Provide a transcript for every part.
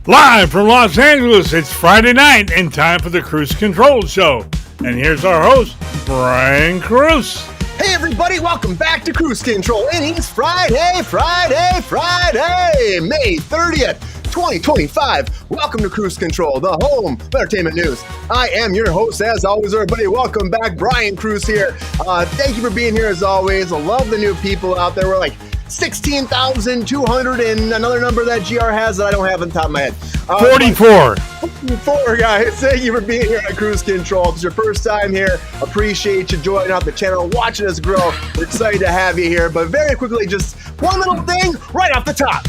Live from Los Angeles, it's Friday night and time for the Kruse Control Show. And here's our host, Brian Kruse. Hey everybody, welcome back to Kruse Control. And it's Friday, May 30th, 2025. Welcome to Kruse Control, the home of entertainment news. I am your host, as always, everybody. Welcome back, Brian Kruse here. Thank you for being here, as always. I love the new people out there. We're like 16,200 and another number that GR has that I don't have on the top of my head. 44. 44, guys. Thank you for being here on Kruse Control. If it's your first time here, appreciate you joining out the channel, watching us grow. We're excited to have you here. But very quickly, just one little thing right off the top.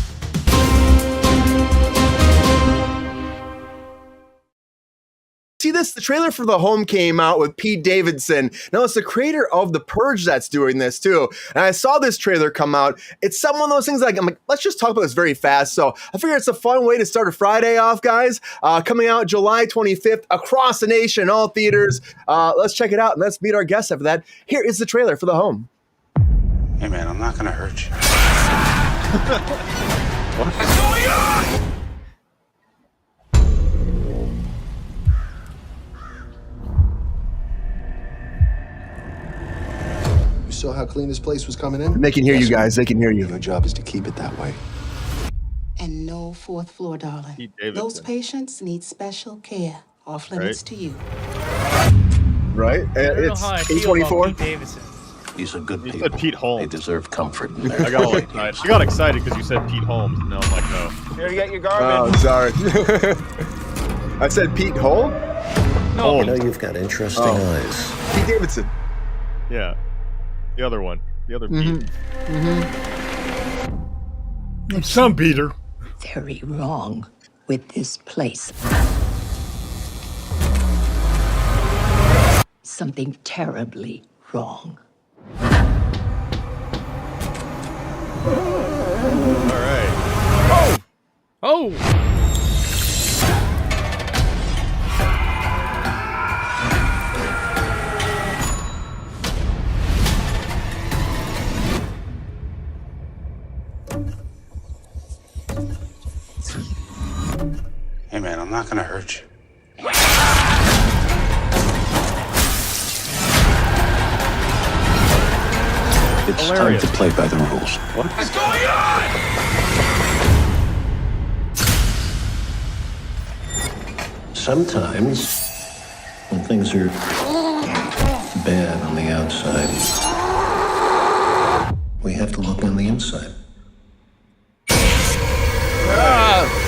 See this? The trailer for The Home came out with Pete Davidson. Now, it's the creator of The Purge that's doing this, too. And I saw this trailer come out. It's some one of those things like, I'm like, let's just talk about this very fast. So I figure it's a fun way to start a Friday off, guys. Coming out July 25th across the nation, all theaters. Let's check it out, and let's meet our guests after that. Here is the trailer for The Home. Hey, man, I'm not going to hurt you. What's going on? Saw how clean this place was coming in? They can hear you guys. They can hear you. Your job is to keep it that way. And no fourth floor, darling. Those patients need special care. Off limits to you. Right? It's 824. These are good people. You said Pete Holmes. They deserve comfort. I got excited because you said Pete Holmes. No, I'm like, no. Here to get your garbage. Oh, sorry. I said Pete Holmes? No. I know you've got interesting eyes. Pete Davidson. Yeah. The other one. The other Pete. Some Peter. Very wrong with this place. Something terribly wrong. All right. Oh! Hey, man, I'm not going to hurt you. It's Hilarious. time to play by the rules. What's going on? Sometimes, when things are bad on the outside, we have to look on the inside.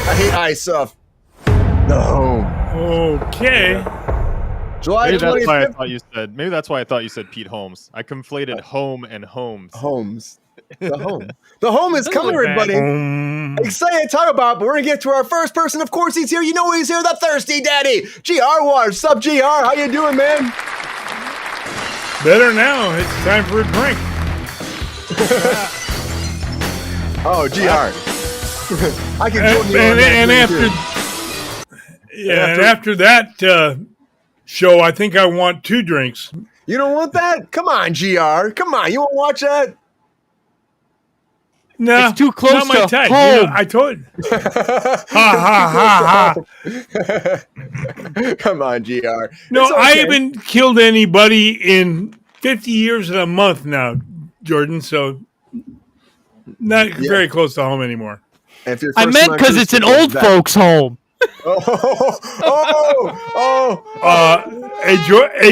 I hate ice stuff. The Home. Okay. July Maybe that's why I 25th. thought you said. Maybe that's why I thought you said Pete Holmes. I conflated home and Holmes. Holmes. The Home. The Home is coming, look bad. everybody. Excited to talk about, but we're going to get to our first person. Of course, he's here. You know he's here, the Thirsty Daddy. GR Wars. Sup, GR? How you doing, man? Better now. It's time for a drink. Oh, GR. I can join you on And that after, drink, too. and after that show, I think I want 2 drinks. You don't want that? Come on, GR. Come on. You want to watch that? No, It's too close not my to type. home. You know, I told you. Ha. Come on, GR. No, It's okay. I haven't killed anybody in 50 years and a month now, Jordan, so not very close to home anymore. If you're I first meant time because Kruse it's an Control, old that- folks' home. Hey,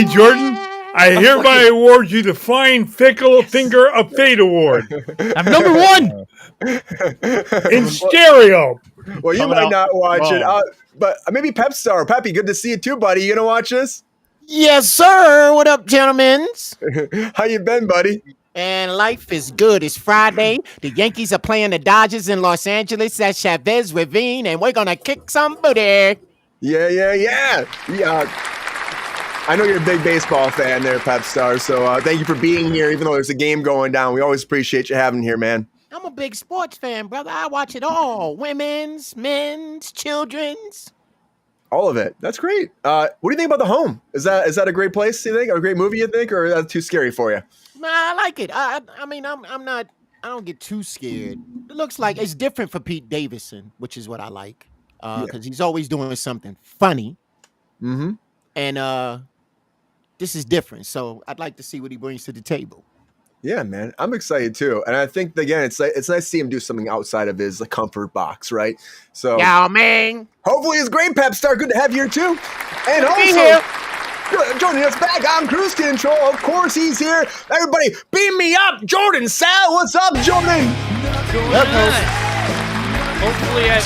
Jordan, I hereby award you the Fine Fickle Finger of Fate Award I'm number 1. in stereo. Well, you Coming might out not watch it, wrong. but maybe Pep Star. Peppy, good to see you too, buddy. You gonna watch this? Yes, sir. What up, gentlemen? How you been, buddy? And life is good. It's Friday. The Yankees are playing the Dodgers in Los Angeles at Chavez Ravine, and we're gonna kick some booty. Yeah. I know you're a big baseball fan there, Pep Star. So thank you for being here, even though there's a game going down. We always appreciate you having here, man. I'm a big sports fan, brother. I watch it all. Women's, men's, children's. All of it. That's great. What do you think about The Home? Is that a great place, you think? Or a great movie, you think? Or is that too scary for you? Nah, I like it. I mean, I'm not. I don't get too scared. It looks like it's different for Pete Davidson, which is what I like. because he's always doing something funny. Mm-hmm. And this is different. So I'd like to see what he brings to the table. Yeah, man, I'm excited too, and I think again, it's nice to see him do something outside of his comfort box, right? So, yeah, man. Hopefully, it's great, Pep Star. Good to have you here too, and Be also here. joining us back on Kruse Control. Of course, he's here. Everybody, beam me up, Jordan Sal. What's up, Jordan? Hopefully, I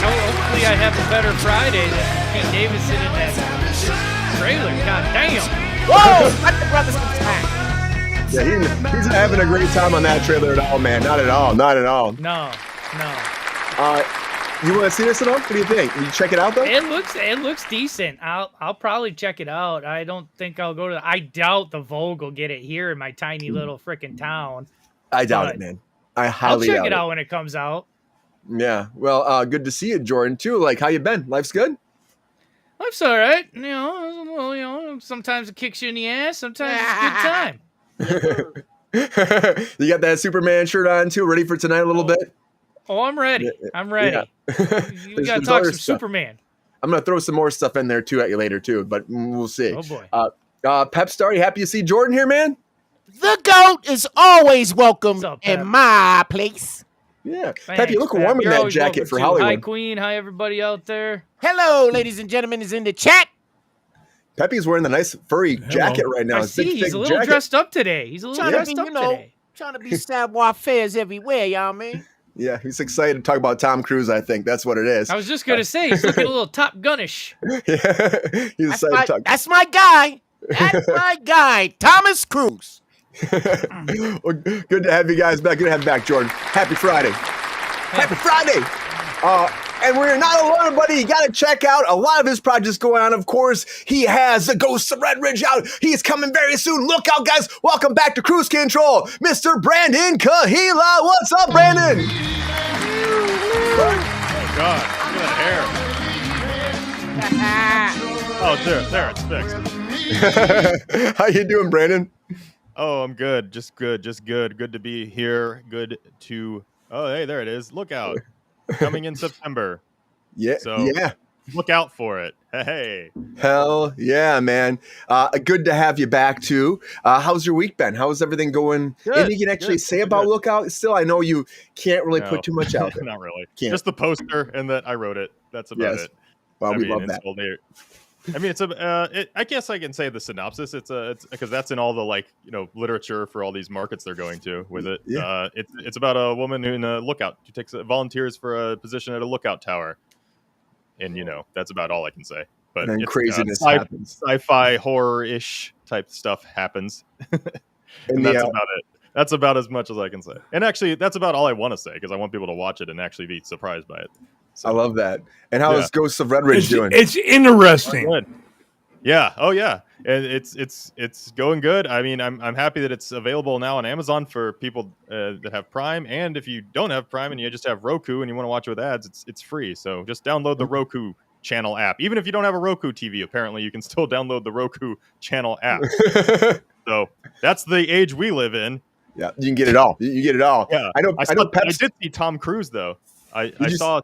have a better Friday than King Davidson in that trailer. God damn! Whoa! Let the brothers come. Yeah, he's not having a great time on that trailer at all, man. Not at all. Not at all. No. You want to see this at all? What do you think? Will you check it out though? It looks decent. I'll probably check it out. I don't think I'll go to. I doubt the Vogue will get it here in my tiny little freaking town. I doubt it, man. I highly doubt it. I'll check it out when it comes out. Yeah. Well, good to see you, Jordan. Too. Like, how you been? Life's good. Life's all right. Sometimes it kicks you in the ass. Sometimes it's a good time. You got that Superman shirt on too, ready for tonight a little bit? Oh, I'm ready. I'm ready. Yeah. We gotta talk some Superman. I'm gonna throw some more stuff in there too at you later too, but we'll see. Oh boy. Pep Star, you happy to see Jordan here, man? The GOAT is always welcome up, in my place. Yeah. Thanks, Pep, you look warm in that jacket for Hollywood. Hi, Queen. Hi, everybody out there. Hello, ladies and gentlemen, is in the chat. Pepe's wearing the nice furry jacket right now. I see. He's a little dressed up today. Trying to be savoir faire everywhere, y'all, man. Yeah, he's excited to talk about Tom Cruise, I think. That's what it is. I was just going to say, he's looking a little Top Gunnish. Yeah, he's excited to talk. That's my guy. That's my guy, Thomas Cruise. Well, good to have you guys back. Good to have you back, Jordan. Happy Friday. Happy Friday. And we're not alone, buddy. You got to check out a lot of his projects going on. Of course, he has The Ghosts of Red Ridge out. He's coming very soon. Look out, guys. Welcome back to Kruse Control, Mr. Brandon Kahila. What's up, Brandon? Oh, God. Look at that hair. Oh, there. It's fixed. How you doing, Brandon? Oh, I'm good. Just good. Good to be here. Good to... Oh, hey, there it is. Look out. Coming in September. Yeah. Look out for it. Hey. Hell yeah, man. Good to have you back too. How's your week been? How's everything going? Good, Anything you can actually say about Lookout? Still, I know you can't really put too much out there. Not really. Can't. Just the poster and that I wrote it. That's about it. Well, we love that. I guess I can say the synopsis. It's because that's in all the literature for all these markets they're going to with it. Yeah. It's about a woman in a lookout who takes volunteers for a position at a lookout tower, and that's about all I can say. But then it's, craziness happens. Sci-fi horror-ish type stuff happens, and that's about it. That's about as much as I can say. And actually, that's about all I want to say because I want people to watch it and actually be surprised by it. So, I love that. And how is Ghosts of Red Ridge doing? It's interesting. Good. Yeah. Oh, yeah. And it's going good. I mean, I'm happy that it's available now on Amazon for people that have Prime. And if you don't have Prime and you just have Roku and you want to watch it with ads, it's free. So just download the Roku channel app. Even if you don't have a Roku TV, apparently you can still download the Roku channel app. So that's the age we live in. Yeah, you can get it all. You get it all. Yeah. I know. I did see Tom Cruise though. I saw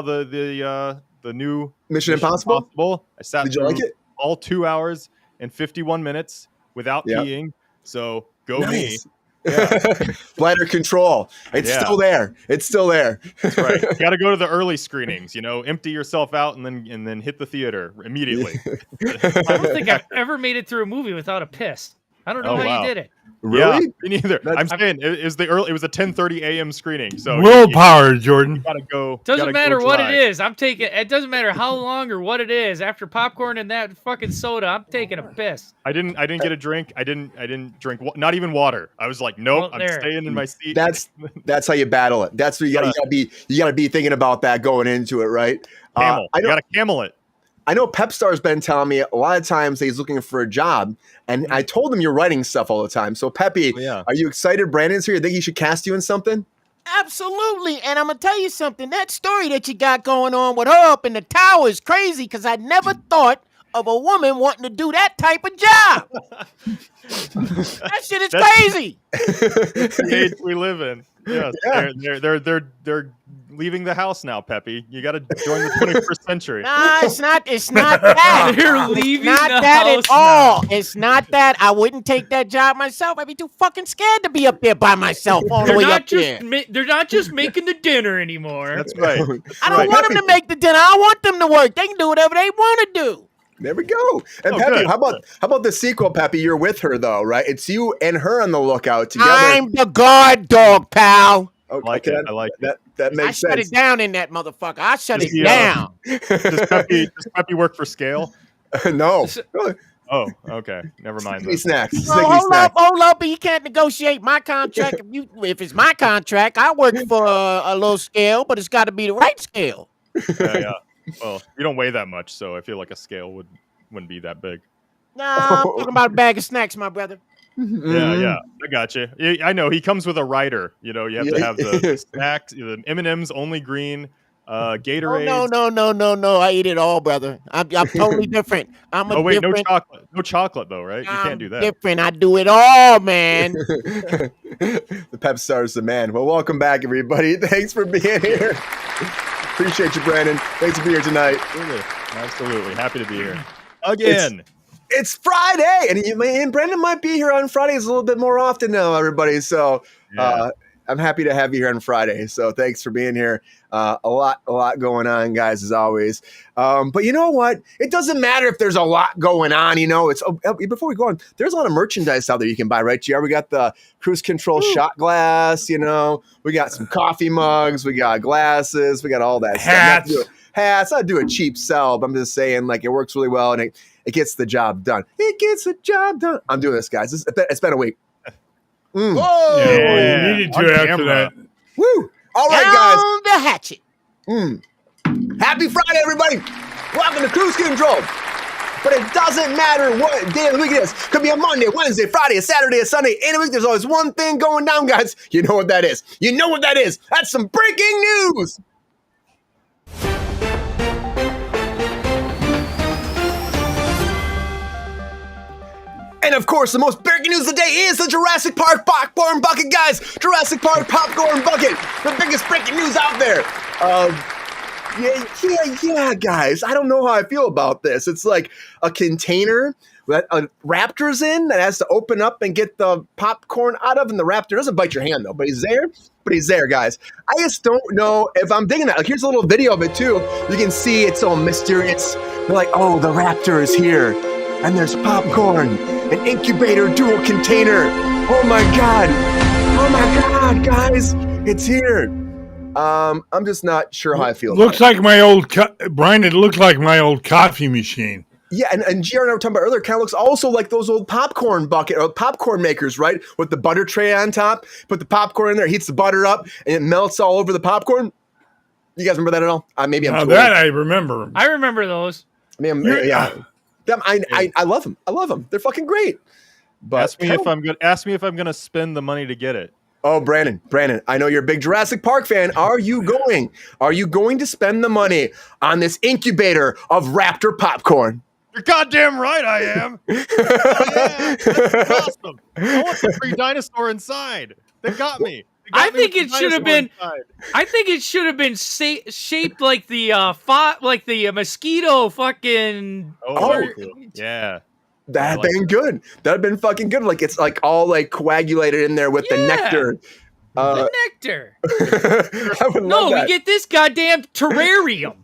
the new Mission Impossible. I sat Did you like it? All 2 hours and 51 minutes without peeing. So go me. Yeah. Bladder control. It's still there. It's still there. That's right. You got to go to the early screenings. Empty yourself out and then hit the theater immediately. I don't think I've ever made it through a movie without a piss. I don't know how you did it. Really? Yeah, me neither. I'm saying it was it was a 10:30 a.m. screening. So willpower, Jordan. You gotta go. Doesn't matter what it is. I'm taking. It doesn't matter how long or what it is. After popcorn and that fucking soda, I'm taking a piss. I didn't get a drink. I didn't drink. Not even water. I was like, nope. I'm staying in my seat. That's how you battle it. That's what you gotta be thinking about that going into it, right? Camel. You gotta camel it. I know Pep Star's been telling me a lot of times that he's looking for a job, and I told him you're writing stuff all the time. So, Peppy, are you excited Brandon's here? You think he should cast you in something? Absolutely. And I'm going to tell you something. That story that you got going on with her up in the tower is crazy because I never thought of a woman wanting to do that type of job. That shit is crazy. The age we live in. Yes, they're leaving the house now, Peppy. You got to join the 21st century. Nah, it's not that. They're leaving not the that house at all. now. It's not that. I wouldn't take that job myself. I'd be too fucking scared to be up there by myself all the way up there. They're not just making the dinner anymore. That's right. I don't want them to make the dinner. I want them to work. They can do whatever they want to do. There we go. And Peppy, good. how about the sequel, Peppy? You're with her though, right? It's you and her on the lookout together. I'm the guard dog, pal. Okay, I like it. I like it. That makes sense. I shut it down in that motherfucker. I shut it down. Does Peppy work for scale? No. Oh, okay. Never mind. Sticky snacks. No, hold up. But you can't negotiate my contract. If it's my contract, I work for a low scale, but it's got to be the right scale. Yeah. Well, you don't weigh that much, so I feel like a scale wouldn't be that big. Nah, I'm talking about a bag of snacks, my brother. Yeah, I got you. I know he comes with a rider. You know, you have to have the snacks, the M&Ms only green, Gatorade. Oh, no. I eat it all, brother. I'm totally different. No chocolate though, right? You can't do that. Different. I do it all, man. The pep star's the man. Well, welcome back, everybody. Thanks for being here. Appreciate you, Brandon. Thanks for being here tonight. Absolutely. Happy to be here. Again. It's Friday, and Brandon might be here on Fridays a little bit more often now, everybody. So I'm happy to have you here on Friday. So thanks for being here. A lot going on, guys, as always. But you know what? It doesn't matter if there's a lot going on. You know, before we go on, there's a lot of merchandise out there you can buy, right, GR? We got the Kruse Control shot glass. You know, we got some coffee mugs. We got glasses. We got all that stuff. Hats. I do a cheap sell, but I'm just saying, like, it works really well, and it gets the job done. It gets the job done. I'm doing this, guys. It's been a week. Whoa! Yeah, you needed to after that. Woo! All right, Down guys. the hatchet. Happy Friday, everybody. Welcome to Kruse Control. But it doesn't matter what day of the week it is. Could be a Monday, Wednesday, Friday, a Saturday, a Sunday. Any week, there's always one thing going down, guys. You know what that is. That's some breaking news. And of course, the most breaking news of the day is the Jurassic Park Popcorn Bucket, guys. Jurassic Park Popcorn Bucket, the biggest breaking news out there. Yeah, guys. I don't know how I feel about this. It's like a container that a raptor's in that has to open up and get the popcorn out of, and the raptor doesn't bite your hand though, but he's there, guys. I just don't know if I'm digging that. Like, here's a little video of it too. You can see it's all mysterious. They're like, oh, the raptor is here. And there's popcorn, an incubator dual container. Oh my God, guys, it's here. I'm just not sure how I feel. Looks like my old Brian. It looks like my old coffee machine. Yeah, and GR and I were talking about earlier. Kind of looks also like those old popcorn bucket or popcorn makers, right? With the butter tray on top. Put the popcorn in there, heats the butter up, and it melts all over the popcorn. You guys remember that at all? Maybe I'm. That I remember. I remember those. Yeah. I love them. I love them. They're fucking great. But ask me if I'm gonna spend the money to get it. Oh, Brandon, I know you're a big Jurassic Park fan. Are you going to spend the money on this incubator of raptor popcorn? You're goddamn right I am. Yeah, that's awesome. I want the free dinosaur inside. They got me. I think it should have been. I think it should have been shaped like the mosquito fucking. Oh, yeah. That'd been good. That'd been fucking good. Like, it's like all like coagulated in there with the nectar. The nectar. I would love that. We get this goddamn terrarium.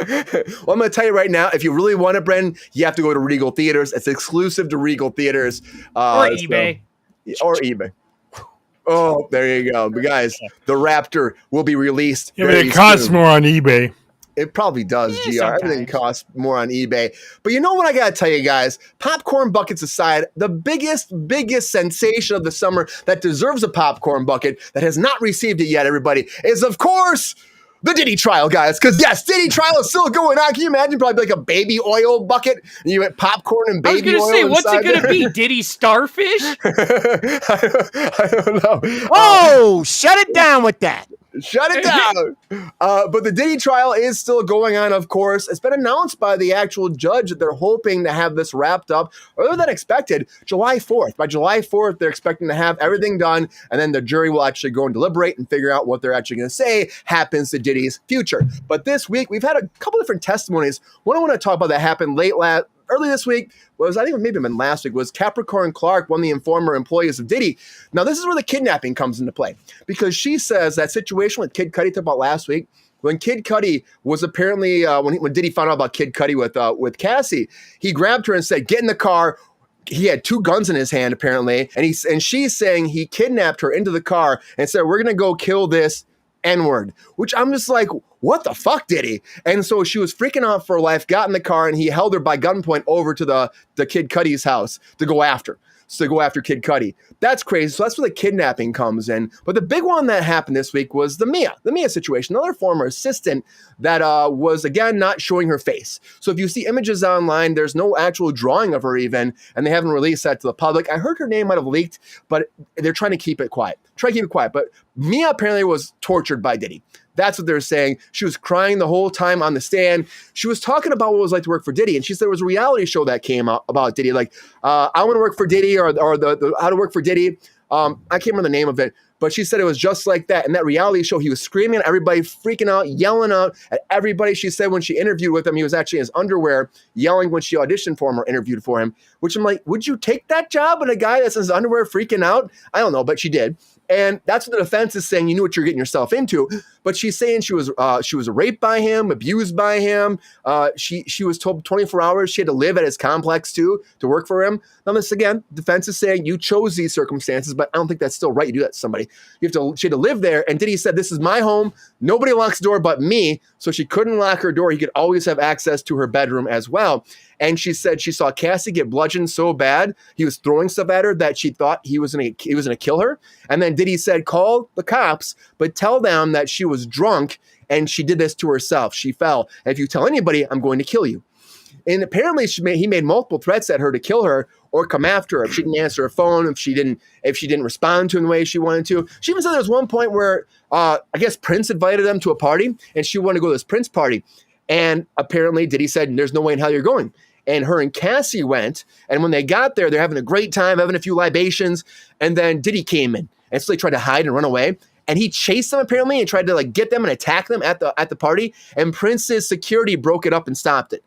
Well, I'm going to tell you right now, if you really want it, Brendan, you have to go to Regal Theaters. It's exclusive to Regal Theaters. Or eBay. Or eBay. Oh, there you go. But guys, the Raptor will be released. Yeah, but it costs more on eBay. It probably does, GR. Sometimes. Everything costs more on eBay. But you know what I got to tell you guys? Popcorn buckets aside, the biggest sensation of the summer that deserves a popcorn bucket that has not received it yet, everybody, is, of course, the Diddy trial, guys. Because, yes, Diddy trial is still going on. Can you imagine probably like a baby oil bucket? And you get popcorn and baby oil. I was going to say, what's it going to be? Diddy Starfish? I don't know. Oh, shut it down with that. Shut it down. But the Diddy trial is still going on, of course. It's been announced by the actual judge that they're hoping to have this wrapped up earlier than expected, July 4th. By July 4th, they're expecting to have everything done, and then the jury will actually go and deliberate and figure out what they're actually going to say happens to Diddy's future. But this week, we've had a couple different testimonies. One I want to talk about that happened early this week was, I think maybe even last week, was Capricorn Clark, one of the former employees of Diddy. Now, this is where the kidnapping comes into play, because she says that situation with Kid Cudi talked about last week, when Kid Cudi was apparently, when Diddy found out about Kid Cudi with Cassie, he grabbed her and said, get in the car. He had 2 guns in his hand, apparently, and she's saying he kidnapped her into the car and said, we're going to go kill this N-word, which I'm just like, what the fuck, Diddy? And so she was freaking out for her life, got in the car, and he held her by gunpoint over to the Kid Cudi's house to go after Kid Cudi. That's crazy. So that's where the kidnapping comes in. But the big one that happened this week was the Mia situation, another former assistant that was, again, not showing her face. So if you see images online, there's no actual drawing of her even, and they haven't released that to the public. I heard her name might have leaked, but they're trying to keep it quiet. But Mia apparently was tortured by Diddy. That's what they're saying. She was crying the whole time on the stand. She was talking about what it was like to work for Diddy. And she said there was a reality show that came out about Diddy. Like, I want to work for Diddy or the how to work for Diddy. I can't remember the name of it. But she said it was just like that. In that reality show, he was screaming at everybody, freaking out, yelling out at everybody. She said when she interviewed with him, he was actually in his underwear, yelling when she auditioned for him or interviewed for him, which I'm like, would you take that job with a guy that's in his underwear freaking out? I don't know, but she did. And that's what the defense is saying. You knew what you're getting yourself into. But she's saying she was raped by him, abused by him. She was told 24 hours she had to live at his complex too to work for him. Now this again, defense is saying you chose these circumstances, but I don't think that's still right. You do that to somebody. She had to live there. And Diddy said, "This is my home. Nobody locks the door but me." So she couldn't lock her door. He could always have access to her bedroom as well. And she said she saw Cassie get bludgeoned so bad, he was throwing stuff at her that she thought he was gonna kill her. And then Diddy said, call the cops, but tell them that she was drunk and she did this to herself. She fell. And if you tell anybody, I'm going to kill you. And apparently he made multiple threats at her to kill her or come after her if she didn't answer her phone, if she didn't respond to him the way she wanted to. She even said there was one point where I guess Prince invited them to a party and she wanted to go to this Prince party. And apparently Diddy said, there's no way in hell you're going. And her and Cassie went. And when they got there, they're having a great time, having a few libations. And then Diddy came in. And so they tried to hide and run away. And he chased them apparently and tried to get them and attack them at the party. And Prince's security broke it up and stopped it.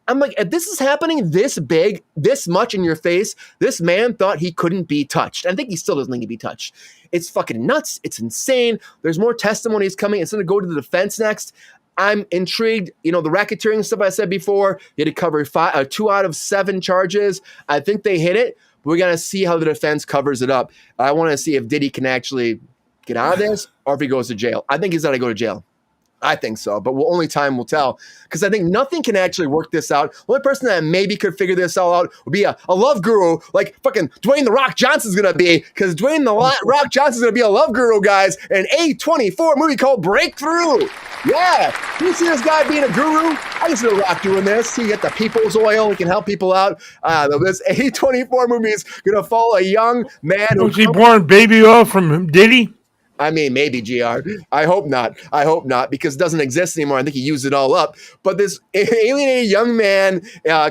I'm like, if this is happening this big, this much in your face, this man thought he couldn't be touched. I think he still doesn't think he'd be touched. It's fucking nuts. It's insane. There's more testimonies coming. It's going to go to the defense next. I'm intrigued. The racketeering stuff I said before, you had to cover 2 out of 7 charges. I think they hit it. But we're going to see how the defense covers it up. I want to see if Diddy can actually get out of this or if he goes to jail. I think he's got to go to jail. I think so, but only time will tell. Because I think nothing can actually work this out. The only person that maybe could figure this all out would be a love guru, like fucking Dwayne "The Rock" Johnson's going to be. Because Dwayne "The Rock" Johnson's going to be a love guru, guys, in an A24 movie called Breakthrough. Yeah. You see this guy being a guru? I can see The Rock doing this. He get the people's oil. He can help people out. This A24 movie is going to follow a young man. Was he born baby oil from Diddy? I mean, maybe, GR. I hope not, because it doesn't exist anymore. I think he used it all up. But this alienated young man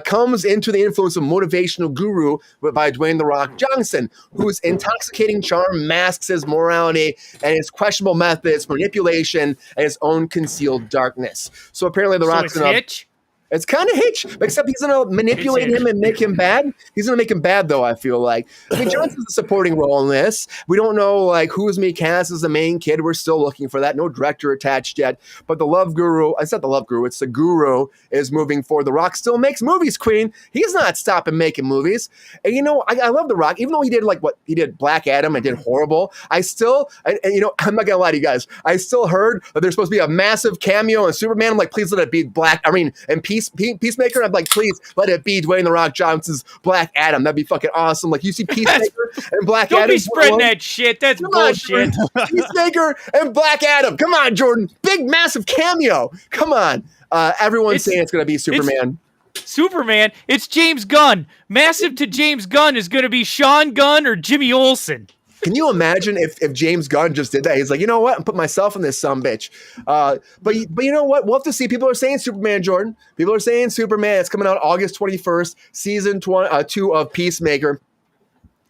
comes into the influence of motivational guru by Dwayne "The Rock" Johnson, whose intoxicating charm masks his morality and his questionable methods, manipulation, and his own concealed darkness. So apparently The Rock's going to... It's kind of Hitch, except he's going to manipulate him and make him bad. He's going to make him bad, though, I feel like. I mean, Johnson's a supporting role in this. We don't know, who's me cast as the main kid. We're still looking for that. No director attached yet. But the love guru, it's not the love guru, it's the guru is moving forward. The Rock still makes movies, Queen. He's not stopping making movies. And, I love The Rock. Even though he did, he did Black Adam and did horrible, I'm not going to lie to you guys. I still heard that there's supposed to be a massive cameo in Superman. I'm like, please let it be Peacemaker. I'm like, please let it be Dwayne "The Rock" Johnson's Black Adam. That'd be fucking awesome. Like, you see Peacemaker and Black Adam. Don't be spreading that shit. That's bullshit. Peacemaker and Black Adam. Come on, Jordan. Big, massive cameo. Come on. Everyone's saying it's going to be Superman. It's James Gunn. Massive to James Gunn is going to be Sean Gunn or Jimmy Olsen. Can you imagine if James Gunn just did that? He's like, you know what? I'm putting myself in this sumbitch. But you know what? We'll have to see. People are saying Superman, Jordan. People are saying Superman. It's coming out August 21st, season 2 of Peacemaker.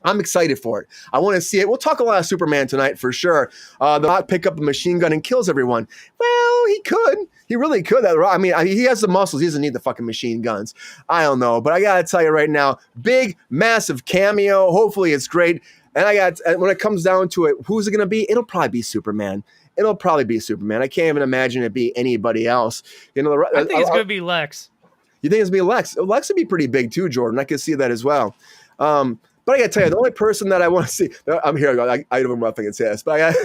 I'm excited for it. I want to see it. We'll talk a lot of Superman tonight for sure. The Rock pick up a machine gun and kills everyone. Well, he could. He really could. I mean, he has the muscles. He doesn't need the fucking machine guns. I don't know. But I got to tell you right now, big, massive cameo. Hopefully it's great. And when it comes down to it, who's it going to be? It'll probably be Superman. It'll probably be Superman. I can't even imagine it be anybody else. You know, I think it's going to be Lex. You think it's going to be Lex? Lex would be pretty big too, Jordan. I could see that as well. But I got to tell you, the only person that I want to see, I'm here. I don't know if I can say this, but I got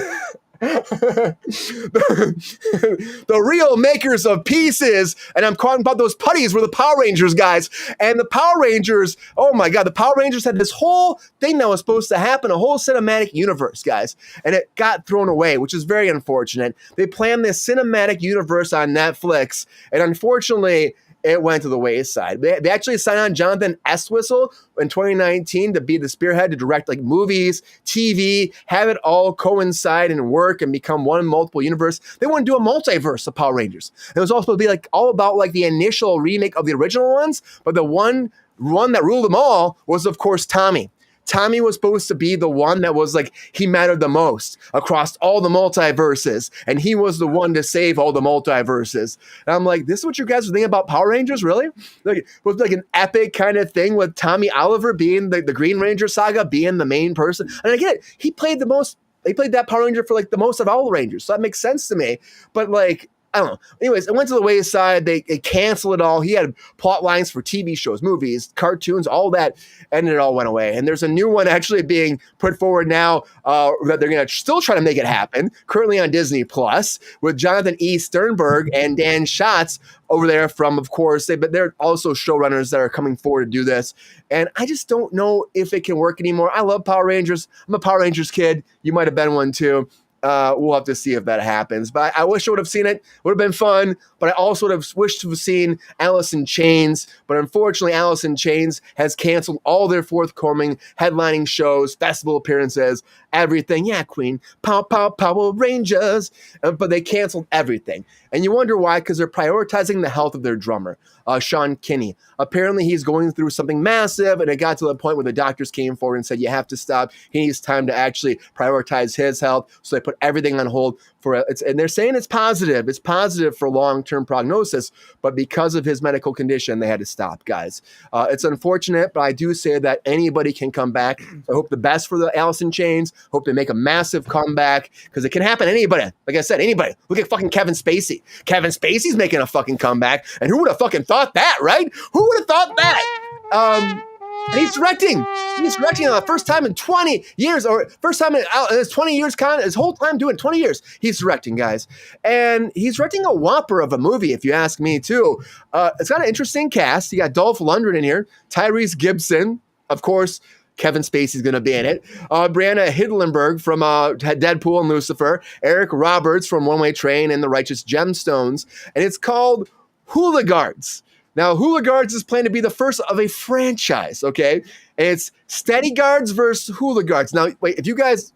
the real makers of pieces, and I'm talking about those putties were the Power Rangers guys. And the Power Rangers, oh my God, the Power Rangers had this whole thing that was supposed to happen, a whole cinematic universe, guys, and it got thrown away, which is very unfortunate. They planned this cinematic universe on Netflix, and unfortunately, it went to the wayside. They actually signed on Jonathan Estwistle in 2019 to be the spearhead to direct like movies, TV, have it all coincide and work and become one multiple universe. They want to do a multiverse of Power Rangers. It was also supposed to be like all about like the initial remake of the original ones, but the one that ruled them all was of course Tommy. Tommy was supposed to be the one that was like, he mattered the most across all the multiverses. And he was the one to save all the multiverses. And I'm like, this is what you guys are thinking about Power Rangers, really? Like, it was like an epic kind of thing with Tommy Oliver being the Green Ranger saga, being the main person. And I get it. He played that Power Ranger for like the most of all the Rangers. So that makes sense to me. But like, I don't know. Anyways, it went to the wayside. They canceled it all. He had plot lines for TV shows, movies, cartoons, all that, and it all went away. And there's a new one actually being put forward now that they're going to still try to make it happen, currently on Disney Plus, with Jonathan E. Sternberg and Dan Schatz over there from, of course, but they're also showrunners that are coming forward to do this. And I just don't know if it can work anymore. I love Power Rangers. I'm a Power Rangers kid. You might have been one too. We'll have to see if that happens. But I wish I would have seen it. Would have been fun. But I also would have wished to have seen Alice in Chains. But unfortunately, Alice in Chains has canceled all their forthcoming headlining shows, festival appearances, everything. Yeah, Queen. Power Rangers. But they canceled everything. And you wonder why, because they're prioritizing the health of their drummer, Sean Kinney. Apparently, he's going through something massive, and it got to the point where the doctors came forward and said, you have to stop. He needs time to actually prioritize his health. So they put everything on hold for it. And they're saying it's positive. It's positive for long-term prognosis, but because of his medical condition, they had to stop, guys. It's unfortunate, but I do say that anybody can come back. I hope the best for the Alice in Chains. Hope they make a massive comeback, because it can happen to anybody. Like I said, anybody. Look at fucking Kevin Spacey. Kevin Spacey's making a fucking comeback, and who would have fucking thought that, right? Who would have thought that? And he's directing. He's directing the first time in 20 years, or first time in his 20 years, his whole time doing 20 years. He's directing, guys. And he's directing a whopper of a movie, if you ask me, too. It's got an interesting cast. You got Dolph Lundgren in here, Tyrese Gibson, of course. Kevin Spacey's going to be in it. Brianna Hidlenberg from Deadpool and Lucifer. Eric Roberts from One Way Train and The Righteous Gemstones. And it's called Hooligans. Now, Hooligans is planned to be the first of a franchise, okay? And it's Steady Guards versus Hooligans. Now, wait, if you guys,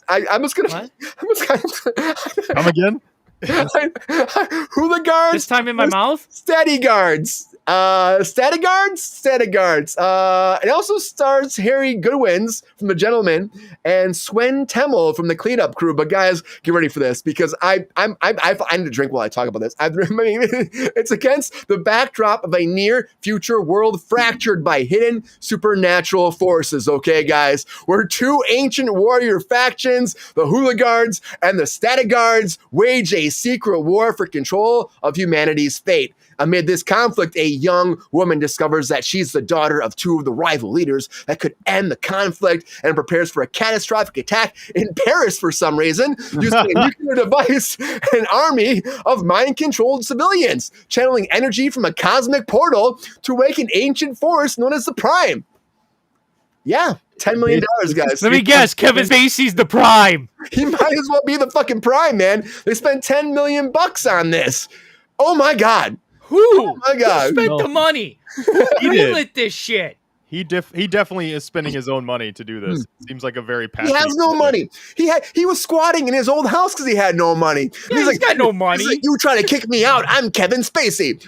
I'm just going to... Come again? Hooligans. This time in my mouth? Steady Guards. Steady Guards. It also stars Harry Goodwins from The Gentleman and Swen Temmel from the Cleanup Crew. But guys, get ready for this, because I need to drink while I talk about this. It's against the backdrop of a near future world fractured by hidden supernatural forces. Okay, guys, where two ancient warrior factions, the Hooligans and the Steady Guards, wage a secret war for control of humanity's fate. Amid this conflict, a young woman discovers that she's the daughter of two of the rival leaders that could end the conflict, and prepares for a catastrophic attack in Paris for some reason, using a nuclear device and an army of mind-controlled civilians, channeling energy from a cosmic portal to wake an ancient force known as the Prime. Yeah, $10 million, guys. Let me guess, Kevin Spacey's the Prime. He might as well be the fucking Prime, man. They spent $10 million on this. Oh my God. Who? Oh my God. Who spent the money? Who greenlit this shit? He definitely is spending his own money to do this. Seems like a very He has no money. He was squatting in his old house because he had no money. Yeah, he's got no money. He's like, you trying to kick me out? I'm Kevin Spacey.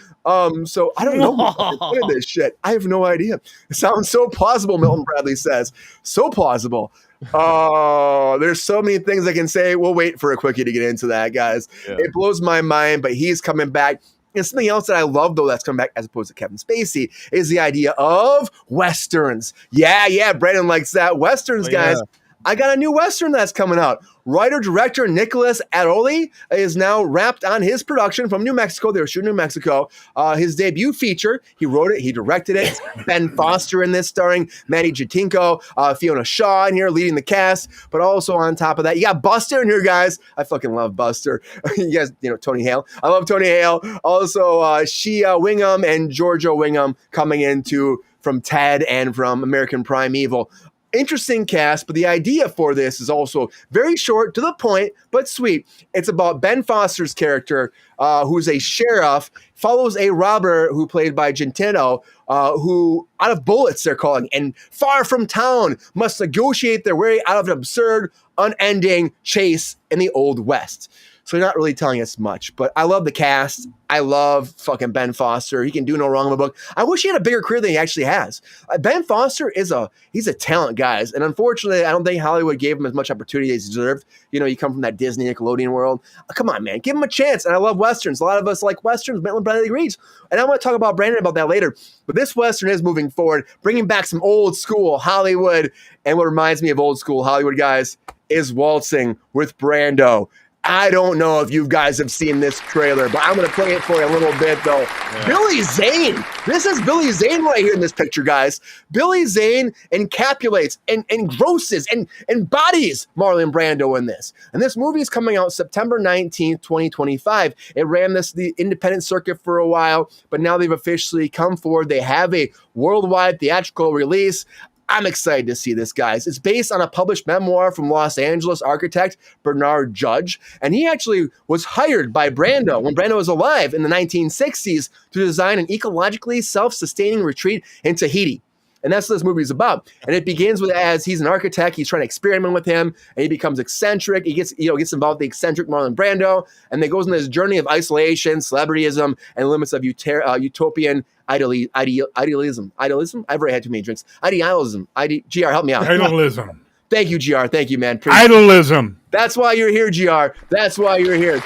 So I don't know what of this shit. I have no idea. It sounds so plausible, Milton Bradley says. So plausible. Oh, there's so many things I can say. We'll wait for a quickie to get into that, guys. Yeah. It blows my mind, but he's coming back. And something else that I love, though, that's coming back as opposed to Kevin Spacey is the idea of Westerns. Yeah, Brandon likes that. Westerns, guys. Yeah. I got a new Western that's coming out. Writer-director Nicholas Aroli is now wrapped on his production from New Mexico. They were shooting in New Mexico. His debut feature, he wrote it, he directed it. Ben Foster in this, starring Mandy Patinkin, Fiona Shaw in here leading the cast. But also on top of that, you got Buster in here, guys. I fucking love Buster. You guys, Tony Hale. I love Tony Hale. Also, Shia Wingham and Georgia Wingham coming into from Ted and from American Primeval. Interesting cast, but the idea for this is also very short, to the point, but sweet. It's about Ben Foster's character, who's a sheriff, follows a robber who played by Gentino, who, out of bullets, they're calling, and far from town, must negotiate their way out of an absurd, unending chase in the Old West. So they're not really telling us much, but I love the cast. I love fucking Ben Foster. He can do no wrong in the book. I wish he had a bigger career than he actually has. Ben Foster he's a talent, guys. And unfortunately, I don't think Hollywood gave him as much opportunity as he deserved. You come from that Disney Nickelodeon world. Come on, man. Give him a chance. And I love Westerns. A lot of us like Westerns. Maitland Bradley agrees. And I'm going to talk about Brandon about that later. But this Western is moving forward, bringing back some old school Hollywood. And what reminds me of old school Hollywood, guys, is Waltzing with Brando. I don't know if you guys have seen this trailer, but I'm going to play it for you a little bit, though. Yeah. Billy Zane. This is Billy Zane right here in this picture, guys. Billy Zane encapsulates and grosses and embodies Marlon Brando in this. And this movie is coming out September 19th, 2025. It ran the independent circuit for a while, but now they've officially come forward. They have a worldwide theatrical release. I'm excited to see this, guys. It's based on a published memoir from Los Angeles architect Bernard Judge, and he actually was hired by Brando when Brando was alive in the 1960s to design an ecologically self-sustaining retreat in Tahiti. And that's what this movie is about. And it begins with, as he's an architect, he's trying to experiment with him, and he becomes eccentric. He gets involved with the eccentric Marlon Brando, and then goes on this journey of isolation, celebrityism, and limits of utopian idealism. I've already had too many drinks. Idealism. GR, help me out. Idealism. Thank you, GR. Thank you, man. Idealism. That's why you're here, GR. That's why you're here.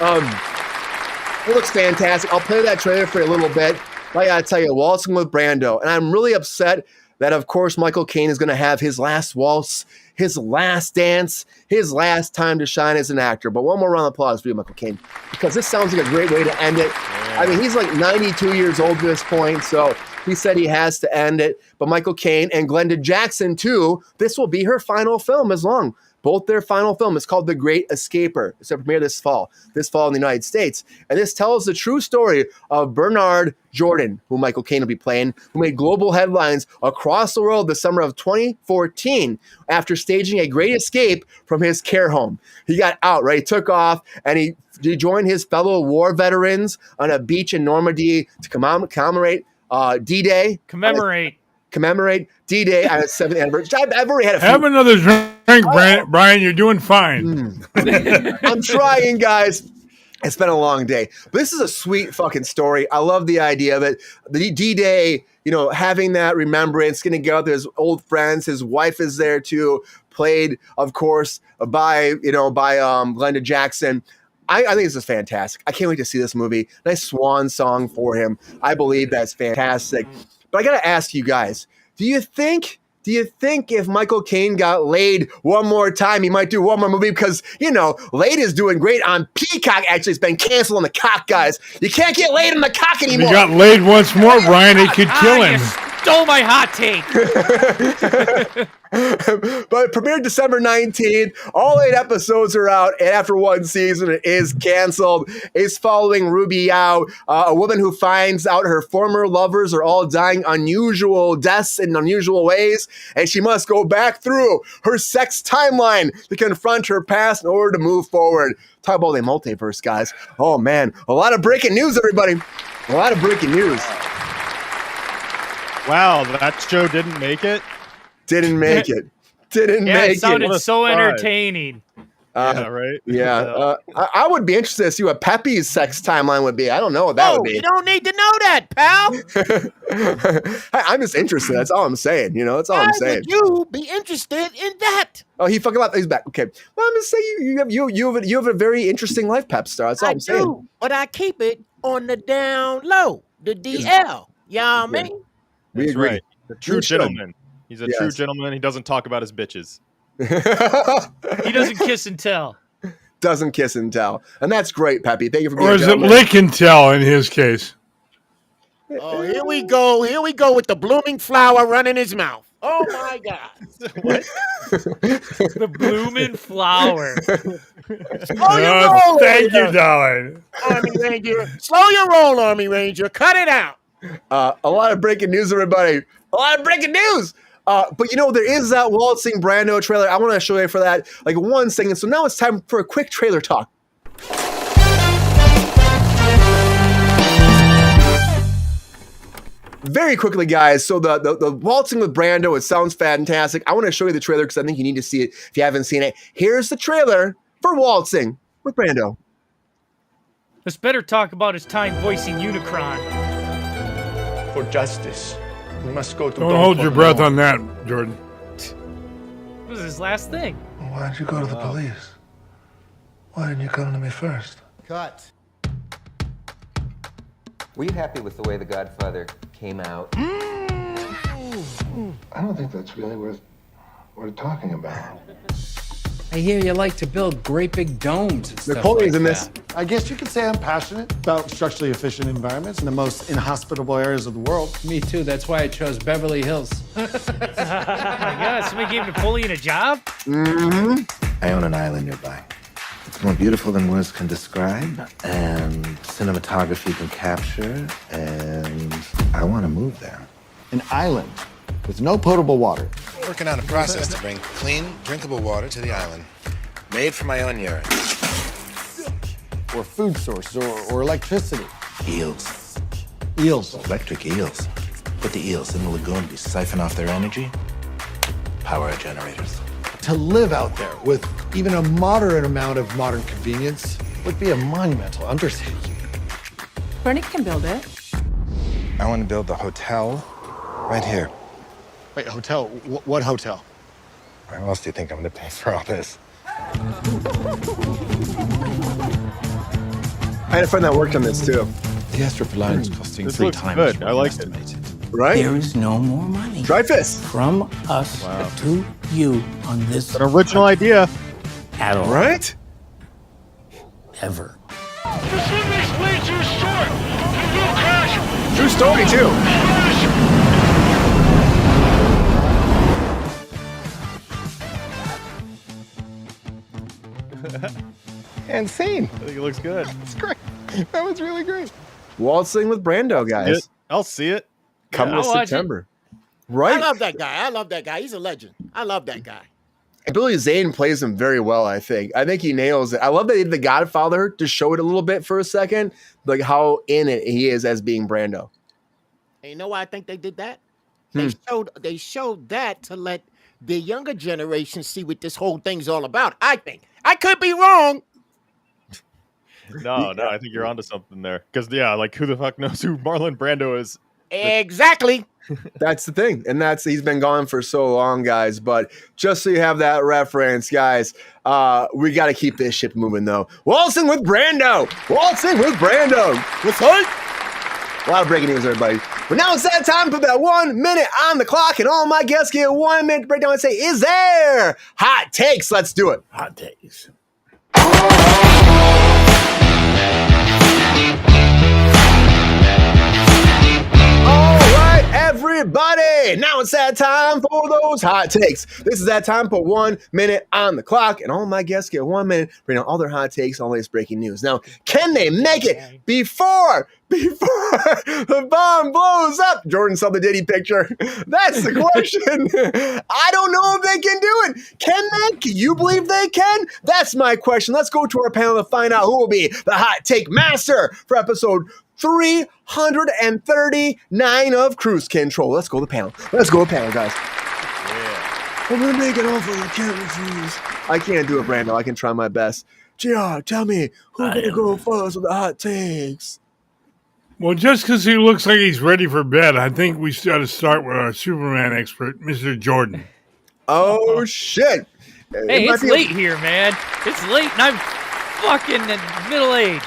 It looks fantastic. I'll play that trailer for a little bit. I gotta tell you, Waltzing with Brando. And I'm really upset that, of course, Michael Caine is going to have his last waltz, his last dance, his last time to shine as an actor. But one more round of applause for you, Michael Caine, because this sounds like a great way to end it. Yeah. I mean, he's like 92 years old at this point, so he said he has to end it. But Michael Caine and Glenda Jackson, too, this will be her final film as long. Both their final film is called The Great Escaper. It's a premiere this fall in the United States. And this tells the true story of Bernard Jordan, who Michael Caine will be playing, who made global headlines across the world the summer of 2014 after staging a great escape from his care home. He got out, right? He took off, and he joined his fellow war veterans on a beach in Normandy to commemorate D-Day. Commemorate D-Day on its 7th anniversary. I've already had a few. Have another drink, Brian. You're doing fine. I'm trying, guys. It's been a long day. But this is a sweet fucking story. I love the idea of it. The D-Day, having that remembrance, going to go out there, his old friends. His wife is there too, played, of course, by Glenda Jackson. I think this is fantastic. I can't wait to see this movie. Nice swan song for him. I believe that's fantastic. But I got to ask you guys, do you think if Michael Caine got laid one more time, he might do one more movie? Because, laid is doing great on Peacock. Actually, it's been canceled on the cock, guys. You can't get laid on the cock anymore. He got laid once more, Brian. They could kill him. Stole my hot take. But it premiered December 19th. All 8 episodes are out, and after one season, it is canceled. It's following Ruby Yao, a woman who finds out her former lovers are all dying unusual deaths in unusual ways, and she must go back through her sex timeline to confront her past in order to move forward. Talk about the multiverse, guys. Oh, man. A lot of breaking news, everybody. A lot of breaking news. Wow, that show didn't make it. Didn't make it. Didn't Yeah, make it sounded What a so surprise. entertaining. Yeah, right. Yeah, I would be interested to see what Pepe's sex timeline would be. I don't know what that would be. You don't need to know that, pal. I'm just interested. That's all I'm saying. That's all I'm saying. Would you be interested in that? Oh, he fucking left. He's back. Okay. Well, I'm just saying you have a very interesting life, Pep Star. That's all I'm saying. do, but I keep it on the down low, the DL. Y'all mean? We That's agree. right. The true gentleman. He's a true gentleman. He doesn't talk about his bitches. He doesn't kiss and tell. Doesn't kiss and tell. And that's great, Pepe. Thank you for being Or is it lick and tell in his case? Oh, here we go. Here we go with the blooming flower running his mouth. Oh my God. The blooming flower. Thank you, darling. Army Ranger. Slow your roll, Army Ranger. Cut it out. A lot of breaking news, everybody. A lot of breaking news. But there is that waltzing Brando trailer. I want to show you for that, like 1 second. So now it's time for a quick trailer talk. Very quickly, guys. So the waltzing with Brando, it sounds fantastic. I want to show you the trailer because I think you need to see it if you haven't seen it. Here's the trailer for waltzing with Brando. Let's better talk about his time voicing Unicron. For justice, we must go to Don't hold your breath on that, Jordan. What was his last thing? Why did you go to the police? Why didn't you come to me first? Cut. Were you happy with the way The Godfather came out? I don't think that's really worth talking about. I hear you like to build great big domes and stuff Napoleon's like in this. that. I guess you could say I'm passionate about structurally efficient environments in the most inhospitable areas of the world. Me too. That's why I chose Beverly Hills. Oh my God, somebody gave Napoleon a job? Mm-hmm. I own an island nearby. It's more beautiful than words can describe, and cinematography can capture, and I want to move there. An island with no potable water. Working on a process to bring clean, drinkable water to the island. Made from my own urine. Or food source, or electricity. Eels. Eels. Electric eels. Put the eels in the lagoon, we siphon off their energy, power our generators. To live out there with even a moderate amount of modern convenience would be a monumental undertaking. Bernie can build it. I want to build the hotel right here. Wait, hotel? What hotel? How else do you think I'm going to pay for all this? I had a friend that worked on this too. The Astrop line is costing This 3 looks times good. what I we like it. estimated. Right? There is no more money Dreyfus. from us to you on this An original idea. at all. Right? Ever. This thing is way too short. It will crash. True story too. And scene. I think it looks good. It's great. That was really great. Waltzing with Brando, guys. I'll see it. Coming I'll to watch it. September. I Right? love that guy. He's a legend. I love that guy. And Billy Zane plays him very well, I think. I think he nails it. I love that he did The Godfather to show it a little bit for a second, like how in it he is as being Brando. And you know why I think they did that? Hmm. They showed that to let the younger generation see what this whole thing's all about. I think. I could be wrong. No, I think you're onto something there. Because, like, who the fuck knows who Marlon Brando is? Exactly. That's the thing. And he's been gone for so long, guys. But just so you have that reference, guys, we got to keep this ship moving, though. Waltzing with Brando. Waltzing with Brando. What's up? A lot of breaking news, everybody. But now it's that time for that 1 minute on the clock, and all my guests get 1 minute to break down and say, is there hot takes? Let's do it. Hot takes. All right, everybody. Now it's that time for those hot takes. This is that time for 1 minute on the clock, and all my guests get 1 minute to bring out all their hot takes, all latest breaking news. Now, can they make it before the bomb blows up? Jordan saw the Diddy picture. That's the question. I don't know if they can do it. Can they? Can you believe they can? That's my question. Let's go to our panel to find out who will be the hot take master for episode 339 of Kruse Control. Control. Let's go to the panel. Let's go to the panel, guys. Yeah. I'm gonna make it over. You can't refuse. I can't do it, Brando. I can try my best. JR, tell me who's gonna go first with the hot takes. Well, just because he looks like he's ready for bed, I think we got to start with our Superman expert, Mr. Jordan. Oh shit! Hey, it's late here, man. It's late, and I'm fucking middle age.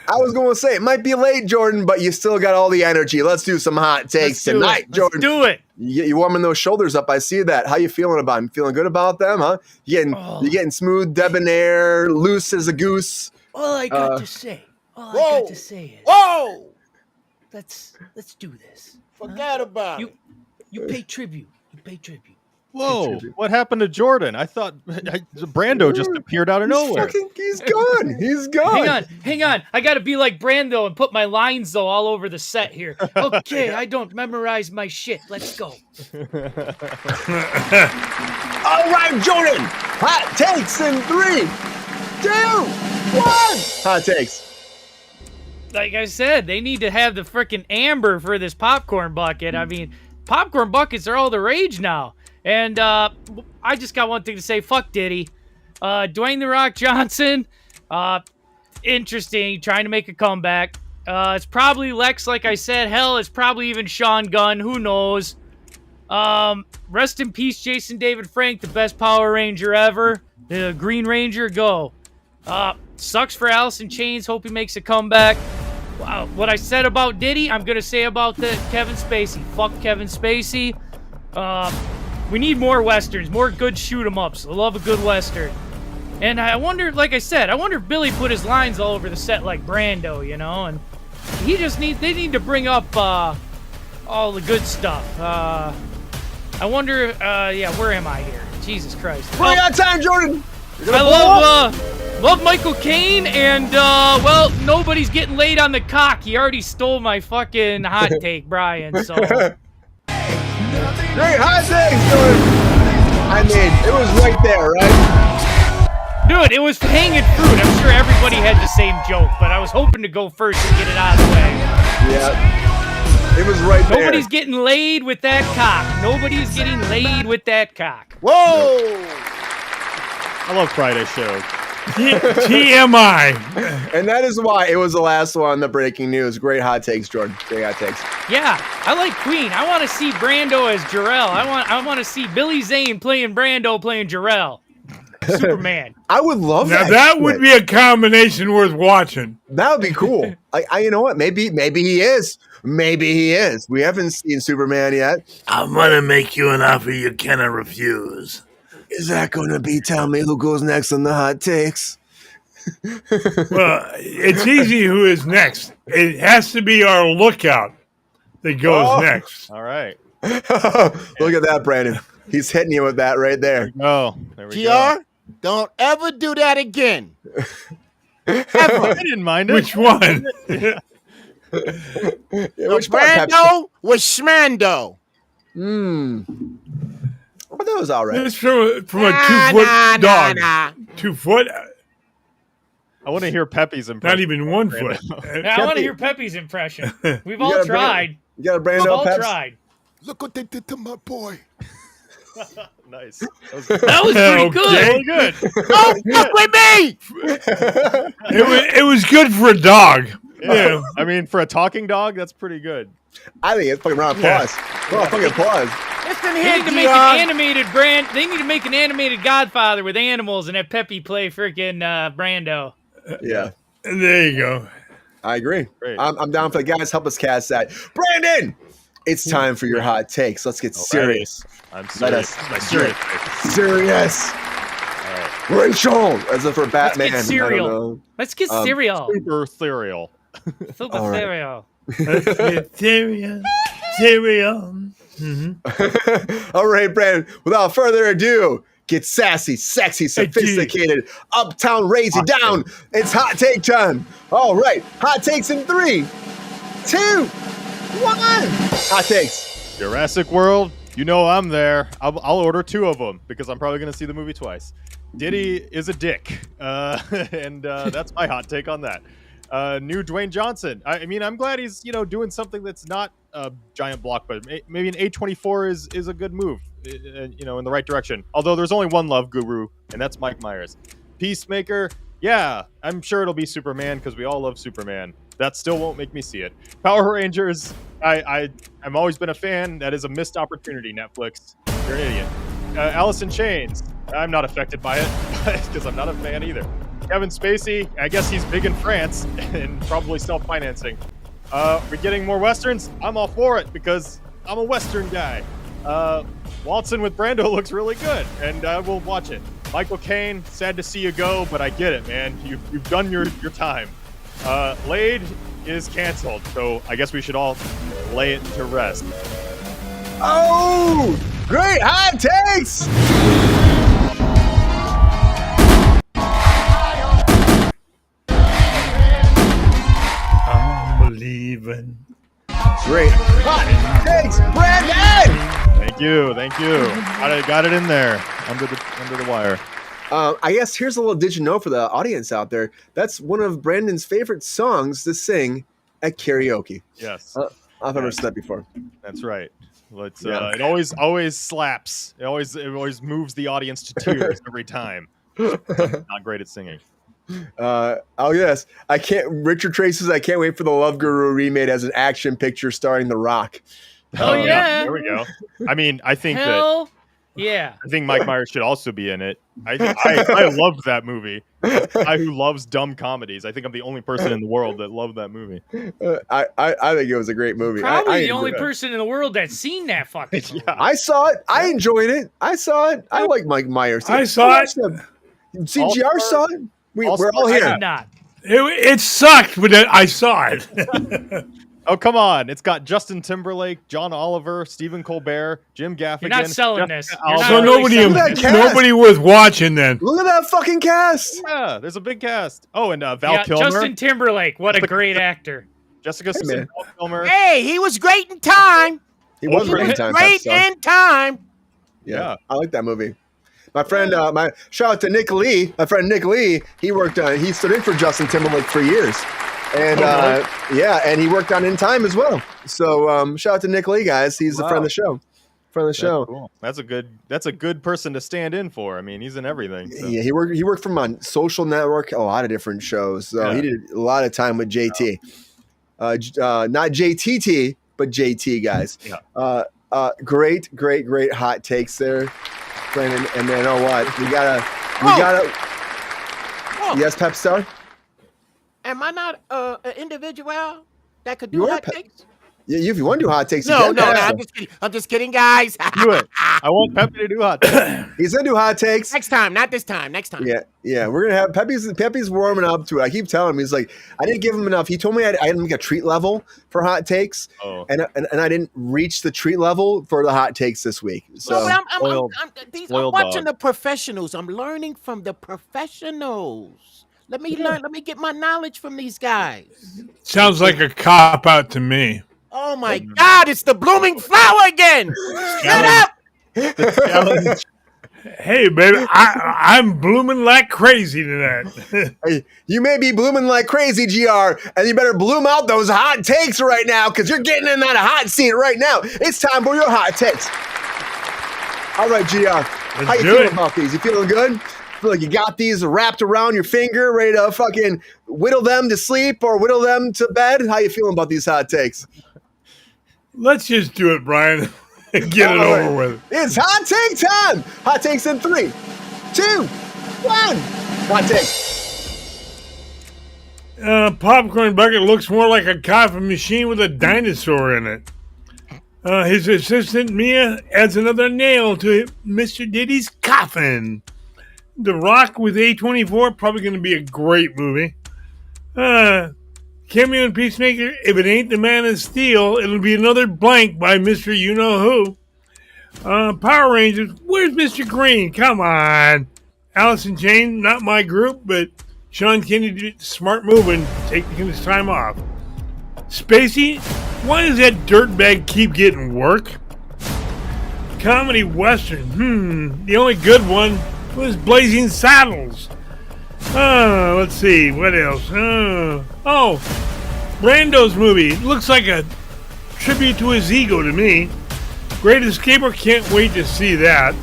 I was going to say, it might be late, Jordan, but you still got all the energy. Let's do some hot takes tonight, Jordan. Let's do it. You warming those shoulders up. I see that. How you feeling about them? Feeling good about them, huh? You getting smooth, debonair, loose as a goose. All I got to say. All I got to say is. Whoa! Let's do this. Forget about it. You pay tribute. You pay tribute. Whoa! What happened to Jordan? I thought Brando just appeared out of nowhere. He's gone. He's gone. Hang on. I got to be like Brando and put my lines though all over the set here. Okay, I don't memorize my shit. Let's go. All right, Jordan. Hot takes in 3, 2, 1. Hot takes. Like I said, they need to have the freaking amber for this popcorn bucket. I mean, popcorn buckets are all the rage now. And I just got one thing to say. Fuck Diddy. Dwayne "The Rock" Johnson. Interesting. Trying to make a comeback. It's probably Lex, like I said. Hell, it's probably even Sean Gunn. Who knows? Rest in peace, Jason David Frank, the best Power Ranger ever. The Green Ranger, go. Sucks for Alice in Chains. Hope he makes a comeback. Wow. What I said about Diddy, I'm going to say about Kevin Spacey. Fuck Kevin Spacey. We need more Westerns, more good shoot-em-ups. I love a good Western. And I wonder, like I said, I wonder if Billy put his lines all over the set like Brando, you know? And they need to bring up all the good stuff. I wonder, where am I here? Jesus Christ. We got time, Jordan! I love Michael Cain, and, nobody's getting laid on the cock. He already stole my fucking hot take, Brian, so... Great hot takes, Jordan. I mean, it was right there, right? Dude, it was hanging fruit. I'm sure everybody had the same joke, but I was hoping to go first and get it out of the way. Yeah. It was right there. Nobody's getting laid with that cock. Nobody's getting laid with that cock. Whoa! I love Friday show. TMI. And that is why it was the last one, the breaking news. Great hot takes, Jordan. Great hot takes. Yeah, I like Queen. I want to see Brando as Jor-El. I want to see Billy Zane playing Brando playing Jor-El. Superman. I would love now that. That would be a combination worth watching. That would be cool. You know what? Maybe he is. Maybe he is. We haven't seen Superman yet. I'm gonna make you an offer you cannot refuse. Is that going to be tell me who goes next on the hot takes? Well, it's easy who is next. It has to be our lookout that goes next. All right. Look at that, Brandon. He's hitting you with that right there. Oh, there we go. GR, don't ever do that again. Ever. I didn't mind it. Which one? Which Brando was Schmando. But that was all right. It's from a 2-foot dog. 2 foot. I want to hear Pepe's impression. Not even 1 foot. I want to hear Pepe's impression. We've all tried. You got a Brando? We've all Peps? tried. Look what they did to my boy. Nice. That was pretty good. Okay. Good. Don't fuck with me! It was good for a dog. Yeah. I mean, for a talking dog, that's pretty good. I think it's fucking round of applause. Round of fucking applause. Listen They here, need to make an animated They need to make an animated Godfather with animals and have Pepe play freaking Brando. Yeah. There you go. I agree. Great. I'm down for the guys. Help us cast that. Brandon, it's time for your hot takes. Let's get serious. I'm Let us serious. serious. All right. Rachel, as if for Batman. Let's get cereal. Let's get cereal. Super cereal. Super All right. cereal. Let's get cereal. Mm-hmm. All right, Brandon, without further ado, get sassy, sexy, sophisticated, uptown, raise you down. It's hot take time. All right, hot takes in 3, 2, 1. Hot takes. Jurassic World, you know I'm there. I'll order 2 of them because I'm probably going to see the movie twice. Diddy is a dick, and that's my hot take on that. New Dwayne Johnson. I mean, I'm glad he's doing something that's not a giant blockbuster. Maybe an A24 is a good move, in the right direction. Although there's only one love guru, and that's Mike Myers. Peacemaker, yeah, I'm sure it'll be Superman because we all love Superman. That still won't make me see it. Power Rangers, I've always been a fan. That is a missed opportunity, Netflix. You're an idiot. Alice in Chains, I'm not affected by it because I'm not a fan either. Kevin Spacey, I guess he's big in France and probably self-financing. We're getting more Westerns. I'm all for it because I'm a Western guy. Waltzing with Brando looks really good, and we'll watch it. Michael Cain, sad to see you go, but I get it, man. You've done your time. Laid is canceled, so I guess we should all lay it to rest. Oh, great hot takes! I'm believing. Great hot takes, Brandon! Thank you. Got it in there under the wire. I guess here's a little did you know for the audience out there. That's one of Brandon's favorite songs to sing at karaoke. Yes. I've never said that before. That's right. Let's. It always slaps. It always moves the audience to tears every time. Not great at singing. Oh yes, I can't. Richard Trace says I can't wait for the Love Guru remade as an action picture starring The Rock. Oh yeah, there we go. I mean, I think yeah. I think Mike Myers should also be in it. I loved that movie. As a guy who loves dumb comedies, I think I'm the only person in the world that loved that movie. I think it was a great movie. Probably the only person in the world that's seen that fucking movie. Yeah. I saw it. I enjoyed it. I saw it. I like Mike Myers. I saw it. CGR saw it. We're all I here. did not. It sucked, but I saw it. Oh, come on. It's got Justin Timberlake, John Oliver, Stephen Colbert, Jim Gaffigan. You're not selling this. So nobody was watching then. Look at that fucking cast. Yeah, there's a big cast. Oh, and Val Kilmer. Justin Timberlake. What a great actor. Jessica Simpson, Val Kilmer. Hey, he was great in time. He was great in time. Great in time. Yeah, I like that movie. My friend, my shout out to Nick Lee. My friend Nick Lee, he stood in for Justin Timberlake for years. And and he worked on In Time as well. So shout out to Nick Lee, guys. He's a friend of the show. Cool. That's a good person to stand in for. I mean, he's in everything. So. Yeah, he worked from on Social Network, a lot of different shows. So he did a lot of time with JT. Not JTT, but JT, guys. Yeah. Great hot takes there, Brandon. And then we gotta. Yes, Pep Star. Am I not an individual that could do hot takes? Yeah, if you want to do hot takes, no, I'm just kidding, guys. Do it. I want Pepe to do hot takes. He's gonna do hot takes next time, not this time. Next time. Yeah. We're gonna have Pepe's warming up to it. I keep telling him, he's like, I didn't give him enough. He told me I didn't make a treat level for hot takes, and I didn't reach the treat level for the hot takes this week. So I'm watching the professionals. I'm learning from the professionals. Let me learn. Let me get my knowledge from these guys. Sounds like a cop out to me. Oh my God! It's the blooming flower again. Shut up. Hey, baby, I'm blooming like crazy tonight. Hey, you may be blooming like crazy, GR, and you better bloom out those hot takes right now because you're getting in that hot seat right now. It's time for your hot takes. All right, GR, how you feeling about these? You feeling good? Feel like you got these wrapped around your finger, ready to fucking whittle them to sleep or whittle them to bed? How you feeling about these hot takes? Let's just do it, Brian. Get it over with. It's hot take time. Hot takes in 3, 2, 1. Hot take. Popcorn Bucket looks more like a coffee machine with a dinosaur in it. His assistant, Mia, adds another nail to Mr. Diddy's coffin. The Rock with A24, probably going to be a great movie. Cameo and Peacemaker, if it ain't the Man of Steel, it'll be another blank by Mr. You-Know-Who. Power Rangers, where's Mr. Green? Come on. Alice in Chains, not my group, but Sean Kennedy did a smart move and taking his time off. Spacey, why does that dirtbag keep getting work? Comedy Western, the only good one was Blazing Saddles. Let's see. What else? Brando's movie. Looks like a tribute to his ego to me. Great Escaper, can't wait to see that.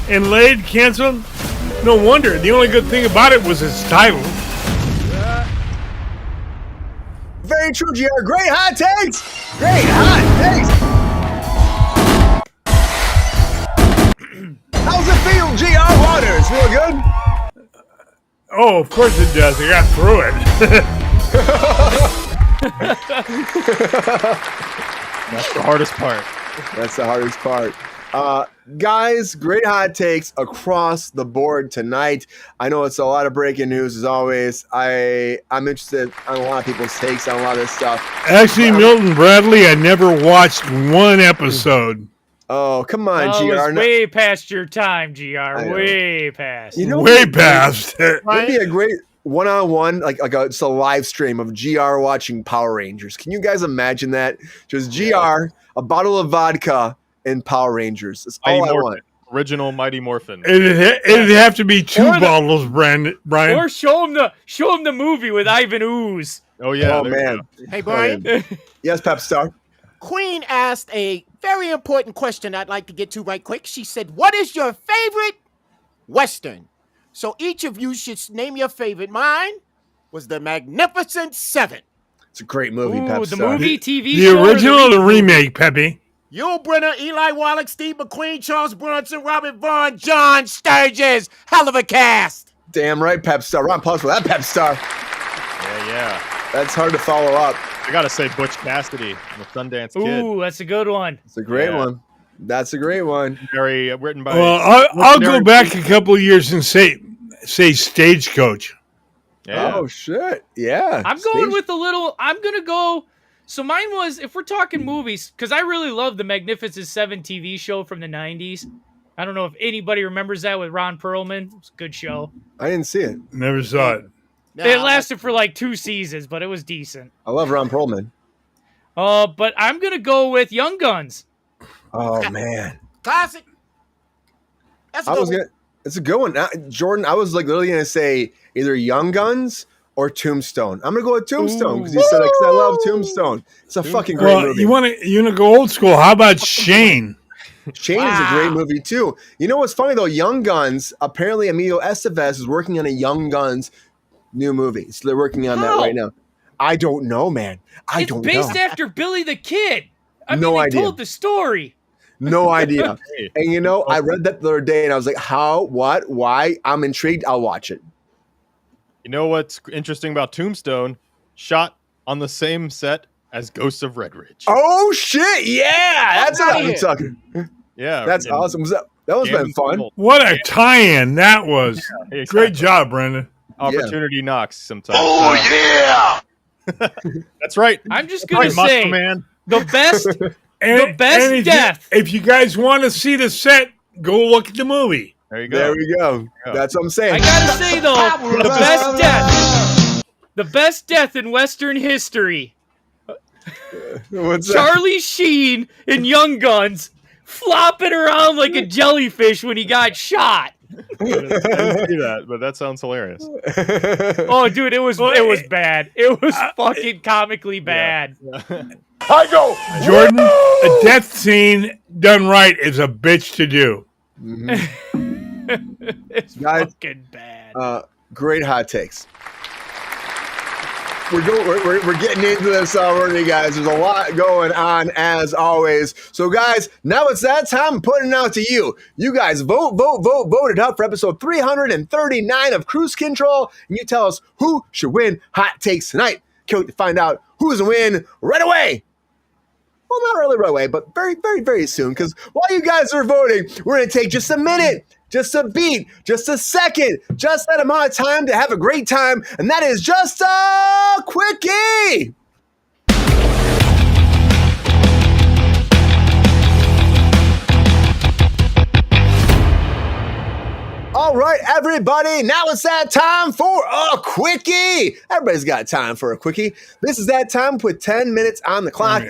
And Laid, canceled? No wonder. The only good thing about it was its title. Very true, GR. Great hot takes. Great hot takes. How's it feel, GR Waters? Feel good? Oh, of course it does. I got through it. That's the hardest part. That's the hardest part. Guys, great hot takes across the board tonight. I know it's a lot of breaking news as always. I'm interested on a lot of people's takes on a lot of this stuff. Actually, Milton Bradley, I never watched one episode. Oh, come on, Oh, GR. it's way past your time, GR. Way past. You know, way past. It would be a great one-on-one, it's a live stream of GR watching Power Rangers. Can you guys imagine that? Just GR, a bottle of vodka, and Power Rangers. That's all I want. Original Mighty Morphin. It'd have to be two bottles, Brian. Or show him the movie with Ivan Ooze. Oh yeah. Oh man. Hey, Brian. Yes, Pep Star. Queen asked a very important question I'd like to get to right quick. She said, what is your favorite Western? So each of you should name your favorite. Mine was The Magnificent Seven. It's a great movie, Ooh, Pep the Star. movie, TV The show, original or the remake, Peppy? Yul Brynner, Eli Wallach, Steve McQueen, Charles Bronson, Robert Vaughn, John Sturges. Hell of a cast. Damn right, Pep Star. Round of applause for that, Pep Star. Yeah. That's hard to follow up. I gotta say Butch Cassidy, the Sundance Kid. Ooh, that's a good one. It's a great one. That's a great one. Very written by. Well, I'll go back a couple of years and say Stagecoach. Yeah. Oh shit! Yeah. I'm going with a little. I'm gonna go. So mine was, if we're talking movies, because I really love the Magnificent Seven TV show from the '90s. I don't know if anybody remembers that with Ron Perlman. It was a good show. I didn't see it. Never saw it. It lasted for like 2 seasons, but it was decent. I love Ron Perlman. But I'm gonna go with Young Guns. Oh man. Classic. That's a good one. It's a good one. Jordan, I was literally gonna say either Young Guns or Tombstone. I'm gonna go with Tombstone because you said because I love Tombstone. It's a fucking great movie. You wanna go old school? How about Shane? Shane is a great movie too. You know what's funny though? Young Guns. Apparently, Emilio Estevez is working on a Young Guns new movie. So they're working on that right now. I don't know, man. It's based after Billy the Kid. They told the story. No idea. And I read that the other day and I was like, how, what, why? I'm intrigued. I'll watch it. You know what's interesting about Tombstone? Shot on the same set as Ghosts of Red Ridge. Oh shit! Yeah, that's what I'm talking. Yeah, that's awesome. That was been fun. What a tie-in that was! Yeah, exactly. Great job, Brendan. Opportunity knocks sometimes. Oh yeah! That's right. I'm just gonna Muscle say Man. the best death. If you guys want to see the set, go look at the movie. There you go. There we go. That's what I'm saying. I gotta say though, the best death in Western history. What's Charlie Sheen in Young Guns flopping around like a jellyfish when he got shot. I didn't see that, but that sounds hilarious. Oh, dude, it was bad. It was fucking comically bad. I go, Jordan. A death scene done right is a bitch to do. It's fucking bad. Great hot takes. We're getting into this already, guys. There's a lot going on as always. So, guys, now it's that time. I'm putting it out to you. You guys voted up for episode 339 of Kruse Control, and you tell us who should win hot takes tonight. Can't wait to find out who's going to win right away. Well, not really right away, but very, very, very soon. Because while you guys are voting, we're going to take just a minute, just a beat, just a second, just that amount of time to have a great time. And that is just a quickie. All right, everybody, now it's that time for a quickie. Everybody's got time for a quickie. This is that time. Put 10 minutes on the clock.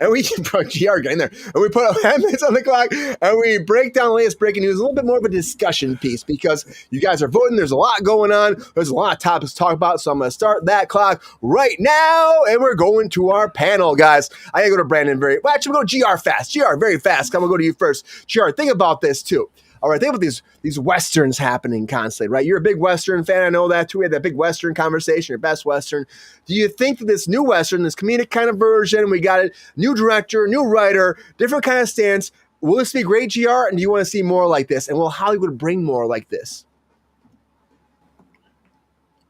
and we GR getting there, and we put up 10 minutes on the clock, and we break down the latest breaking news, a little bit more of a discussion piece because you guys are voting. There's a lot going on. There's a lot of topics to talk about, so I'm going to start that clock right now, and we're going to our panel, guys. I gotta go to Brandon actually, we'll go GR fast. GR, very fast. I'm going to go to you first. GR, think about this, too. All right, think about these Westerns happening constantly, right? You're a big Western fan. I know that, too. We had that big Western conversation, your best Western. Do you think that this new Western, this comedic kind of version, we got a new director, new writer, different kind of stance, will this be great, GR? And do you want to see more like this? And will Hollywood bring more like this?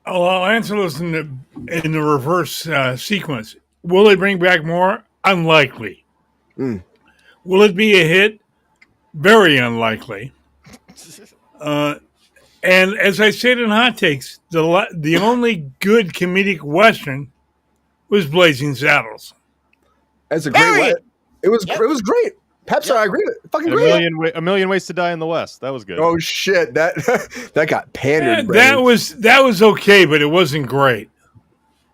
Oh, I'll answer this in the reverse sequence. Will they bring back more? Unlikely. Will it be a hit? Very unlikely. And as I said in Hot Takes, the only good comedic Western was Blazing Saddles. That's a great way. It was great. Pepsi, I agree with it. Fucking great. A Million Ways to Die in the West. That was good. Oh shit, that got pandered. That was okay, but it wasn't great.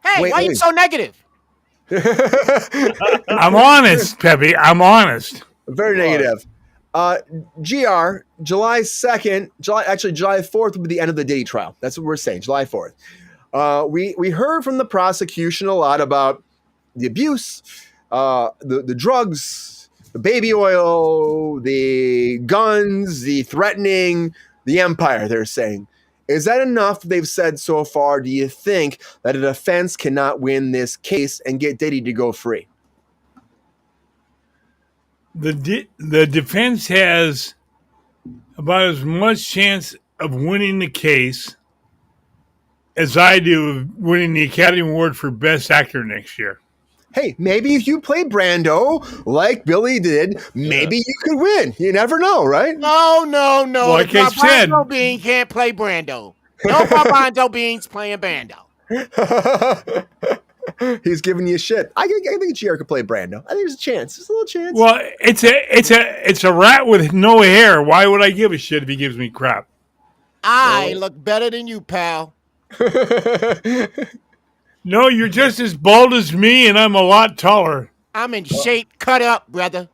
Hey, why are you so negative? I'm honest, Peppy. I'm honest. Very negative. GR, July 2nd, July 4th will be the end of the Diddy trial. That's what we're saying, July 4th. We heard from the prosecution a lot about the abuse, the drugs, the baby oil, the guns, the threatening, the empire, they're saying. Is that enough they've said so far? Do you think that a defense cannot win this case and get Diddy to go free? The defense has about as much chance of winning the case as I do of winning the Academy Award for Best Actor next year. Hey, maybe if you play Brando like Billy did, maybe you could win. You never know, right? No. Like I said, Brando Bean can't play Brando. No Brando Beans playing Brando. He's giving you shit. I think GR could play Brando. I think there's a chance. There's a little chance. Well, it's a rat with no hair. Why would I give a shit if he gives me crap? I look better than you, pal. No, you're just as bald as me, and I'm a lot taller. I'm in shape. Cut up, brother.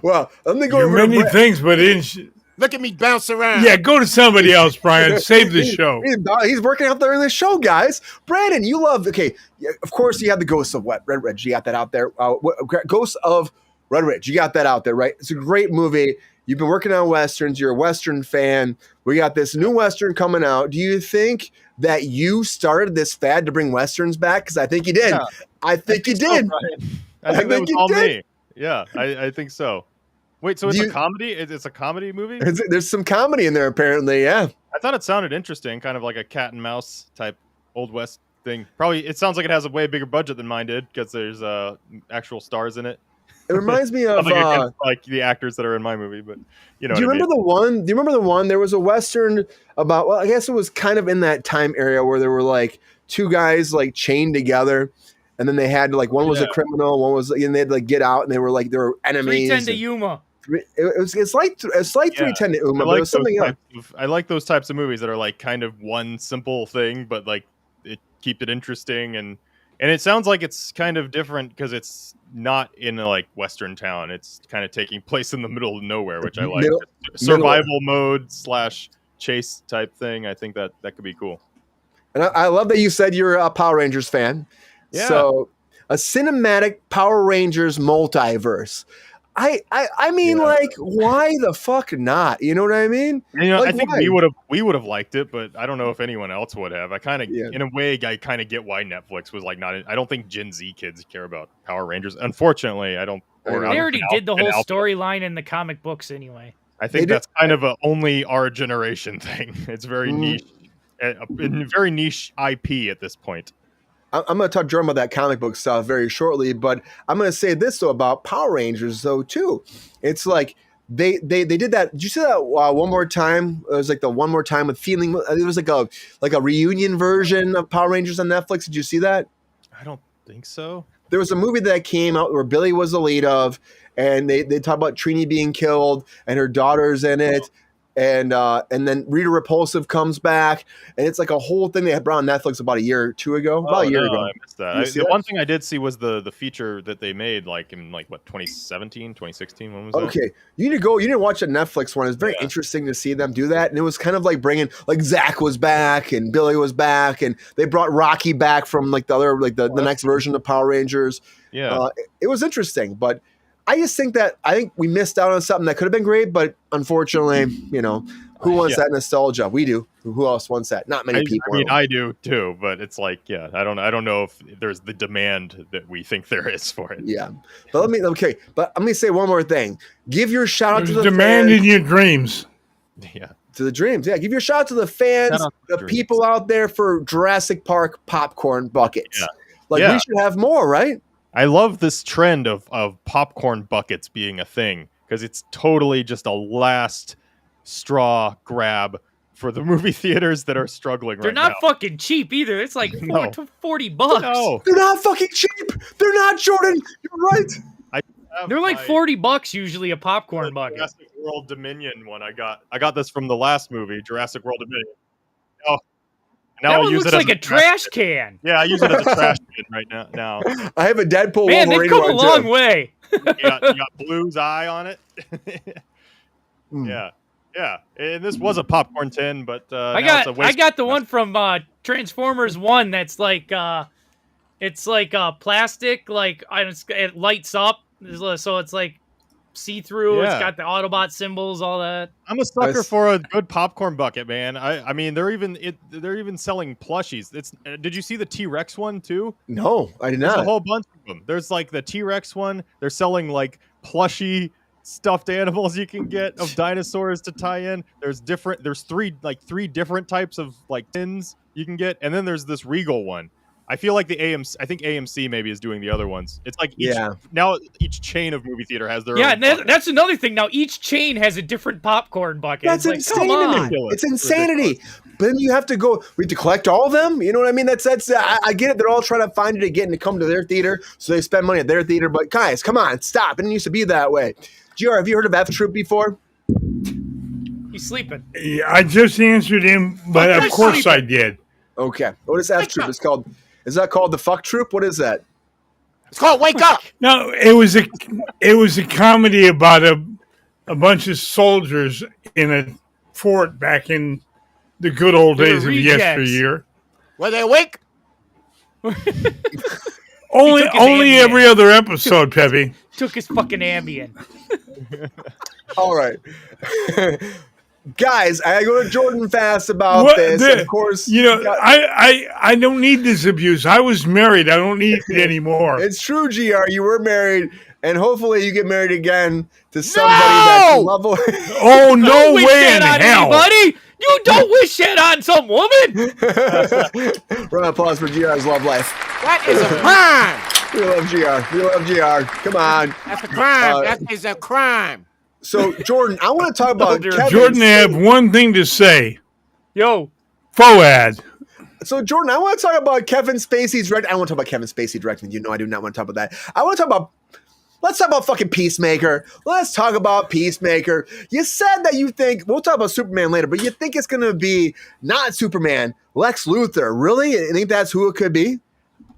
Well, let me go You're over many things, but look at me bounce around. Yeah, go to somebody else, Brian. Save the show. He's working out there in the show, guys. Brandon, you love. Okay, of course you have the Ghosts of Red Ridge. You got that out there. Ghosts of Red Ridge. You got that out there, right? It's a great movie. You've been working on Westerns. You're a Western fan. We got this new Western coming out. Do you think that you started this fad to bring Westerns back? Because I think you did. Yeah. I think you did. So, I think that was all me. Yeah, I think so. Wait, so it's a comedy? It's a comedy movie? There's some comedy in there, apparently, yeah. I thought it sounded interesting, kind of like a cat and mouse type Old West thing. Probably, it sounds like it has a way bigger budget than mine did, because there's actual stars in it. It reminds me of like the actors that are in my movie, but you know. Do you remember the one? Do you remember the one? There was a Western about. Well, I guess it was kind of in that time area where there were like two guys like chained together, and then they had like one was a criminal, one was, and they had to like get out, and they were enemies. 310 to Yuma. It's like 310 to Uma, but it was something else. I like those types of movies that are like kind of one simple thing, but like keep it interesting and it sounds like it's kind of different because it's not in like Western town. It's kind of taking place in the middle of nowhere, which I like. Survival mode / chase type thing. I think that could be cool. And I love that you said you're a Power Rangers fan. Yeah. So a cinematic Power Rangers multiverse. I mean, like, why the fuck not? You know what I mean? You know, like, I think why? we would have liked it, but I don't know if anyone else would have. I kind of, in a way, I kind of get why Netflix was like not. I don't think Gen Z kids care about Power Rangers. Unfortunately, I don't. They already did the whole storyline in the comic books anyway. I think that's kind of a only our generation thing. It's very niche, very niche IP at this point. I'm going to talk Jordan about that comic book stuff very shortly, but I'm going to say this though about Power Rangers though too. It's like they did that. Did you see that one more time? It was like the one more time with feeling. It was like a reunion version of Power Rangers on Netflix. Did you see that? I don't think so. There was a movie that came out where Billy was the lead of, and they talk about Trini being killed and her daughter's in it. and then Rita Repulsive comes back, and it's like a whole thing they had brought on Netflix about a year or two ago. About a year ago. I missed that. The one thing I did see was the feature that they made like in like what 2017, 2016. When was that? Okay, you need to watch the Netflix one. It's very interesting to see them do that, and it was kind of like bringing like Zach was back and Billy was back, and they brought Rocky back from like the other like the next version of Power Rangers. Yeah, it was interesting, but I just think we missed out on something that could have been great, but unfortunately, who wants that nostalgia? We do. Who else wants that? Not many people. I mean, I do too, but it's like, I don't know if there's the demand that we think there is for it. Yeah, but let me say one more thing. Give your shout out to the demand fans. in your dreams. Yeah, to the dreams. Yeah, give your shout out to the fans, the people out there for Jurassic Park popcorn buckets. Yeah. We should have more, right? I love this trend of popcorn buckets being a thing because it's totally just a last straw grab for the movie theaters that are struggling They're right now. not fucking cheap either. It's like $40. No. They're not fucking cheap. They're not, Jordan. You're right. They're like $40 usually a popcorn bucket. Jurassic World Dominion one. I got this from the last movie, Jurassic World Dominion. Oh, now that I one use looks it like as a trash can. Yeah, I use it as a trash can right now. I have a Deadpool Man, Wolverine they've come a one, long too. way. you got Blue's eye on it. Yeah. And this was a popcorn tin, but I got the one from Transformers 1 that's like it's like plastic, like it lights up, so it's like see-through. Yeah. It's got the Autobot symbols, all that. I'm a sucker for a good popcorn bucket, man. I mean, they're even selling plushies. Did you see the T-Rex one too? No, I did not. There's a whole bunch of them. There's like the T-Rex one. They're selling like plushie stuffed animals you can get of dinosaurs to tie in. There's three different types of like tins you can get, and then there's this Regal one. I feel like I think AMC maybe is doing the other ones. It's like each chain of movie theater has their own. Yeah, that's another thing. Now each chain has a different popcorn bucket. That's it's like, insanity. It's insanity. But then you have to go. We have to collect all of them. You know what I mean? That's. I get it. They're all trying to find it again to come to their theater, so they spend money at their theater. But guys, come on, stop! It didn't used to be that way. GR, have you heard of F Troop before? He's sleeping. Yeah, I just answered him, but of course I did. Okay. What is F Troop? It's called. Is that called the Fuck Troop? What is that? It's called Wake Up. No, it was a comedy about a bunch of soldiers in a fort back in the good old days of yesteryear. Were they awake? Only every other episode, Peppy. Took his fucking Ambien. All right. Guys, I go to Jordan fast about this. Of course, I don't need this abuse. I was married. I don't need it anymore. It's true, GR. You were married, and hopefully you get married again to somebody that's lovely. Oh, no way in hell. Anybody. You don't wish that on some woman. Round of applause for GR's love life. That is a crime. We love GR. We love GR. Come on. That's a crime. That is a crime. So, Jordan, I want to talk about Kevin. Jordan, I have one thing to say. Yo. Foad. So, Jordan, I want to talk about Kevin Spacey's directing. I want to talk about Kevin Spacey directing. I do not want to talk about that. Let's talk about fucking Peacemaker. Let's talk about Peacemaker. You said that you think, we'll talk about Superman later, but you think it's going to be not Superman, Lex Luthor. Really? You think that's who it could be?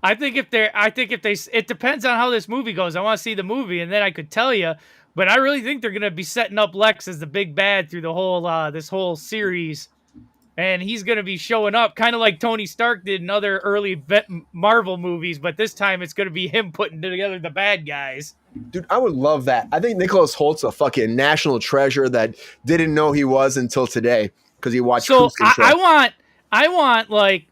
it depends on how this movie goes. I want to see the movie, and then I could tell you. But I really think they're going to be setting up Lex as the big bad through the whole this whole series. And he's going to be showing up kind of like Tony Stark did in other early Marvel movies, but this time it's going to be him putting together the bad guys. Dude, I would love that. I think Nicholas Holt's a fucking national treasure that didn't know he was until today because he watched Kruse Control. I want like,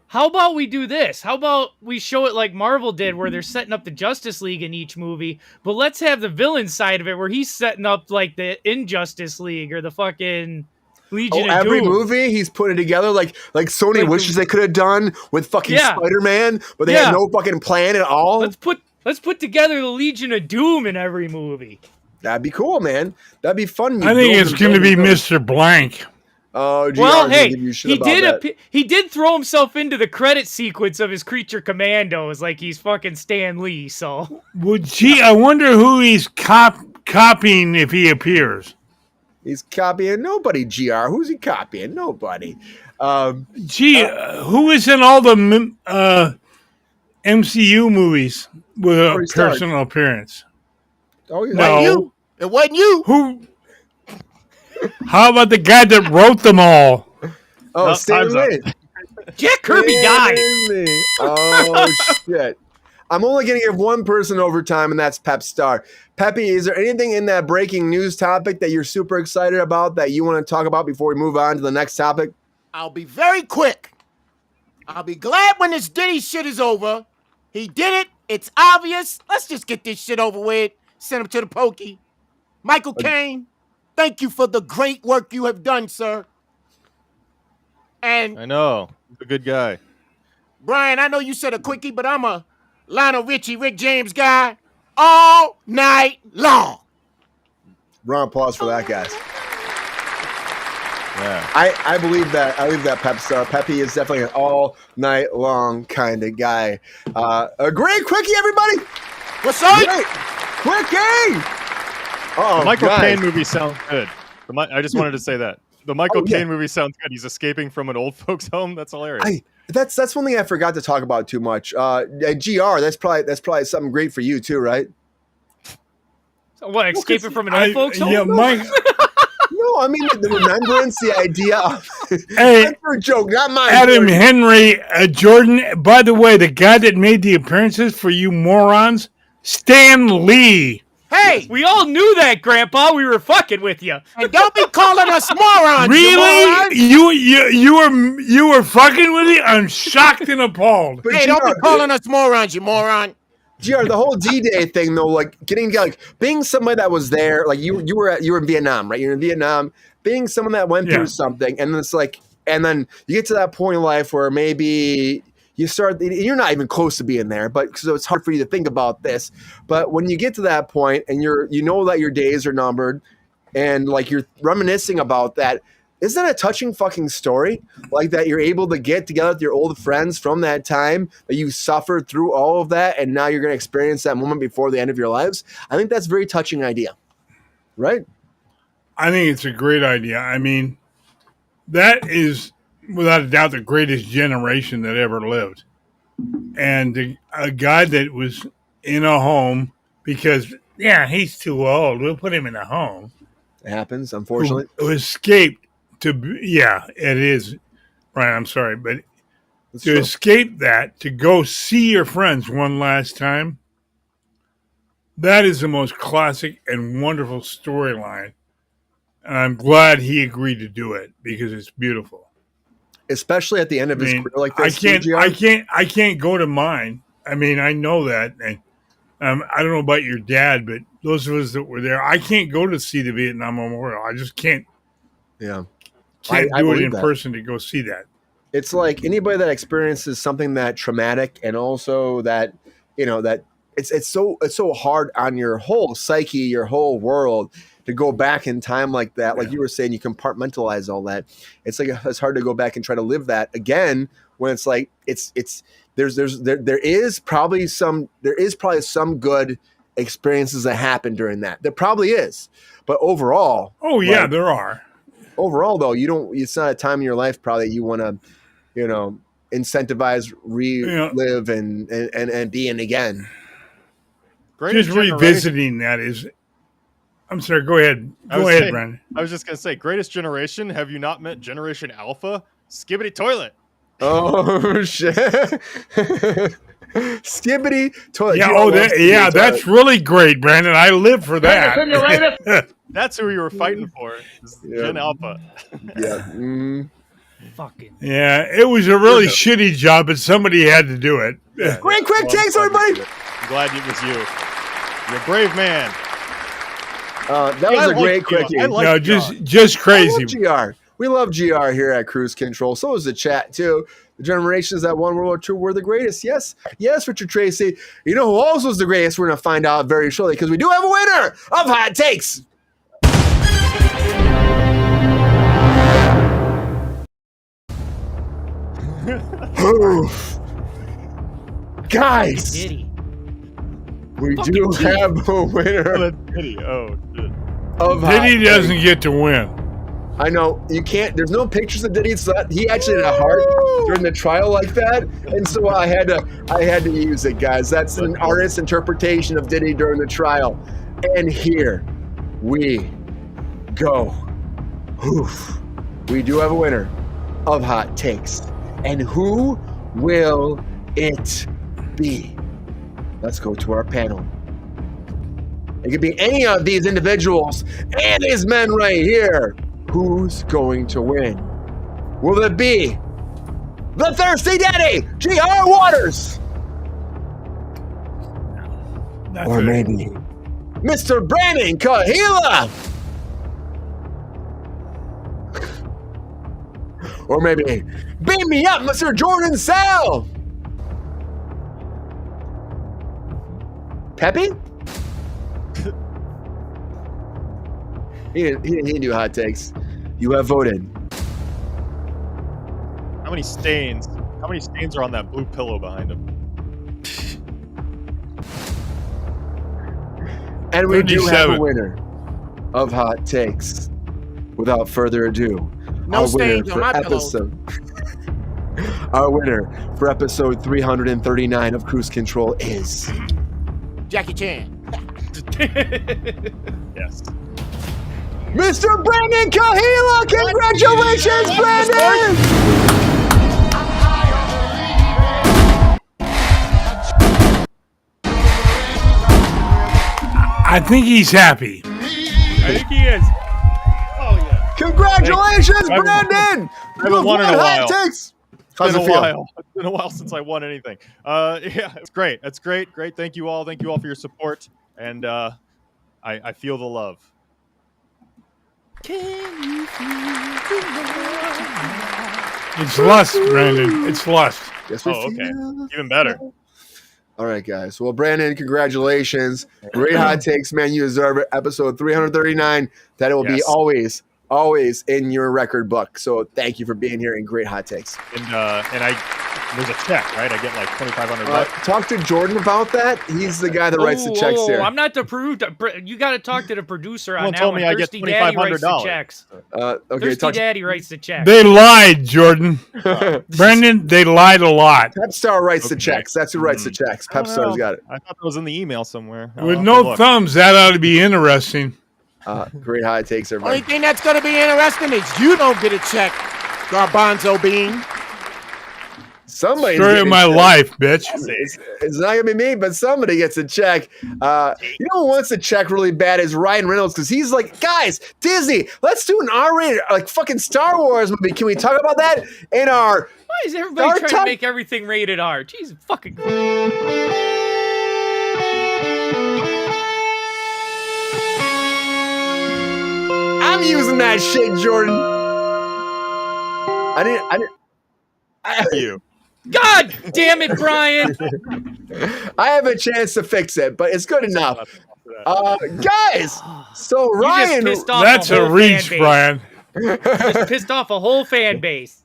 how about we do this? How about we show it like Marvel did, where they're setting up the Justice League in each movie, but let's have the villain side of it where he's setting up like the Injustice League or the fucking Legion of Doom. Every movie he's putting together like Sony wishes they could have done with fucking Spider-Man, but they had no fucking plan at all. Let's put together the Legion of Doom in every movie. That'd be cool, man. That'd be fun. I think it's going to be Mr. Blank. Oh, well, hey, he did throw himself into the credit sequence of his Creature Commandos like he's fucking Stan Lee. So, I wonder who he's copying if he appears. He's copying nobody, GR. Who's he copying? Nobody. Who is in all the MCU movies with a personal appearance? Oh, yeah. No. It wasn't you. Who? How about the guy that wrote them all? Oh, Stan Lee. Jack Kirby died. Oh, shit. I'm only going to give one person overtime, and that's Pep Star. Peppy, is there anything in that breaking news topic that you're super excited about that you want to talk about before we move on to the next topic? I'll be very quick. I'll be glad when this Diddy shit is over. He did it. It's obvious. Let's just get this shit over with. Send him to the pokey. Michael Cain, thank you for the great work you have done, sir. And I know. He's a good guy. Brian, I know you said a quickie, but I'm a Lionel Richie, Rick James guy all night long. Round of applause for that, guys. Yeah. I believe that. I believe that Pep Star. Peppy is definitely an all night long kind of guy. A great quickie, everybody. What's up? Great quickie. Oh, the Michael guys. Caine movie sounds good. I just wanted to say that. The Michael Caine movie sounds good. He's escaping from an old folks' home. That's hilarious. That's one thing I forgot to talk about too much. GR, that's probably something great for you too, right? So what, escaping from an old folks' home? Yeah, Mike. No, I mean the remembrance, the idea of Hey, that's for a joke, not mine. Adam Henry, Jordan. By the way, the guy that made the appearances for you morons, Stan Lee. Hey, we all knew that, Grandpa. We were fucking with you. And don't be calling us morons. Really? You were fucking with me? I'm shocked and appalled. But Hey, don't be calling us morons, you moron. GR, the whole D-Day thing though, like being somebody that was there, like you were in Vietnam, right? You're in Vietnam, being someone that went through something, and it's like, and then you get to that point in life where maybe you start, you're not even close to being there, but so it's hard for you to think about this. But when you get to that point and you know that your days are numbered, and like you're reminiscing about that, isn't that a touching fucking story? Like that you're able to get together with your old friends from that time, that you suffered through all of that, and now you're going to experience that moment before the end of your lives. I think that's a very touching idea, right? I think it's a great idea. I mean, that is without a doubt the greatest generation that ever lived. And a guy that was in a home because, he's too old. We'll put him in a home. It happens, unfortunately. Who escaped it is, Brian, I'm sorry, but to escape that, to go see your friends one last time, that is the most classic and wonderful storyline. And I'm glad he agreed to do it because it's beautiful. Especially at the end of his career like this. I can't go to mine. I mean, I know that. And I don't know about your dad, but those of us that were there, I can't go to see the Vietnam Memorial. I just can't. Yeah. Can't do it in person to go see that. It's like anybody that experiences something that traumatic, and also that, that it's so hard on your whole psyche, your whole world to go back in time like that. Like you were saying, you compartmentalize all that. It's like it's hard to go back and try to live that again when it's like there is probably some good experiences that happen during that. There probably is, but overall, there are. Overall, though, it's not a time in your life probably you want to, incentivize, relive, and be in again. Just revisiting that is. I'm sorry. Go ahead. Go ahead, Brandon. I was just gonna say, greatest generation. Have you not met Generation Alpha? Skibbity toilet. Oh shit! Skibbity toilet. That's really great, Brandon. I live for that. That's who we were fighting for. Gen Alpha. Yeah. Fucking. Yeah, it was a really shitty job, but somebody had to do it. Yeah. Great quick takes, everybody. I'm glad it was you. You're a brave man. That was a great quickie. Just crazy. We love GR here at Kruse Control. So is the chat too. The generations that won World War II were the greatest. Yes, Richard Tracy. You know who also was the greatest? We're going to find out very shortly because we do have a winner of Hot Takes. Guys, we do have a winner. Oh, shit. of Diddy doesn't get to win. I know you can't. There's no pictures of Diddy, so he actually had a heart during the trial like that, and so I had to use it, guys. That's an artist's interpretation of Diddy during the trial, and here we go. Oof. We do have a winner of hot takes, and who will it be? Let's go to our panel. It could be any of these individuals and these men right here. Who's going to win? Will it be the Thirsty Daddy, G.R. Waters? Or maybe Mr. Brandon Kahila? Or maybe beam me up, Mr. Jordan Sal? Pepe? He didn't do hot takes. You have voted. How many stains? How many stains are on that blue pillow behind him? And we do have a winner of hot takes. Without further ado, no stains on my pillow. Our winner for episode 339 of Kruse Control is Jackie Chan. Yes. Mr. Brandon Kahila! Congratulations, Brandon! I think he's happy. I think he is. Oh yeah. Congratulations, Brandon! I haven't won in a while. Takes. It's been a while since I won anything. Yeah, it's great. That's great. Great. Thank you all. Thank you all for your support. And I feel the love. It's lust, Brandon. It's lust. Yes, okay. Even better. All right, guys. Well, Brandon, congratulations. Great hot takes, man. You deserve it. Episode 339. That it will be always in your record book. So thank you for being here and great hot takes. And there's a check, right? I get like $2,500. Talk to Jordan about that. He's the guy that writes the checks here. I'm not the producer. You got to talk to the producer on that told one. me I get Thirsty Daddy writes the checks. Okay, Thirsty Daddy writes the checks. They lied, Jordan. Brandon, they lied a lot. Pepstar writes the checks. That's who writes the checks. Pepstar's got it. I thought that was in the email somewhere. With no thumbs, that ought to be interesting. Great hot takes, everybody. Only thing that's going to be interesting is you don't get a check, Garbanzo Bean. Somebody's story of my life, bitch. It's not gonna be me, but somebody gets a check. You know who wants a check really bad is Ryan Reynolds, because he's like, guys, Disney, let's do an R-rated, like fucking Star Wars movie. Can we talk about that in our? Why is everybody trying to make everything rated R? Jesus fucking. I'm using that shit, Jordan. I didn't. You. God damn it, Brian! I have a chance to fix it, but it's good enough. Guys, so Ryan, that's a reach, Brian. Just pissed off a whole fan base.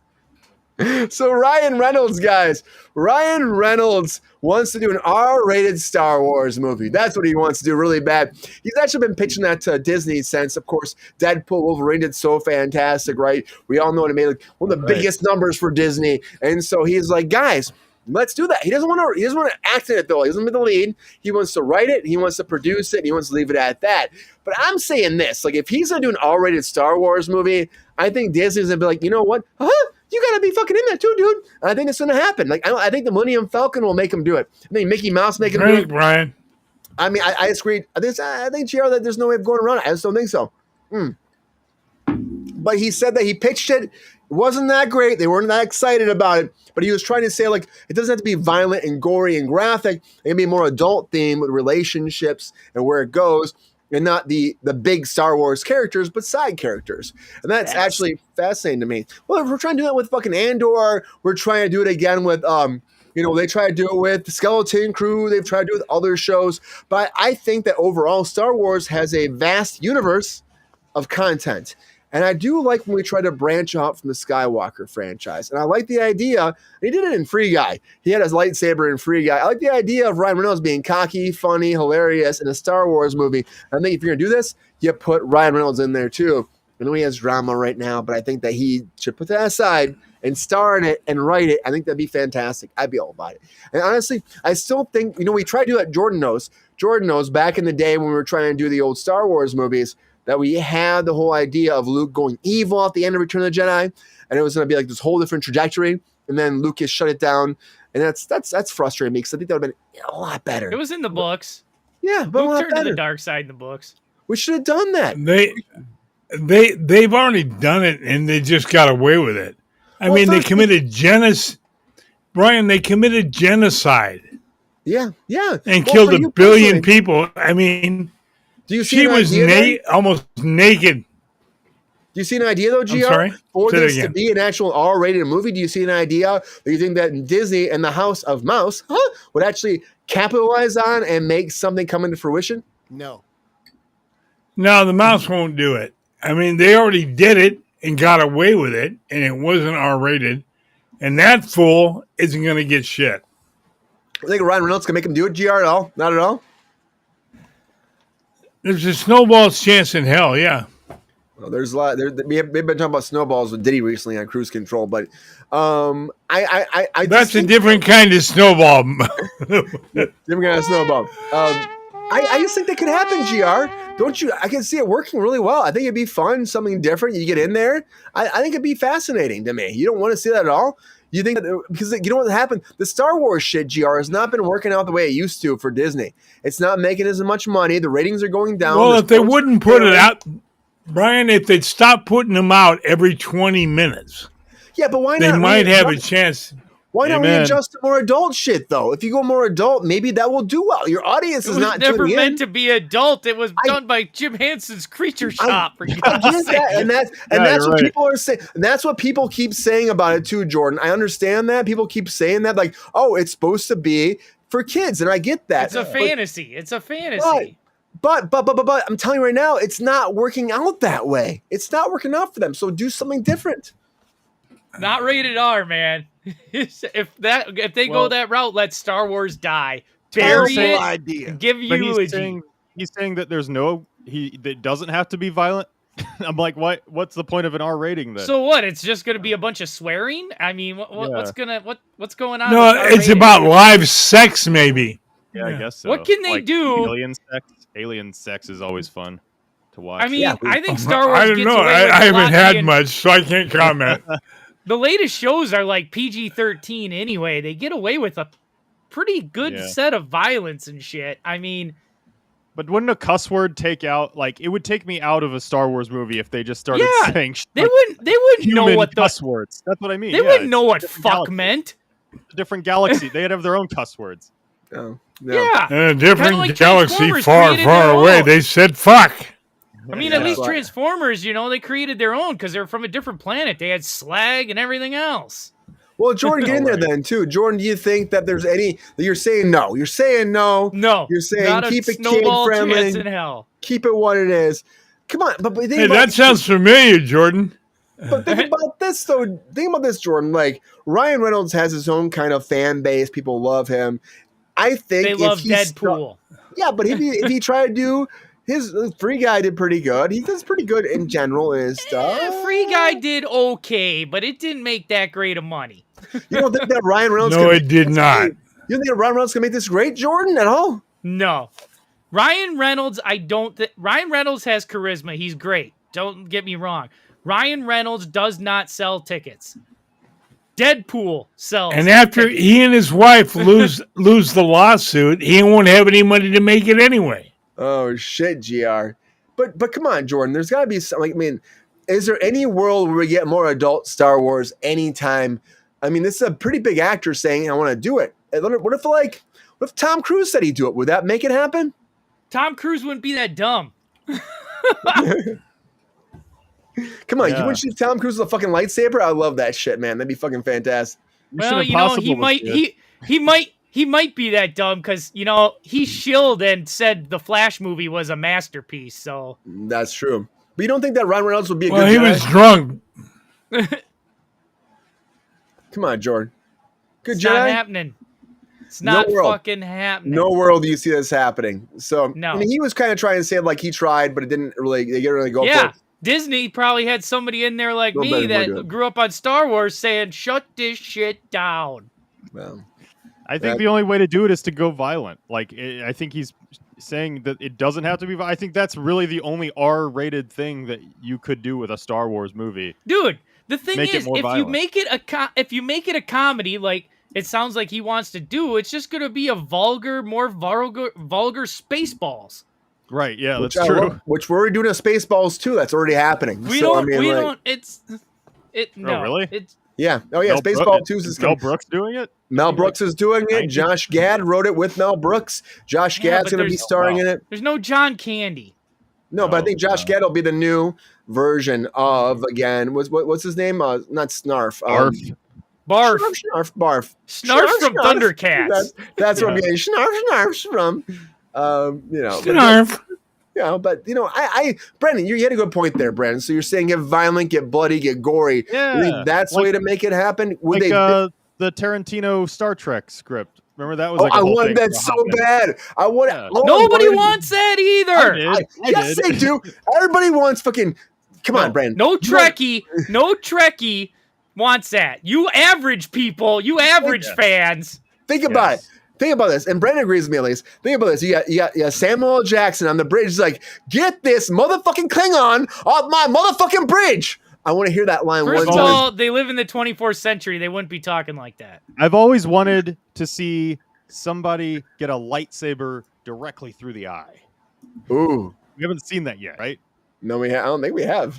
So Ryan Reynolds, guys, Ryan Reynolds wants to do an R-rated Star Wars movie. That's what he wants to do really bad. He's actually been pitching that to Disney since, of course, Deadpool Wolverine did so fantastic, right? We all know it made like one of the biggest numbers for Disney. And so he's like, guys, let's do that. He doesn't want to act in it, though. He doesn't want to be the lead. He wants to write it, he wants to produce it, and he wants to leave it at that. But I'm saying this, like, if he's going to do an R-rated Star Wars movie, I think Disney's going to be like, you know what? You got to be fucking in there too, dude. And I think it's going to happen. Like, I think the Millennium Falcon will make him do it. I think Mickey Mouse make him do it. Brian. I mean, I agree. I think, GR, that there's no way of going around it. I just don't think so. But he said that he pitched it. It wasn't that great. They weren't that excited about it. But he was trying to say, like, it doesn't have to be violent and gory and graphic. It can be more adult theme with relationships and where it goes. And not the big Star Wars characters, but side characters. And that's actually fascinating to me. Well, if we're trying to do that with fucking Andor, we're trying to do it again with, they try to do it with the Skeleton Crew. They've tried to do it with other shows. But I think that overall, Star Wars has a vast universe of content. And I do like when we try to branch out from the Skywalker franchise. And I like the idea, and he did it in Free Guy. He had his lightsaber in Free Guy. I like the idea of Ryan Reynolds being cocky, funny, hilarious in a Star Wars movie. I think if you're going to do this, you put Ryan Reynolds in there too. I know he has drama right now, but I think that he should put that aside and star in it and write it. I think that'd be fantastic. I'd be all about it. And honestly, I still think, we tried to do that. Jordan knows back in the day when we were trying to do the old Star Wars movies that we had the whole idea of Luke going evil at the end of Return of the Jedi. And it was going to be like this whole different trajectory. And then Lucas shut it down. And that's frustrating me because I think that would have been a lot better. It was in the books. Yeah, but Luke turned to the dark side in the books. We should have done that. They've already done it and they just got away with it. They committed Brian, they committed genocide. Yeah. And killed 1 billion people. Do you see she was almost naked. Do you see an idea, though, GR? I'm sorry? For this to be an actual R-rated movie, do you see an idea that you think that Disney and the House of Mouse would actually capitalize on and make something come into fruition? No. No, the mouse won't do it. They already did it and got away with it, and it wasn't R-rated. And that fool isn't going to get shit. I think Ryan Reynolds can make him do it, GR, at all? Not at all? There's a snowball's chance in hell, yeah. Well, there's a lot. We've been talking about snowballs with Diddy recently on Kruse Control, but that's a different kind of snowball. Different kind of snowball. I just think that could happen, GR. Don't you? I can see it working really well. I think it'd be fun, something different. You get in there. I think it'd be fascinating to me. You don't want to see that at all? You think that, because you know what happened? The Star Wars shit, GR, has not been working out the way it used to for Disney. It's not making as much money. The ratings are going down. Well, if they wouldn't put it out, Brian, if they'd stop putting them out every 20 minutes, yeah, but why not? They might have a chance. Why not readjust to more adult shit, though? If you go more adult, maybe that will do well. Your audience is not never meant to be adult. It was done by Jim Henson's Creature Shop. I get that, and that's what people are saying. And that's what people keep saying about it too, Jordan. I understand that. People keep saying that, like, oh, it's supposed to be for kids, and I get that. It's a fantasy. It's a fantasy. But I'm telling you right now, it's not working out that way. It's not working out for them. So do something different. Not rated R, man. If they go that route, let Star Wars die. Bury it. Idea. Give eulogy. He's saying that that doesn't have to be violent. I'm like, what's the point of an R rating then? So what? It's just going to be a bunch of swearing? What's going on? No, it's about live sex, maybe. Yeah, I guess so. What can they do? Alien sex is always fun to watch. I think Star Wars. I don't know. I haven't had much, so I can't comment. The latest shows are like PG-13 anyway. They get away with a pretty good set of violence and shit. But wouldn't a cuss word take out, it would take me out of a Star Wars movie if they just started saying they wouldn't know what the cuss words. That's what I mean. They wouldn't know what fuck meant. It's a different galaxy. They'd have their own cuss words. Oh, no. Yeah. In a different galaxy far, far away, they said fuck. At least Transformers, they created their own because they're from a different planet. They had slag and everything else. Well, Jordan, get in there then, too. Jordan, do you think that there's any... You're saying no. You're saying no. No. You're saying keep it kid-friendly. In hell. Keep it what it is. Come on. But hey, that sounds familiar, Jordan. But think about this, though. Think about this, Jordan. Ryan Reynolds has his own kind of fan base. People love him. I think they love Deadpool. Yeah, but if he tried to do... His Free Guy did pretty good. He does pretty good in general in his stuff. Free Guy did okay, but it didn't make that great of money. You don't think that Ryan Reynolds? No, it did not. You don't think that Ryan Reynolds can make this great, Jordan, at all? No, Ryan Reynolds. Ryan Reynolds has charisma. He's great. Don't get me wrong. Ryan Reynolds does not sell tickets. Deadpool sells. And after he and his wife lose the lawsuit, he won't have any money to make it anyway. Oh shit, GR. But come on, Jordan. There's got to be something. Is there any world where we get more adult Star Wars anytime? This is a pretty big actor saying I want to do it. What if Tom Cruise said he'd do it? Would that make it happen? Tom Cruise wouldn't be that dumb. Come on, you wouldn't shoot Tom Cruise with a fucking lightsaber? I love that shit, man. That'd be fucking fantastic. Well, he might be that dumb because, he shilled and said the Flash movie was a masterpiece. So that's true. But you don't think that Ryan Reynolds would be a Well, good he Jedi? was drunk. Come on, Jordan. Good It's Jedi? not happening. It's not No world. fucking happening. No world do you see this happening. So, No. I mean, he was kind of trying to say it like he tried, but it didn't really, they didn't really go for Yeah. it. Disney probably had somebody in there like Nobody me would do that it. grew up on Star Wars saying, shut this shit down. Well, I think the only way to do it is to go violent. Like, I think he's saying that it doesn't have to be. I think that's really the only R-rated thing that you could do with a Star Wars movie. Dude, the thing Make it is, more if violent. you make it a comedy, like it sounds like he wants to do, it's just going to be a more vulgar Spaceballs. Right? Yeah, which that's true. Which we're already doing a Spaceballs too. That's already happening. We So, don't. I mean, we like, don't. No, really? It's Yeah. Oh yeah. Mel Spaceball 2 is Mel coming. Brooks doing it? Mel Brooks is doing it. 90? Josh Gad wrote it with Mel Brooks. Josh Yeah, Gad's but going to be there's- starring in it. There's no John Candy. No, but I think Josh Gad will be the new version of, again, what's his name? Not Snarf. Barf. Snarf. Barf. Snarf from Thundercats. That's what I'm getting. Snarf from. You know. Snarf. You know, but you know, Brendan, you had a good point there, Brendan. So you're saying get violent, get bloody, get gory. Yeah, You think that's the way to make it happen? Would Like they? the Tarantino Star Trek script. Remember that was Oh, like a I whole wanted thing that for so Hopkins. bad. I want. Yeah. Nobody wants that either. Yes, they do. Everybody wants fucking. Come on, Brandon. No Trekkie wants that. You average people, you average fans. Think about it. Think about this, and Brandon agrees with me at least. Think about this. You got Samuel L. Jackson on the bridge. He's like, "Get this motherfucking Klingon off my motherfucking bridge." I want to hear that line First one of time. all, they live in the 24th century. They wouldn't be talking like that. I've always wanted to see somebody get a lightsaber directly through the eye. Ooh, we haven't seen that yet, right? No, I don't think we have.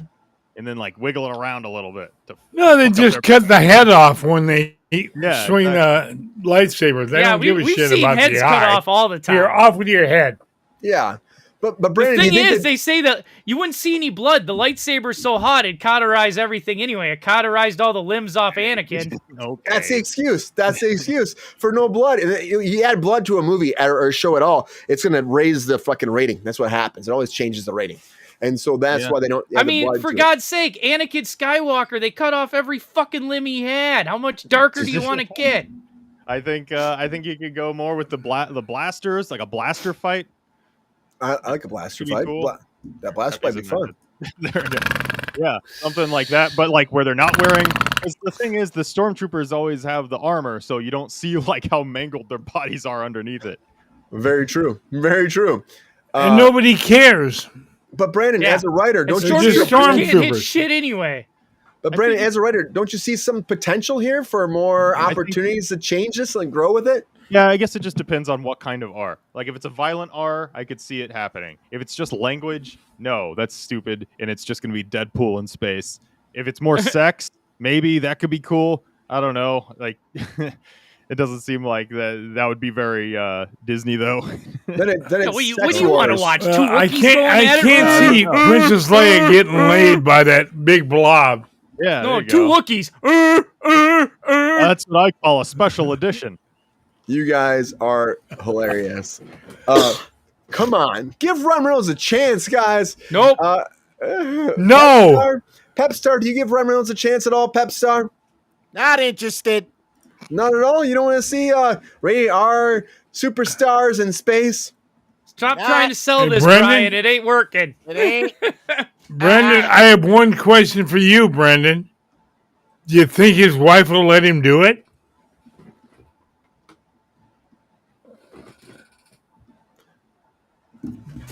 And then like wiggle it around a little bit. No, they just cut the head off when they Yeah, swing the lightsaber. They don't give a we've shit seen about heads the cut eye. off all the time. You're off with your head. Yeah, but The Brandon, thing you think is, they say that you wouldn't see any blood. The lightsaber's so hot, it cauterized everything anyway. It cauterized all the limbs off Anakin. That's the excuse. That's the excuse for no blood. And you add blood to a movie or a show at all, it's going to raise the fucking rating. That's what happens. It always changes the rating. And so that's why they don't. I mean, for God's sake, Anakin Skywalker, they cut off every fucking limb he had. How much darker do you want to get? I think you could go more with the blasters, like a blaster fight. I like a blaster Pretty fight. cool. That blaster fight would be fun. Yeah, something like that. But like where they're not wearing. 'Cause the thing is, the stormtroopers always have the armor, so you don't see like how mangled their bodies are underneath it. Very true. Very true. And nobody cares. But Brandon, Yeah. as a writer, don't you just see? Can't hit shit anyway. But Brandon, as a writer, don't you see some potential here for more opportunities to change this and grow with it? Yeah, I guess it just depends on what kind of R. Like if it's a violent R, I could see it happening. If it's just language, no, that's stupid, and it's just going to be Deadpool in space. If it's more sex, maybe that could be cool. I don't know. Like it doesn't seem like that would be very Disney though. Then What do you want to watch? Two I Wookiees going can't at it? see Princess Leia getting laid by that big blob. Yeah, No, there you two go. Wookiees. That's what I call a special edition. You guys are hilarious. Come on, give Ryan Reynolds a chance, guys. Nope. No. Pep Star, do you give Ryan Reynolds a chance at all? Pep Star? Not interested. Not at all. You don't want to see rated R superstars in space? Stop trying to sell Hey, this, Brendan? Brian. It ain't working. It ain't. Brendan, I have one question for you, Brendan. Do you think his wife will let him do it?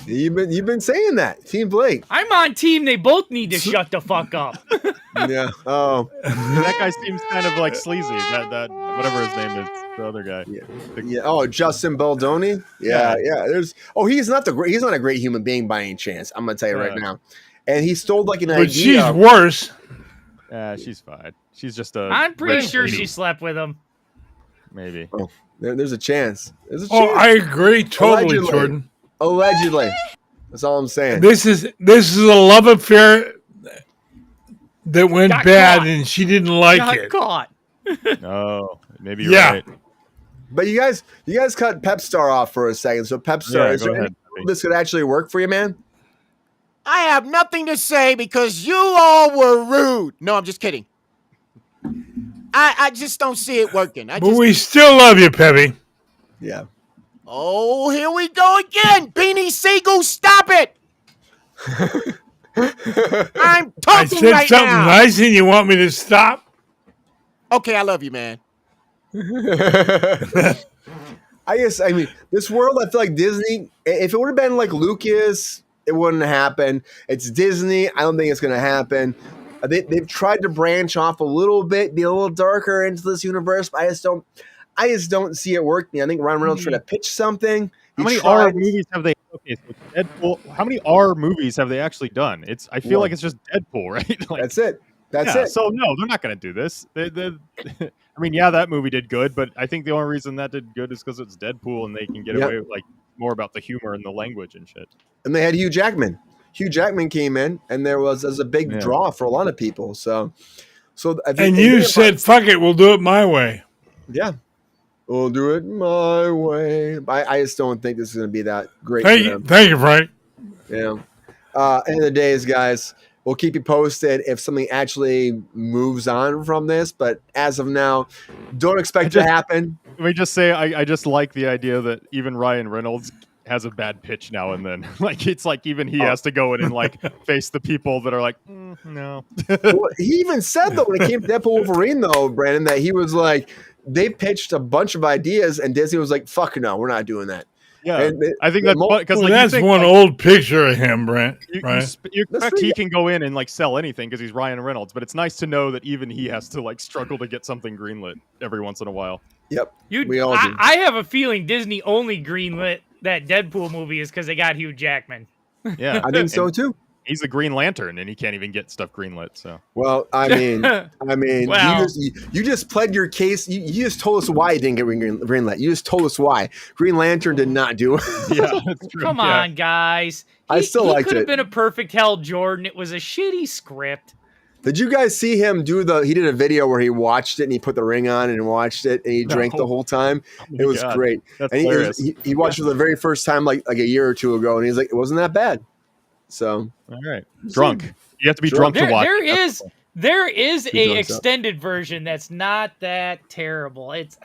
You've been saying that, Team Blake. I'm on team. They both need to shut the fuck up. Yeah. Oh. That guy seems kind of like sleazy. That whatever his name is, the other guy. Yeah. Oh, Justin Baldoni. Yeah. There's. Oh, he's not he's not a great human being by any chance. I'm gonna tell you right now. And he stole like an idea. But she's worse. Yeah, she's fine. She's just a. I'm pretty rich sure lady. she slept with him. Maybe. Oh, there's a chance. There's a Oh, chance. I agree totally, Allegedly. Jordan. Allegedly. That's all I'm saying. This is a love affair that went Got bad, caught. and she didn't like Got it. caught. Oh, maybe you're Yeah. right. But you guys cut Pep Star off for a second. So Pep Star, Yeah, is go there ahead. any this could actually work for you, man? I have nothing to say because you all were rude. No, I'm just kidding. I just don't see it working. But we still love you, Peppy. Yeah. Oh, here we go again. Beanie Siegel, stop it. I'm talking I said right something now. nice and you want me to stop? Okay, I love you, man. I mean, this world, I feel like Disney, if it would have been like Lucas, it wouldn't happen. It's Disney. I don't think it's going to happen. They've tried to branch off a little bit, be a little darker into this universe, but I just don't see it working. I think Ryan Reynolds tried to pitch something. How many R movies have they? Okay, so Deadpool. How many R movies have they actually done? I feel like it's just Deadpool, right? Like, that's it. That's it. So no, they're not going to do this. I mean, yeah, that movie did good, but I think the only reason that did good is because it's Deadpool and they can get away with like more about the humor and the language and shit. And they had Hugh Jackman. Hugh Jackman came in, and there was a big draw for a lot of people. So I think, and you said, "Fuck it, we'll do it my way." Yeah, we'll do it my way. I just don't think this is going to be that great. Thank you, Frank. Yeah. End of the days, guys. We'll keep you posted if something actually moves on from this. But as of now, don't expect it to happen. Let me just say, I just like the idea that even Ryan Reynolds has a bad pitch now and then. Like, it's like even he has to go in and like face the people that are like, no. Well, he even said, though, when it came to Deadpool Wolverine, though, Brandon, that he was like, they pitched a bunch of ideas and Disney was like, fuck no, we're not doing that. Yeah, I think that's because like, that's one old picture of him, Brent. You expect he can go in and like sell anything because he's Ryan Reynolds, but it's nice to know that even he has to like struggle to get something greenlit every once in a while. Yep, we all do. I have a feeling Disney only greenlit that Deadpool movie is because they got Hugh Jackman. Yeah, I think so too. He's the Green Lantern, and he can't even get stuff greenlit. So, well, I mean, Wow. you just pled your case. You just told us why you didn't get greenlit. You just told us why Green Lantern did not do it. Yeah, that's true. Come on, guys. I still liked He could have it. been a perfect Hal Jordan. It was a shitty script. Did you guys see him do he did a video where he watched it and he put the ring on and watched it and he drank the whole time. It was great. That's and hilarious. he watched it the very first time like a year or two ago and he's like, it wasn't that bad. So all right, drunk. You have to be drunk to watch. There is Be a drunk extended version that's not that terrible. It's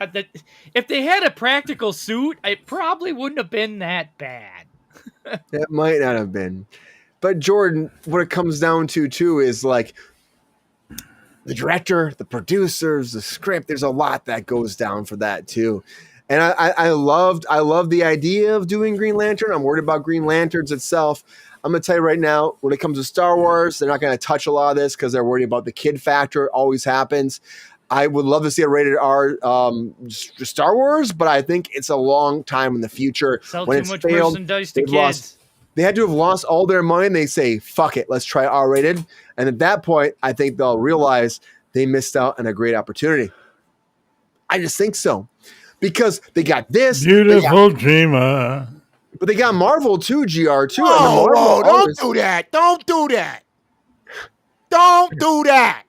if they had a practical suit, it probably wouldn't have been that bad. It might not have been. But Jordan, what it comes down to too is like the director, the producers, the script. There's a lot that goes down for that too. And I love the idea of doing Green Lantern. I'm worried about Green Lanterns itself. I'm going to tell you right now, when it comes to Star Wars, they're not going to touch a lot of this because they're worried about the kid factor. It always happens. I would love to see a rated R Star Wars, but I think it's a long time in the future. Sell when too it's much failed, merchandise to they've kids. they had to have lost all their money and they say, fuck it, let's try R-rated. And at that point, I think they'll realize they missed out on a great opportunity. I just think so. Because they got this. Beautiful dreamer. But they got Marvel too, GR too. Whoa, don't do that. Don't do that. Don't do that.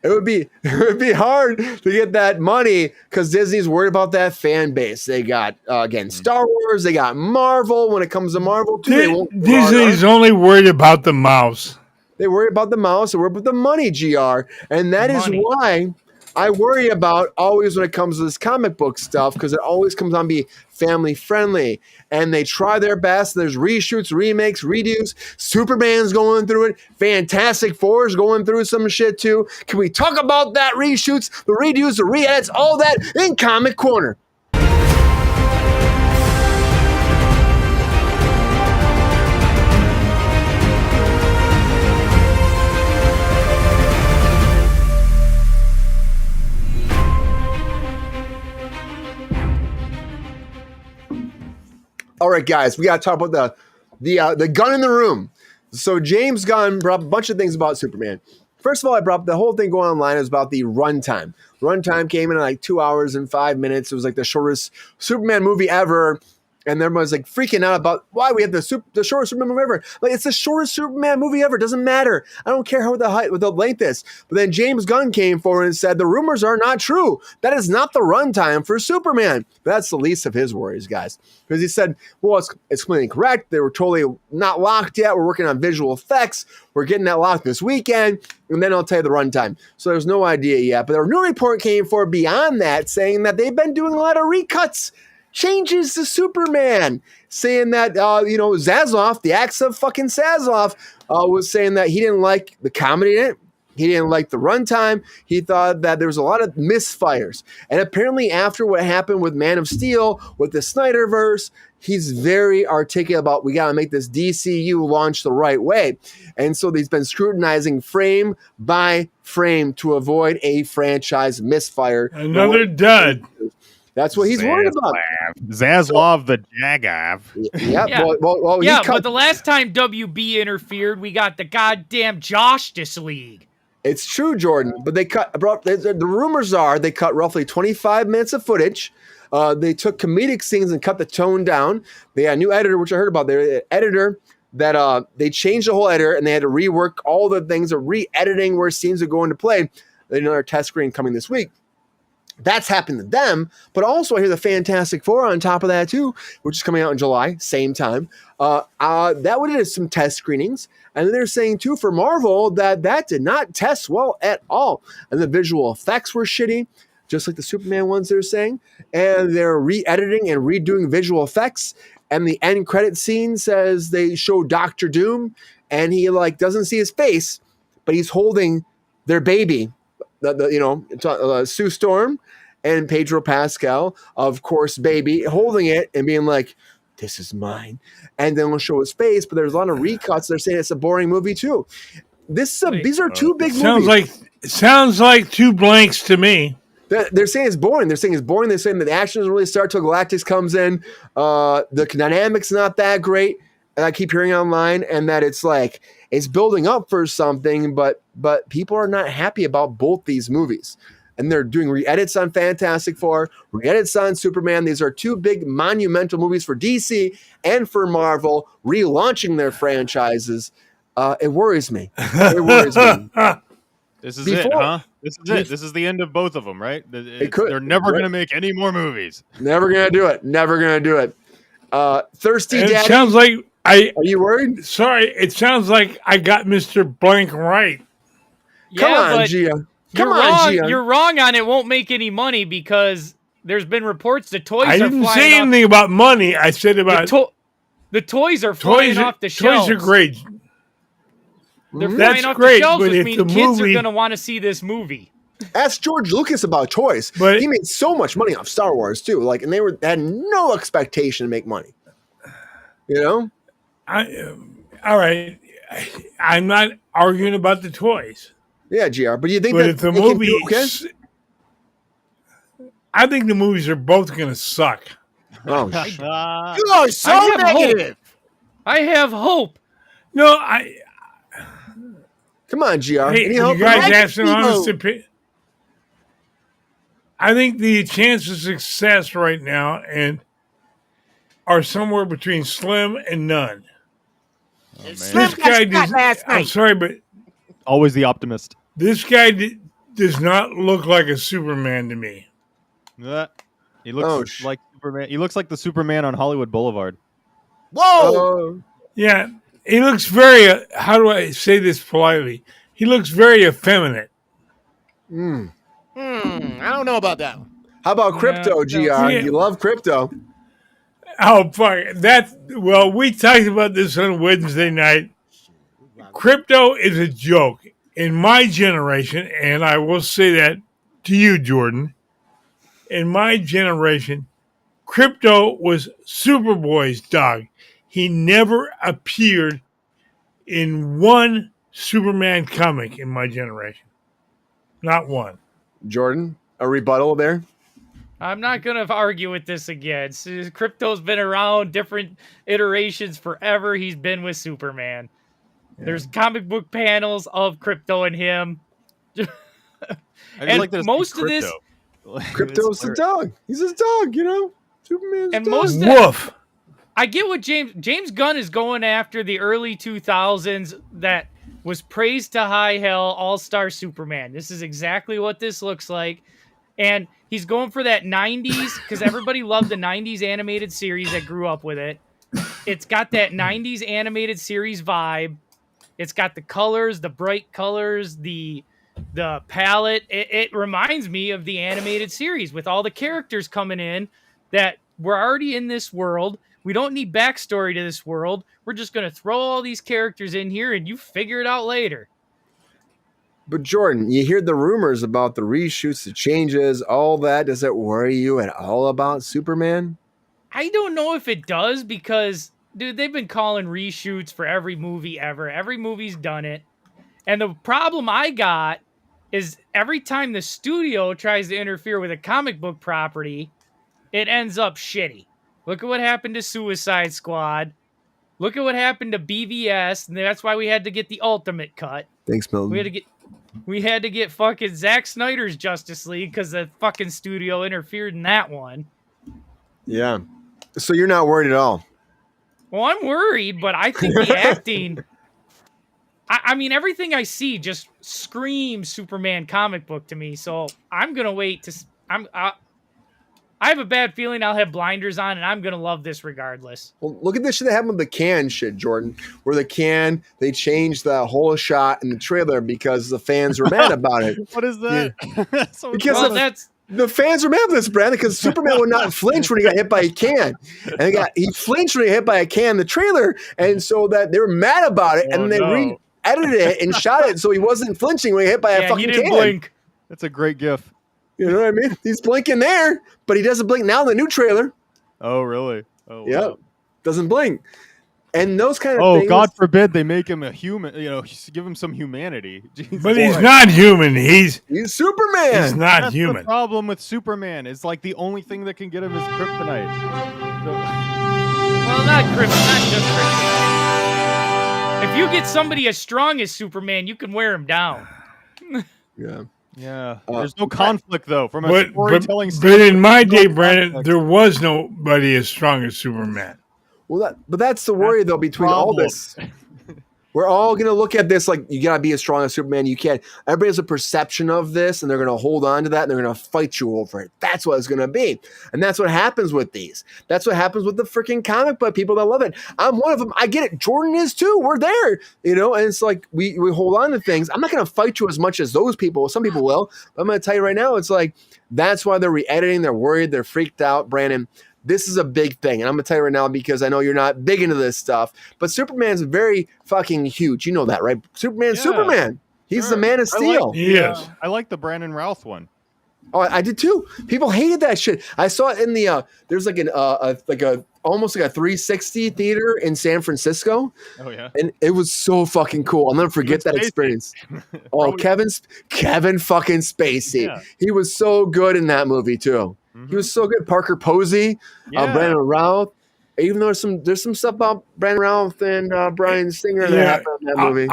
It would be hard to get that money because Disney's worried about that fan base. They got again Star Wars. They got Marvel. When it comes to Marvel, too, they won't Disney's only worried about the mouse. They worry about the mouse. They worry about the money, GR, and that is why I worry about always when it comes to this comic book stuff because it always comes on be family friendly, and they try their best. There's reshoots, remakes, redos. Superman's going through it. Fantastic Four's going through some shit too. Can we talk about that? Reshoots, the redos, the re-edits, all that in Comic Corner. All right, guys, we got to talk about the gun in the room. So James Gunn brought up a bunch of things about Superman. First of all, I brought up the whole thing going online is about the runtime. Runtime came in at like 2 hours and 5 minutes. It was like the shortest Superman movie ever. And everyone's like freaking out about why we have the shortest Superman movie ever. Like, it's the shortest Superman movie ever. It doesn't matter. I don't care what the length is. But then James Gunn came forward and said the rumors are not true. That is not the runtime for Superman. But that's the least of his worries, guys. Because he said, well, it's completely incorrect. They were totally not locked yet. We're working on visual effects. We're getting that locked this weekend. And then I'll tell you the runtime. So there's no idea yet. But a new report came forward beyond that saying that they've been doing a lot of recuts. Changes to Superman, saying that, Zaslav, the axe of fucking Zaslav, was saying that he didn't like the comedy in it. He didn't like the runtime. He thought that there was a lot of misfires. And apparently after what happened with Man of Steel, with the Snyderverse, he's very articulate about we got to make this DCU launch the right way. And so he's been scrutinizing frame by frame to avoid a franchise misfire. Another dud. That's what he's worried about. Zaslav the Jagav. Yep. Yeah. Well, but the last time WB interfered, we got the goddamn Justice League. It's true, Jordan. But they cut. The rumors are they cut roughly 25 minutes of footage. They took comedic scenes and cut the tone down. They had a new editor, which I heard about. Their editor that they changed the whole editor and they had to rework all the things of re-editing where scenes would go into play. They another test screen coming this week. That's happened to them, but also I hear the Fantastic Four on top of that too, which is coming out in July, same time. That would have some test screenings, and they're saying too for Marvel that did not test well at all, and the visual effects were shitty, just like the Superman ones they're saying, and they're re-editing and redoing visual effects. And the end credit scene says they show Doctor Doom, and he doesn't see his face, but he's holding their baby. Sue Storm and Pedro Pascal, of course, baby, holding it and being like, this is mine. And then we'll show his face, but there's a lot of recuts. They're saying it's a boring movie too. These are two big movies. Sounds like two blanks to me. They're saying it's boring. They're saying that the action doesn't really start till Galactus comes in. The dynamics not that great. And I keep hearing online, and that it's building up for something, but people are not happy about both these movies. And they're doing re-edits on Fantastic Four, re-edits on Superman. These are two big monumental movies for DC and for Marvel, relaunching their franchises. It worries me. It worries me. This is it, huh? This is it. This is the end of both of them, right? They're never going to make any more movies. Never going to do it. Never going to do it. Thirsty Daddy. It sounds like are you worried? Sorry, it sounds like I got Mr. Blank right. Come on, Gia. You're wrong on it won't make any money because there's been reports the toys I are didn't flying say anything about money. I said about the toys are flying off the shelves. Toys are great. They're That's flying off great, the shelves, but which if means the kids are movie- going to want to see this movie. Ask George Lucas about toys. But he made so much money off Star Wars too. And they had no expectation to make money. You know? All right. I'm not arguing about the toys. Yeah, GR. But you think But that if the it can movie, do okay? I think the movies are both going to suck. Oh, you are so negative. I have hope. No, Come on, GR. Hey, Any you help? guys ask an honest opinion. I think the chance of success right now are somewhere between slim and none. Slim got shot last night. I'm sorry, but always the optimist. This guy does not look like a Superman to me. He looks like Superman. He looks like the Superman on Hollywood Boulevard. Whoa! Yeah, he looks very. How do I say this politely? He looks very effeminate. I don't know about that one. How about crypto, GR? Yeah. You love crypto. Oh, fuck. Well, we talked about this on Wednesday night. Crypto is a joke. In my generation, and I will say that to you, Jordan, in my generation, Crypto was Superboy's dog. He never appeared in one Superman comic in my generation. Not one. Jordan, a rebuttal there? I'm not going to argue with this again. Crypto's been around different iterations forever. He's been with Superman. Yeah. There's comic book panels of Crypto and him. And like most of this... Crypto's the dog. He's his dog, you know? Superman's and dog. most Woof. I get what James Gunn is going after the early 2000s that was praised to high hell all-star Superman. This is exactly what this looks like. And he's going for that 90s because everybody loved the 90s animated series that grew up with it. It's got that 90s animated series vibe. It's got the colors, the bright colors, the palette. It reminds me of the animated series with all the characters coming in that were already in this world. We don't need backstory to this world. We're just going to throw all these characters in here and you figure it out later. But Jordan, you hear the rumors about the reshoots, the changes, all that. Does it worry you at all about Superman? I don't know if it does because, dude, they've been calling reshoots for every movie ever. Every movie's done it. And the problem I got is every time the studio tries to interfere with a comic book property, it ends up shitty. Look at what happened to Suicide Squad. Look at what happened to BVS, and that's why we had to get the ultimate cut. Thanks, Milton. We had to get fucking Zack Snyder's Justice League because the fucking studio interfered in that one. Yeah. So you're not worried at all? Well, I'm worried, but I think the acting... I mean, everything I see just screams Superman comic book to me, so I'm going to wait to... I have a bad feeling I'll have blinders on, and I'm going to love this regardless. Well, look at this shit that happened with the Cain shit, Jordan, where the Cain, they changed the whole shot in the trailer because the fans were mad about it. What is that? Yeah. Because the fans were mad with this, Brandon, because Superman would not flinch when he got hit by a can. And he flinched when he got hit by a can in the trailer, and so that they were mad about it, and they re-edited it and shot it so he wasn't flinching when he hit by a fucking can. Blink. That's a great gif. You know what I mean? He's blinking there, but he doesn't blink now in the new trailer. Oh, really? Oh, yeah. wow. Doesn't blink. And those kind of things. Oh, God forbid they make him a human, give him some humanity. Jesus. But he's not human. He's Superman. He's not That's human. The problem with Superman is like the only thing that can get him is kryptonite. Well, not just kryptonite. If you get somebody as strong as Superman, you can wear him down. Yeah. Yeah, there's no conflict though from a storytelling but standpoint. in my day, Brandon, there was nobody as strong as Superman. Well, but that's the worry though between all this. We're all going to look at this like you got to be as strong as Superman. You can't. Everybody has a perception of this, and they're going to hold on to that, and they're going to fight you over it. That's what it's going to be. And that's what happens with these. That's what happens with the freaking comic book people that love it. I'm one of them. I get it. Jordan is too. We're there, and it's like we hold on to things. I'm not going to fight you as much as those people. Some people will. But I'm going to tell you right now, it's like that's why they're re-editing. They're worried. They're freaked out, Brandon. This is a big thing. And I'm going to tell you right now because I know you're not big into this stuff, but Superman's very fucking huge. You know that, right? Superman's Superman. He's the Man of Steel. Yes. I like the Brandon Routh one. Oh, I did too. People hated that shit. I saw it in the, there's like almost like a 360 theater in San Francisco. Oh yeah. And it was so fucking cool. I'll never forget that experience. Oh, Kevin fucking Spacey. Yeah. He was so good in that movie too. Mm-hmm. He was so good. Parker Posey, Brandon Routh. Even though there's some stuff about Brandon Routh and Bryan Singer that happened in that movie.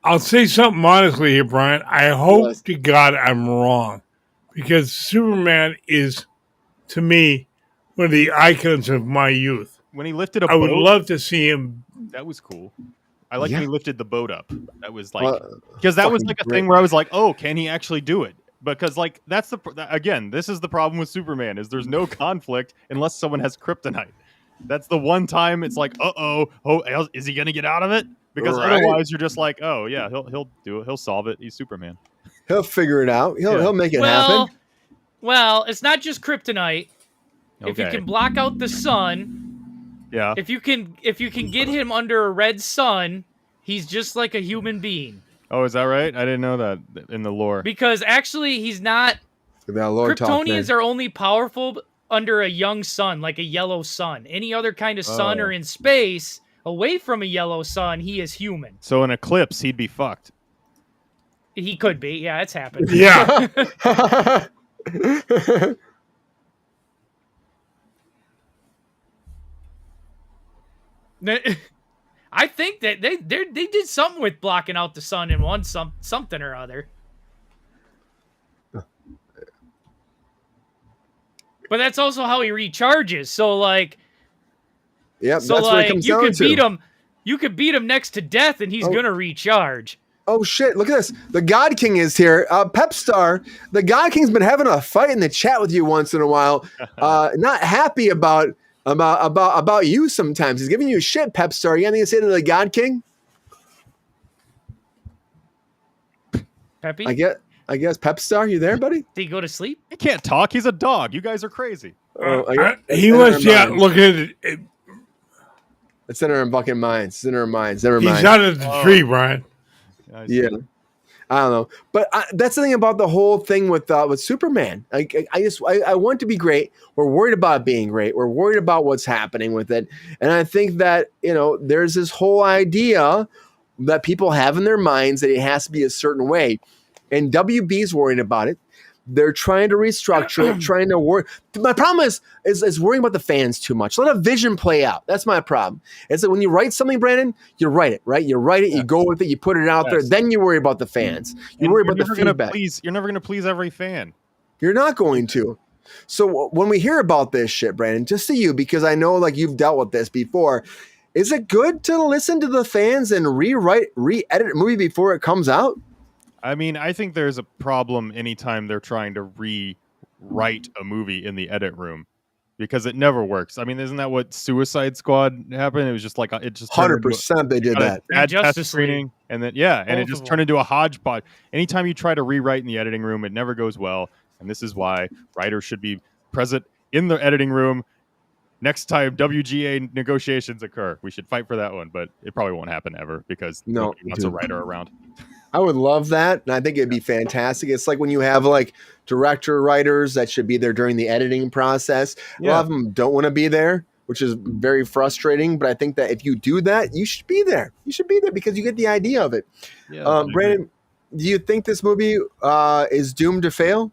I'll say something honestly here, Brian. I hope to God I'm wrong, because Superman is, to me, one of the icons of my youth. When he lifted a boat, I would love to see him. That was cool. I like when he lifted the boat up. That was like because that was like a thing where I was like, oh, can he actually do it? Because like that's this is the problem with Superman is there's no conflict unless someone has kryptonite. That's the one time it's like, is he gonna get out of it? Because otherwise you're just like, oh yeah, he'll do it, he'll solve it. He's Superman. He'll figure it out. He'll make it happen. Well, it's not just kryptonite. Okay. If you can block out the sun, if you can get him under a red sun, he's just like a human being. Oh, is that right? I didn't know that in the lore. Because actually, he's not. Kryptonians are only powerful under a young sun, like a yellow sun. Any other kind of sun or in space, away from a yellow sun, he is human. So an eclipse, he'd be fucked. He could be. Yeah, it's happened. Yeah. I think that they did something with blocking out the sun in something or other. But that's also how he recharges. So like Yep. So that's what it like comes you down could to. beat him. You could beat him next to death, and he's gonna recharge. Oh shit! Look at this. The God King is here. Pep Star. The God King's been having a fight in the chat with you once in a while. Not happy about you sometimes. He's giving you shit, Pep Star. You got anything to say to the God King? Peppy? I guess Pep Star. You there, buddy? Did he go to sleep? He can't talk. He's a dog. You guys are crazy. He must look at it. It's in our fucking minds. It's in our minds. Never mind. He's out of the tree, Brian. Yeah. I don't know, but that's the thing about the whole thing with Superman. I want it to be great. We're worried about it being great. We're worried about what's happening with it, and I think that there's this whole idea that people have in their minds that it has to be a certain way, and WB's worried about it. They're trying to restructure it, trying to work. My problem is worrying about the fans too much. Let a vision play out. That's my problem. It's like when you write something, Brandon, you write it, right? You write it, you go with it, you put it out there. Then you worry about the fans. You worry about the feedback. You're never going to please every fan. You're not going to. So when we hear about this shit, Brandon, just to you, because I know like you've dealt with this before, is it good to listen to the fans and re-edit a movie before it comes out? I mean, I think there's a problem anytime they're trying to rewrite a movie in the edit room because it never works. I mean, isn't that what Suicide Squad happened? It was just like it just 100% they did that. Bad test screening, and then and it just turned into a hodgepodge. Anytime you try to rewrite in the editing room, it never goes well, and this is why writers should be present in the editing room next time WGA negotiations occur. We should fight for that one, but it probably won't happen ever because nobody wants a writer around. I would love that, and I think it'd be fantastic. It's like when you have like director writers that should be there during the editing process. A lot of them don't want to be there, which is very frustrating. But I think that if you do that, you should be there. You should be there because you get the idea of it. Yeah, Brandon, do you think this movie is doomed to fail?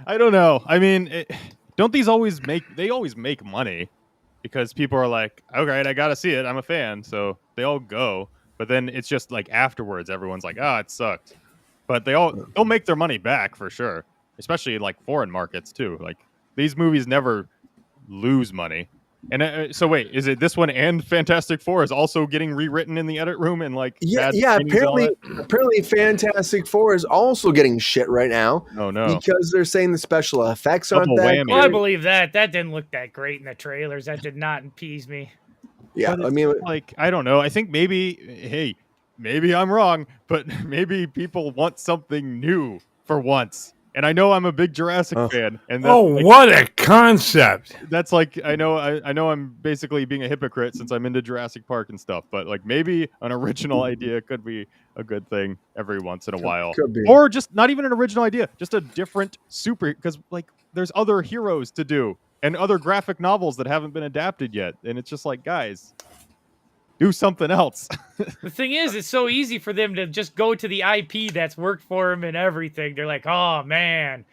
I don't know. I mean, don't these always make money because people are like, okay, I got to see it. I'm a fan, so they all go. But then it's just like afterwards, everyone's like, it sucked. But they'll make their money back for sure, especially in like foreign markets too. Like these movies never lose money. And so wait, is it this one and Fantastic Four is also getting rewritten in the edit room and like apparently Fantastic Four is also getting shit right now. Oh no, because they're saying the special effects aren't that great. Well, I believe that didn't look that great in the trailers. That did not appease me. Yeah, I mean, like, I don't know. I think maybe I'm wrong, but maybe people want something new for once. And I know I'm a big Jurassic fan. And what a concept! That's like I know I'm basically being a hypocrite since I'm into Jurassic Park and stuff. But like maybe an original idea could be a good thing every once in a while, could be. Or just not even an original idea, just a different because like there's other heroes to do. And other graphic novels that haven't been adapted yet. And it's just like, guys, do something else. The thing is, it's so easy for them to just go to the IP that's worked for them and everything. They're like, oh, man.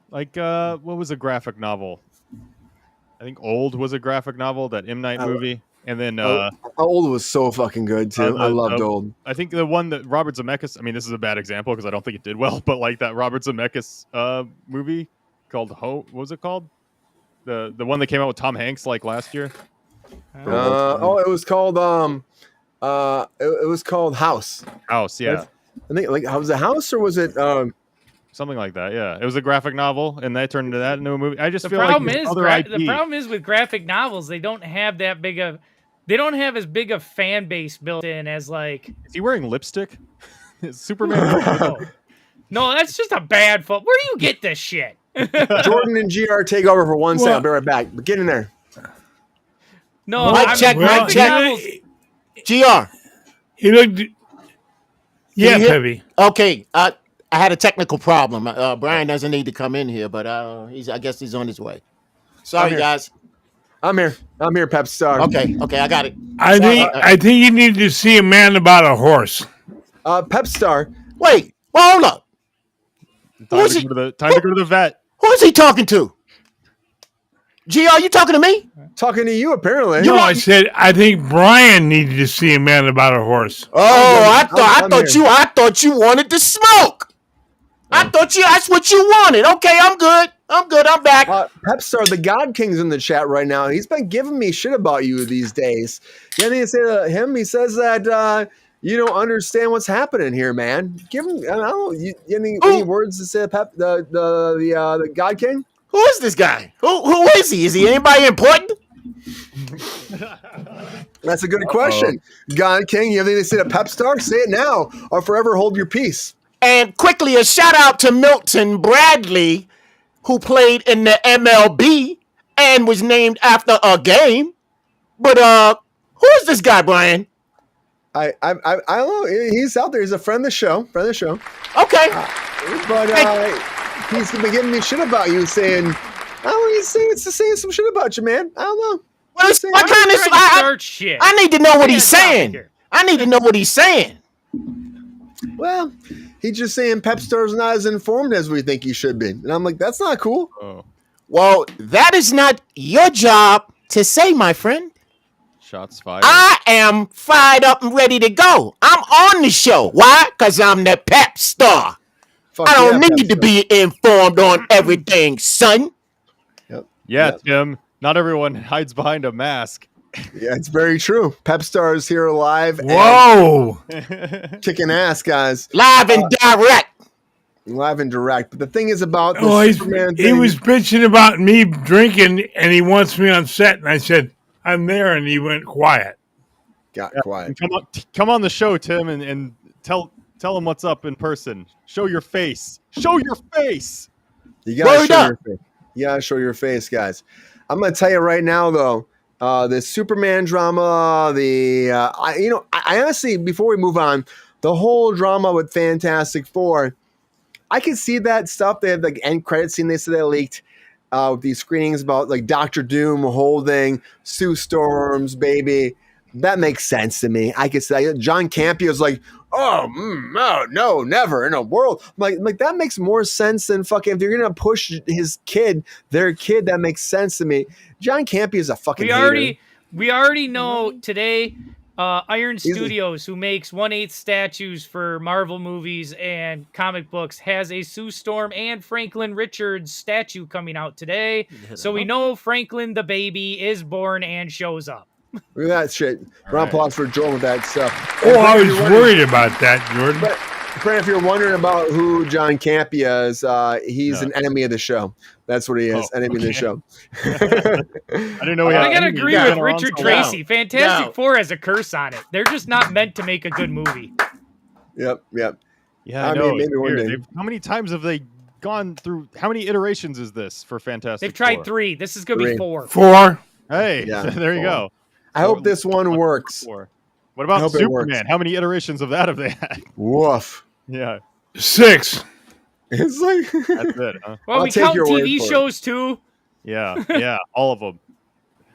Like, what was a graphic novel? I think Old was a graphic novel, that M. Night movie. And then... Old was so fucking good, too. I loved Old. I think the one that Robert Zemeckis... I mean, this is a bad example because I don't think it did well. But like that Robert Zemeckis movie called... What was it called? The one that came out with Tom Hanks like last year. It was called it was called House. House, yeah. I think like was it House or was it something like that? Yeah, it was a graphic novel, and they turned into that into a movie. I just the feel problem like the problem is with graphic novels, they don't have as big a fan base built in as like. Is he wearing lipstick? Is Superman? No, that's just a bad foot. Where do you get this shit? Jordan and GR take over for 1 second. I'll be right back. But get in there. No, Mike check. GR. He looked. Yeah, Peppy. Okay. I had a technical problem. Brian doesn't need to come in here, but I guess he's on his way. Sorry, guys. I'm here, Pep Star. Okay, I got it. I think you need to see a man about a horse. Pep Star. Wait, well, hold up. Time to go to the vet. Who is he talking to? GR, you talking to me? Talking to you, apparently. No, I said I think Brian needed to see a man about a horse. Oh, I thought you wanted to smoke. I thought that's what you wanted. Okay, I'm good. I'm back. Pepstar, the God King's in the chat right now. He's been giving me shit about you these days. You have anything to say to him? He says that you don't understand what's happening here, man. Give him. I don't know. You any words to say to the God King? Who is this guy? Who is he? Is he anybody important? That's a good question. God King, you have anything to say to Pepstar? Say it now or forever hold your peace. And quickly, a shout out to Milton Bradley, who played in the MLB and was named after a game. But who is this guy, Brian? I don't know. He's out there. He's a friend of the show. Okay. But he's been giving me shit about you, saying, I don't know, he's saying some shit about you, man. I don't know. Shit. I need to know what he's saying. I need to know what he's saying. Well, he's just saying Pepstar's not as informed as we think he should be. And I'm like, that's not cool. Oh. Well, that is not your job to say, my friend. Shots fired. I am fired up and ready to go. I'm on the show. Why? Because I'm the pep star. I don't need to be informed on everything, son. Yep. Tim. Not everyone hides behind a mask. Yeah, it's very true. Pepstar is here live. Whoa. Kicking ass, guys. Live and direct. Live and direct. But the thing is about the Superman he thing. was bitching about me drinking, and he wants me on set. And I said, I'm there. And he went quiet. Got quiet. Come on the show, Tim, and tell him what's up in person. Show your face. Show your face. You gotta show your face. You gotta show your face, guys. I'm gonna tell you right now, though. The Superman drama, I honestly, before we move on, the whole drama with Fantastic Four, I can see that stuff. They had like end credit scene. They said they leaked with these screenings about like Doctor Doom holding Sue Storm's baby. That makes sense to me. I could say John Campio's like, no, never in a world. Like that makes more sense than fucking if you're gonna push their kid. That makes sense to me. John Campia is a fucking hater. We already know today. Iron Studios, who makes 1/8 statues for Marvel movies and comic books, has a Sue Storm and Franklin Richards statue coming out today. So we know Franklin the baby is born and shows up. Look at that shit. Round applause for Joel with that stuff. Oh, I was worried about that, Jordan. But, Fran, if you're wondering about who John Campia is, he's an enemy of the show. That's what he is, enemy of the show. I didn't know. I gotta agree with Richard Tracy. Fantastic Four has a curse on it. They're just not meant to make a good movie. Yep. Yeah, I know. Maybe one day. How many times have they gone through? How many iterations is this for Fantastic They've tried Four? 3. This is gonna be 4. 4. Hey, there you go. I hope this one works. What about Superman? How many iterations of that have they had? Woof. Yeah. 6. It's like that's it. Huh? Well, we count TV shows too. Yeah, all of them.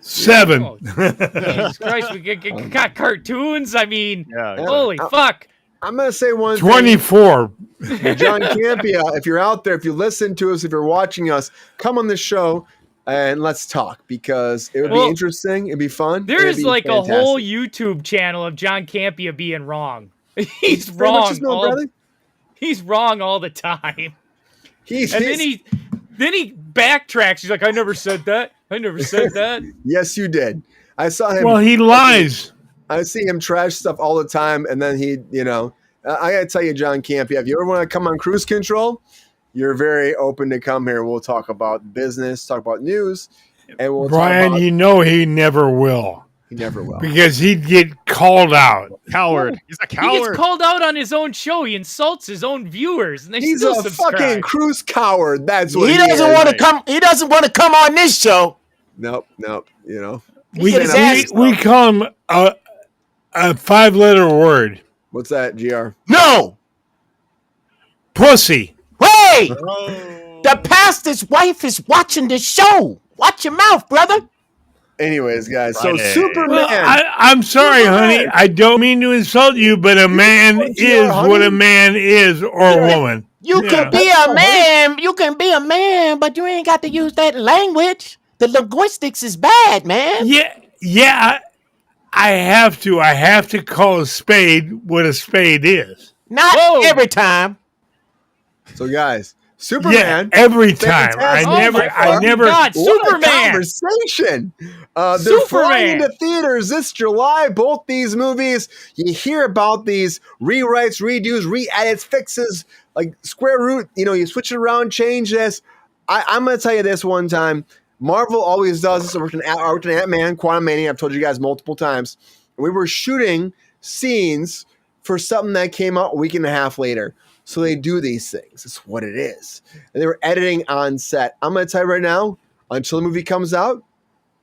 7. Oh, Jesus Christ, we got cartoons. I mean, yeah, holy fuck. I'm gonna say one. 24. John Campia, if you're out there, if you listen to us, if you're watching us, come on the show. And let's talk because it would be interesting. It'd be fun. There's like fantastic. A whole YouTube channel of John Campia being wrong. He's wrong. He's wrong all the time. Then he backtracks. He's like, I never said that. I never said that. Yes, you did. I saw him. Well, he lies. I see him trash stuff all the time, and then I gotta tell you, John Campia, if you ever want to come on Kruse Control, you're very open to come here. We'll talk about business, talk about news, and we'll Brian, talk about... he never will. He never will. Because he'd get called out. Coward. He's a coward. He gets called out on his own show. He insults his own viewers, and they He's still a subscribe. fucking Kruse coward. That's what he doesn't want to come. He doesn't want to come on this show. Nope. We call him a 5-letter word. What's that, GR? No. Pussy. Hey! The pastor's wife is watching the show. Watch your mouth, brother. Anyways, guys, so Superman. Well, I'm sorry, honey. I don't mean to insult you, but a man is what a man is, or a woman. You can be a man. You can be a man, but you ain't got to use that language. The linguistics is bad, man. Yeah. I have to. I have to call a spade what a spade is. Not every time. So, guys, Superman. every time. Fantastic. I never. God, What Superman. a conversation. They're Superman. flying into theaters this July. Both these movies, you hear about these rewrites, redos, re-edits, fixes, like square root. You switch it around, change this. I'm going to tell you this one time. Marvel always does this. I worked in Ant-Man, Quantumania. I've told you guys multiple times. We were shooting scenes for something that came out a week and a half later. So they do these things. It's what it is. And they were editing on set. I'm going to tell you right now, until the movie comes out,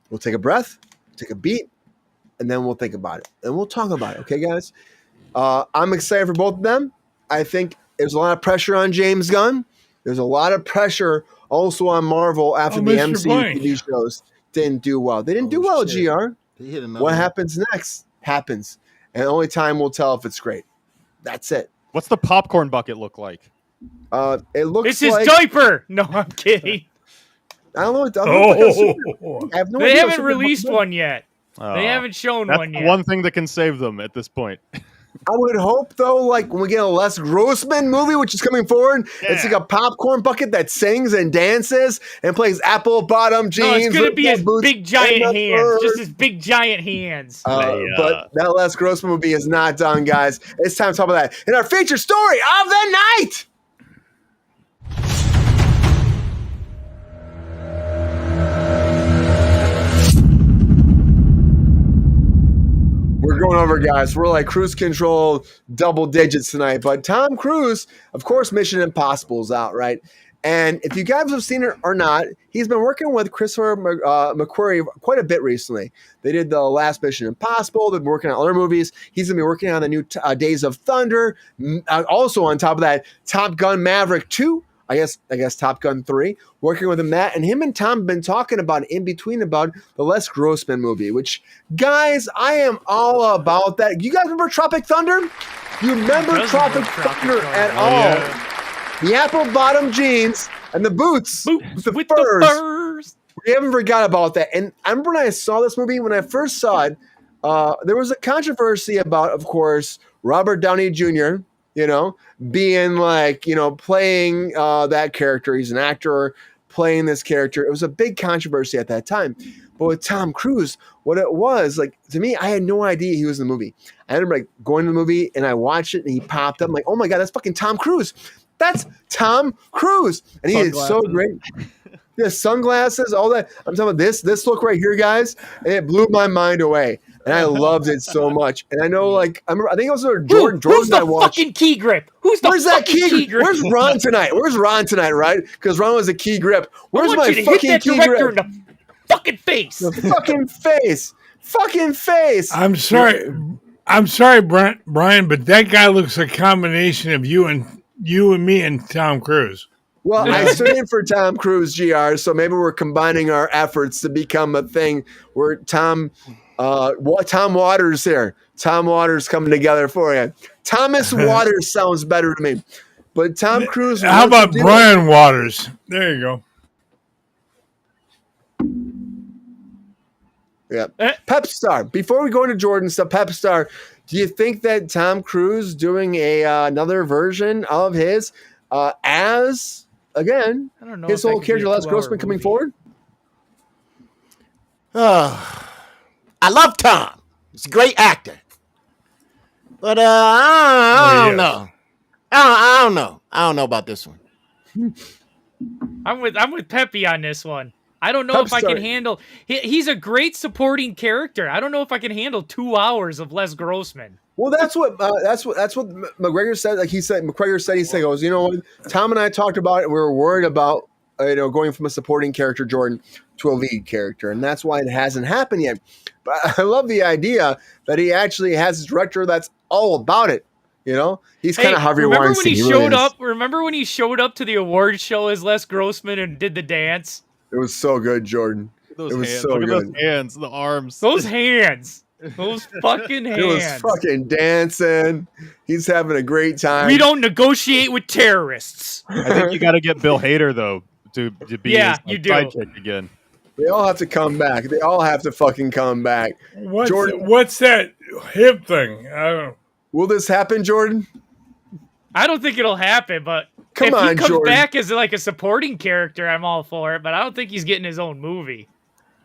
we'll take a breath, take a beat, and then we'll think about it. And we'll talk about it. Okay, guys? I'm excited for both of them. I think there's a lot of pressure on James Gunn. There's a lot of pressure also on Marvel after the MCU TV shows didn't do well. They didn't do well, GR. What happens next happens. And only time will tell if it's great. That's it. What's the popcorn bucket look like? It looks It's his diaper. No, I'm kidding. I don't know. I have no They idea haven't released one yet. They haven't shown That's one yet. one thing that can save them at this point. I would hope, though, like when we get a Les Grossman movie, which is coming forward, it's like a popcorn bucket that sings and dances and plays apple bottom jeans. No, it's going to be his boots, big giant hands. Just his big giant hands. But that Les Grossman movie is not done, guys. It's time to talk about that in our feature story of the night. We're going over, guys. We're like Kruse Control double digits tonight. But Tom Cruise, of course, Mission Impossible is out, right? And if you guys have seen it or not, he's been working with Christopher McQuarrie quite a bit recently. They did the last Mission Impossible. They've been working on other movies. He's going to be working on the new Days of Thunder. Also, on top of that, Top Gun Maverick 2. I guess Top Gun 3, working with him that, and him and Tom have been talking about in between about the Les Grossman movie, which, guys, I am all about that. You guys remember Tropic Thunder? You remember Tropic Thunder at all? Yeah. The apple bottom jeans and the boots with the furs. We haven't forgot about that. And I remember when I saw this movie, when I first saw it, there was a controversy about, of course, Robert Downey Jr., being like, playing that character. He's an actor playing this character. It was a big controversy at that time. But with Tom Cruise, what it was, like, to me, I had no idea he was in the movie. I remember like going to the movie and I watched it and he popped up. I'm like, oh my God, that's fucking Tom Cruise. That's Tom Cruise. And he is so great. He has sunglasses, all that. I'm talking about this look right here, guys. And it blew my mind away. And I loved it so much. And I know, like, I think it was Jordan. Who's the fucking key grip? Where's that key grip? Where's Ron tonight? Right? Because Ron was a key grip. Where's my fucking key grip? In the fucking face. The fucking face. Fucking face. I'm sorry, Brian, but that guy looks a combination of you and me and Tom Cruise. Well, I stood in for Tom Cruise, GR, so maybe we're combining our efforts to become a thing where Tom Waters here. Tom Waters coming together for you. Thomas Waters sounds better to me. But Tom Cruise. How about Brian Waters? There you go. Yeah. Pep Star. Before we go into Jordan stuff, Pep Star, do you think that Tom Cruise doing another version of his as, again, his whole character, Les Grossman, coming forward? I love Tom. He's a great actor. But I don't know. I don't know about this one. I'm with Peppy on this one. I don't know if I can handle. He's a great supporting character. I don't know if I can handle 2 hours of Les Grossman. Well, that's what McGregor said. Like McGregor said, he goes, you know what? Tom and I talked about it. We were worried about going from a supporting character, Jordan, to a lead character, and that's why it hasn't happened yet. But I love the idea that he actually has his director that's all about it. He's kind of Harvey Weinstein. Remember when he showed up to the awards show as Les Grossman and did the dance? It was so good, Jordan. It was so good. Those hands, the arms. Those hands. Those fucking hands. He was fucking dancing. He's having a great time. We don't negotiate with terrorists. I think you got to get Bill Hader, though, to be his sidekick again. They all have to come back. They all have to fucking come back. What's that hip thing? I don't know. Will this happen, Jordan? I don't think it'll happen, but Come on, he comes Jordan. back as like a supporting character, I'm all for it. But I don't think he's getting his own movie.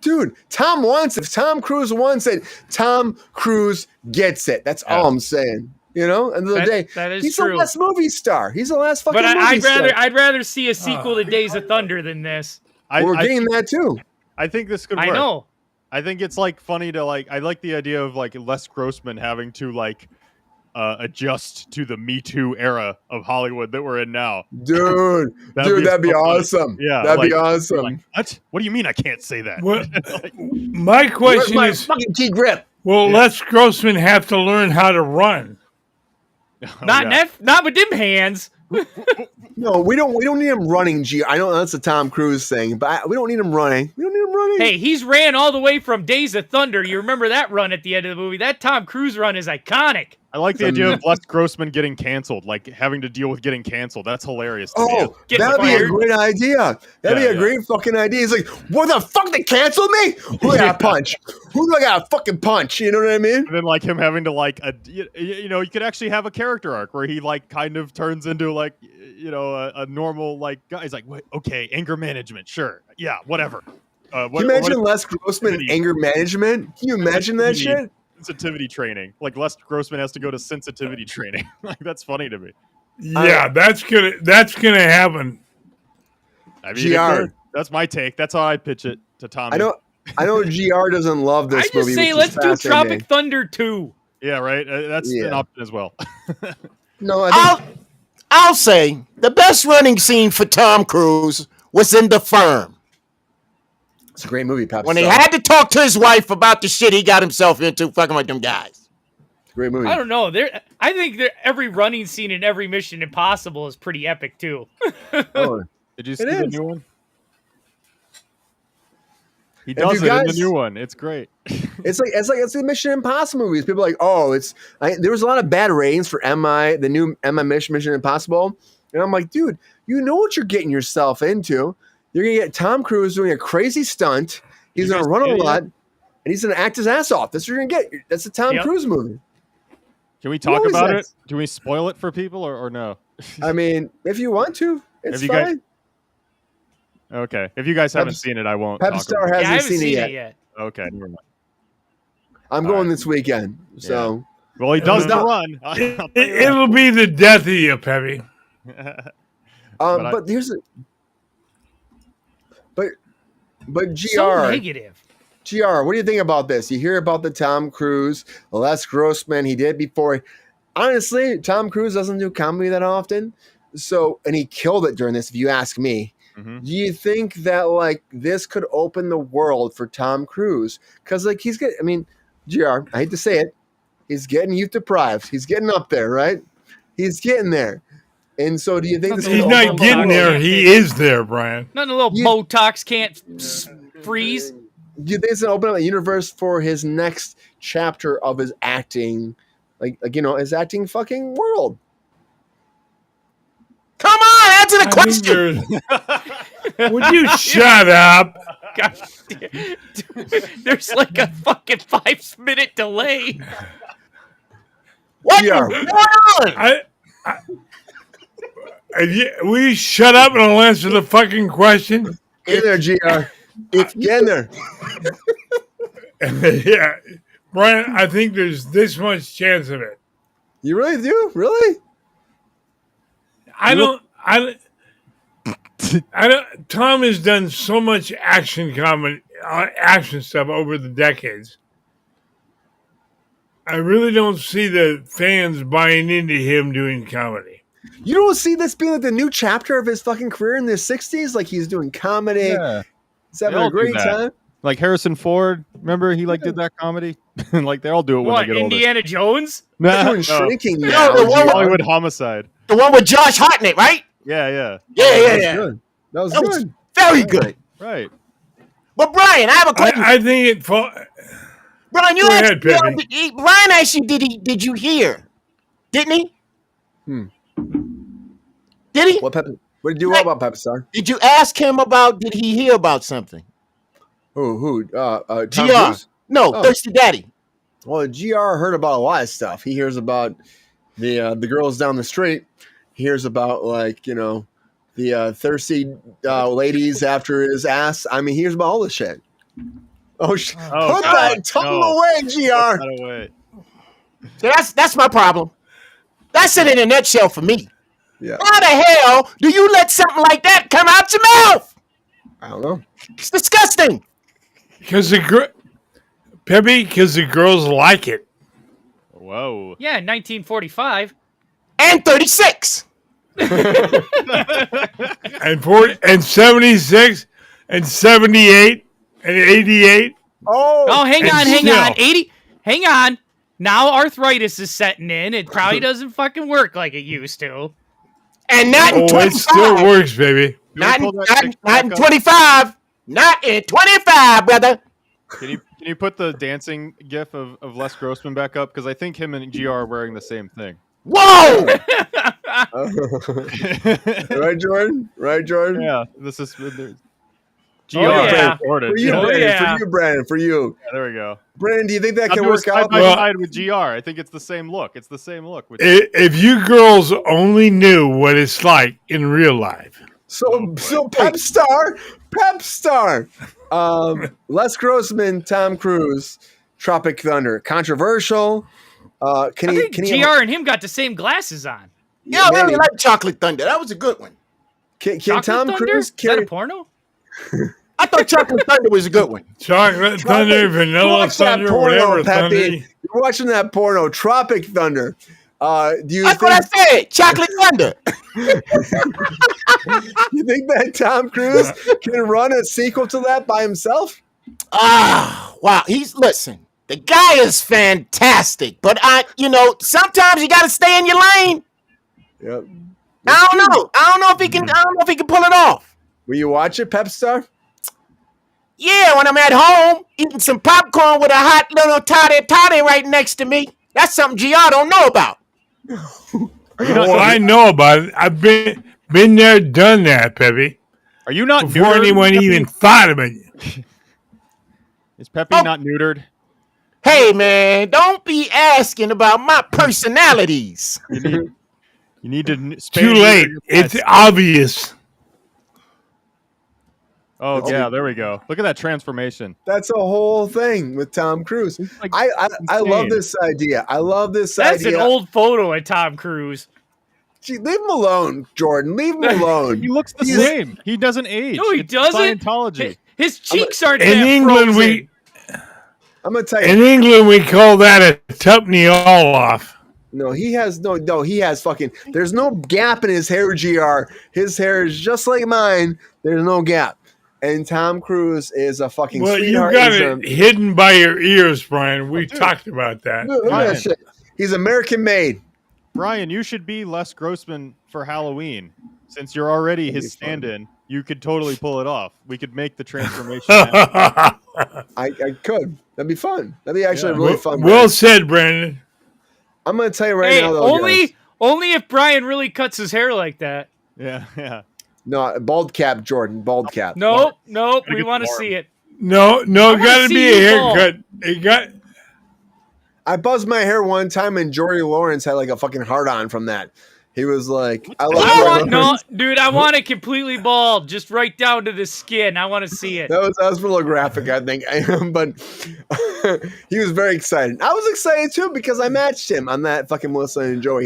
Dude, Tom wants it. If Tom Cruise wants it, Tom Cruise gets it. That's all I'm saying. You know, end of the day, that is he's true. the last movie star. He's the last fucking But movie star. I'd rather see a sequel to Days of Thunder than this. We're getting that too. I think this could work. I know. I think it's like funny to like. I like the idea of like Les Grossman having to like adjust to the Me Too era of Hollywood that we're in now. Dude, that'd be awesome. Yeah, that'd be like, awesome. like, what? What do you mean I can't say that? Well, my question Where's my is, fucking key grip? will Les Grossman have to learn how to run? Not with them hands. No, we don't need him running. I know that's a Tom Cruise thing, but we don't need him running. We don't need him running. Hey, he's ran all the way from Days of Thunder. You remember that run at the end of the movie? That Tom Cruise run is iconic. I like the idea of Les Grossman getting canceled, like having to deal with getting canceled. That's hilarious. To me. That'd be a great idea. That'd be a great fucking idea. He's like, what the fuck? They canceled me? Who do I got to punch? Who do I got to fucking punch? You know what I mean? And then like him having to like, you know, you could actually have a character arc where he like kind of turns into like, you know, a normal like guy. He's like, wait, okay, anger management, sure, yeah, whatever. Can you imagine Les Grossman anger management? Can you imagine that shit? Sensitivity training. Like Les Grossman has to go to sensitivity training. Like that's funny to me. Yeah, that's gonna happen. I mean, that's my take. That's how I pitch it to Tommy. I know GR doesn't love this movie. I just say let's do Tropic Thunder 2. Yeah, right. That's an option as well. No, I'll say the best running scene for Tom Cruise was in The Firm. It's a great movie, Pop. When he had to talk to his wife about the shit he got himself into fucking with them guys. Great movie. I don't know. I think every running scene in every Mission Impossible is pretty epic too. Did you see the new one? He does it in the new one. It's great. It's the Mission Impossible movies. People are like, oh, there was a lot of bad ratings for the new Mission Impossible, and I'm like, dude, you know what you're getting yourself into. You're gonna get Tom Cruise doing a crazy stunt. He's gonna run a lot, and he's gonna act his ass off. That's what you're gonna get. That's a Tom Cruise movie. Can we talk about it? Do we spoil it for people or no? I mean, if you want to, it's fine. Okay. If you guys haven't seen it, I won't. Pep Star hasn't seen it yet. Okay. Never mind. I'm going this weekend. So. Well, he does the run. It'll be the death of you, Peppy. But here's But GR, so negative. GR, what do you think about this? You hear about the Tom Cruise, Les Grossman. He did before. Honestly, Tom Cruise doesn't do comedy that often. So, and he killed it during this, if you ask me. Mm-hmm. Do you think that like this could open the world for Tom Cruise? Because like he's getting, I mean, GR, I hate to say it, he's getting youth deprived. He's getting up there, right? He's getting there. And so do you think this he's not getting there? He is there, Brian. Nothing a little Botox can't freeze. Do you think it's going to open up a universe for his next chapter of his acting, like you know, his acting fucking world? Come on, answer the question. Would you shut up? Gosh, there's like a fucking 5-minute delay. What? Will you shut up and I'll answer the fucking question? Get there, GR. Get in there. Yeah, Brian, I think there's this much chance of it. You really do? Really? I don't. Tom has done so much action stuff over the decades. I really don't see the fans buying into him doing comedy. You don't see this being like the new chapter of his fucking career in the 60s? Like he's doing comedy. Yeah. He's having a great time. Like Harrison Ford, remember he like did that comedy? Like they all do it when they get older. Indiana Jones? They're doing Shrinking now. No, the one Hollywood Homicide. The one with Josh Hartnett, right? Yeah. That was good. Very good. Right. But Brian, I have a question. I think it. Brian, you asked. Brian asked you, did you hear? Didn't he? Did he? What did you do about Pepper Star? Did you ask him about? Did he hear about something? Who? Tom GR. Cruise? No, Thirsty Daddy. Well, GR heard about a lot of stuff. He hears about the girls down the street, hears about like, you know, the thirsty ladies after his ass. I mean, he hears about all this shit. Put that tongue away, GR. Put that away. So that's my problem. That's it in a nutshell for me. Yeah. How the hell do you let something like that come out your mouth? I don't know. It's disgusting. Because the girls like it. Whoa. Yeah, 1945. And 36. and 40 and 76 and 78 and 88. Oh, hang on. 80. Hang on. Now arthritis is setting in. It probably doesn't fucking work like it used to. And not in 25. It still works, baby. Not in 25. Not in 25, brother. Can you put the dancing gif of Les Grossman back up? Because I think him and GR are wearing the same thing. Whoa! Right, Jordan? Yeah, this is GR. For you, Brandon. For you. Yeah, there we go. Brandon, do you think that I'm can doing work out? side by side with GR. I think it's the same look. It's the same look. If you girls only knew what it's like in real life. So Pep Star. Les Grossman, Tom Cruise, Tropic Thunder. Controversial. Can he? GR and him got the same glasses on. Yeah, I really like Chocolate Thunder. That was a good one. Can Tom Cruise carry a porno? I thought Chocolate Thunder was a good one. Chocolate Thunder, Vanilla Thunder, whatever Thunder. You're watching that porno, Tropic Thunder. That's what I said. Chocolate Thunder. You think that Tom Cruise can run a sequel to that by himself? Wow. Listen. The guy is fantastic, but sometimes you got to stay in your lane. Yep. I don't know if he can. I don't know if he can pull it off. Will you watch it, Pep Star? Yeah, when I'm at home eating some popcorn with a hot little toddy right next to me. That's something GR don't know about. I know about it. I've been there, done that, Peppy. Are you not before neutered, anyone Peppy? even thought about it? Is Peppy not neutered? Hey, man, don't be asking about my personalities. You need to. Too late. It's obvious. Oh yeah, there we go. Look at that transformation. That's a whole thing with Tom Cruise. Like, I love this idea. That's idea. an old photo of Tom Cruise. Gee, leave him alone, Jordan. Leave him alone. He looks the same. He doesn't age. No, he It's doesn't. Scientology. His cheeks aren't In that England, frozen. I'm gonna tell you. In England, we call that a tuppenny all off. No, he has fucking. There's no gap in his hair, GR. His hair is just like mine. There's no gap. And Tom Cruise is a fucking sweetheart. You got it hidden by your ears, Brian. We talked about that. Look at that shit. He's American made. Brian, you should be Les Grossman for Halloween. Since you're already his stand-in, you could totally pull it off. We could make the transformation happen. I could. That'd be fun. That'd be actually really fun. Well said, Brandon. I'm going to tell you right now, though, only if Brian really cuts his hair like that. Yeah. No, bald cap, Jordan. Bald cap. Nope. We want to see it. No, got to be a haircut. It got. I buzzed my hair one time, and Jory Lawrence had like a fucking heart on from that. He was like, I want it completely bald, just right down to the skin. I want to see it. That was a little graphic, I think. But he was very excited. I was excited too because I matched him on that fucking Melissa and Joey.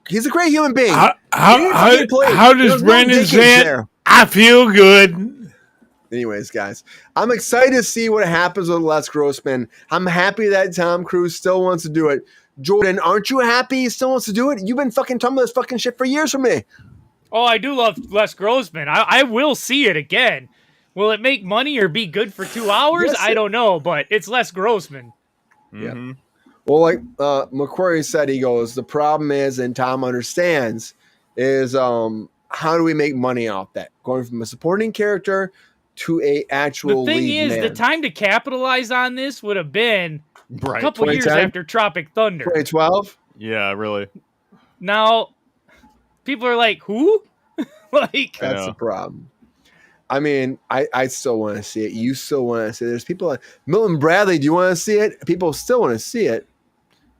He's a great human being. How does Brandon say it? I feel good. Anyways, guys, I'm excited to see what happens with Les Grossman. I'm happy that Tom Cruise still wants to do it. Jordan, aren't you happy he still wants to do it? You've been fucking talking about this fucking shit for years for me. Oh, I do love Les Grossman. I will see it again. Will it make money or be good for 2 hours? I don't know, but it's Les Grossman. Yeah. Well, like McQuarrie said, he goes, the problem is, and Tom understands, is how do we make money off that? Going from a supporting character to a actual The thing lead is, man. the time to capitalize on this would have been a couple years 2010? after Tropic Thunder. 2012? Yeah, really. Now, people are like, who? That's the problem. I mean, I still want to see it. You still want to see it. There's people like Milton Bradley. Do you want to see it? People still want to see it.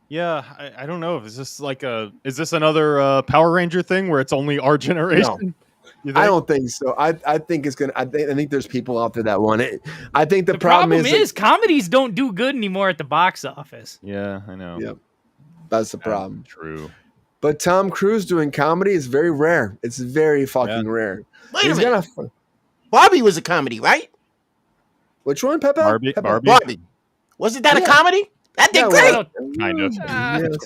Yeah, I don't know. Is this another Power Ranger thing where it's only our generation? I don't think so. I think it's gonna. I think there's people out there that want it. I think the problem is comedies don't do good anymore at the box office. Yeah, I know. Yep, that's the problem. True. But Tom Cruise doing comedy is very rare. It's very fucking rare. Wait a minute. Barbie was a comedy, right? Which one, Pepe? Barbie. Wasn't that a comedy? That did great. Kind of.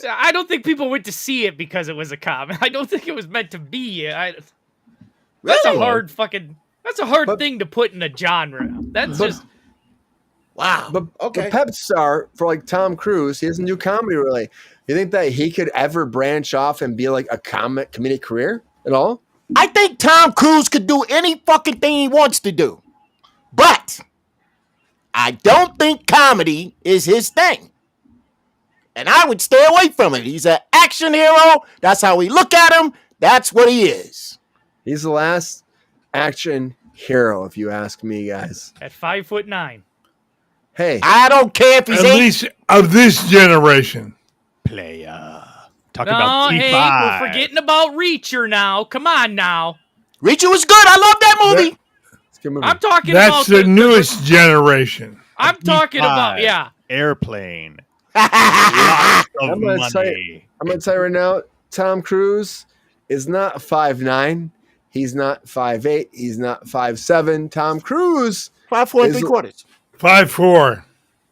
I don't think people went to see it because it was a comedy. I don't think it was meant to be. That's a hard thing to put in a genre. That's just wow. But the pep star for like Tom Cruise, he doesn't do comedy really. You think that he could ever branch off and be like a comedic career at all? I think Tom Cruise could do any fucking thing he wants to do, but I don't think comedy is his thing. And I would stay away from it. He's an action hero. That's how we look at him. That's what he is. He's the last action hero, if you ask me, guys. At 5'9". Hey, I don't care if he's at least of this generation. Playa. Talking No, about T5. hey, we're forgetting about Reacher now. Come on now. Reacher was good. I love that movie. I'm talking about That's the newest generation. I'm talking about Airplane. Lots of I'm gonna tell you right now, Tom Cruise is not 5'9". He's not 5'8". He's not 5'7". Tom Cruise 5'4" 3/4. 5'4".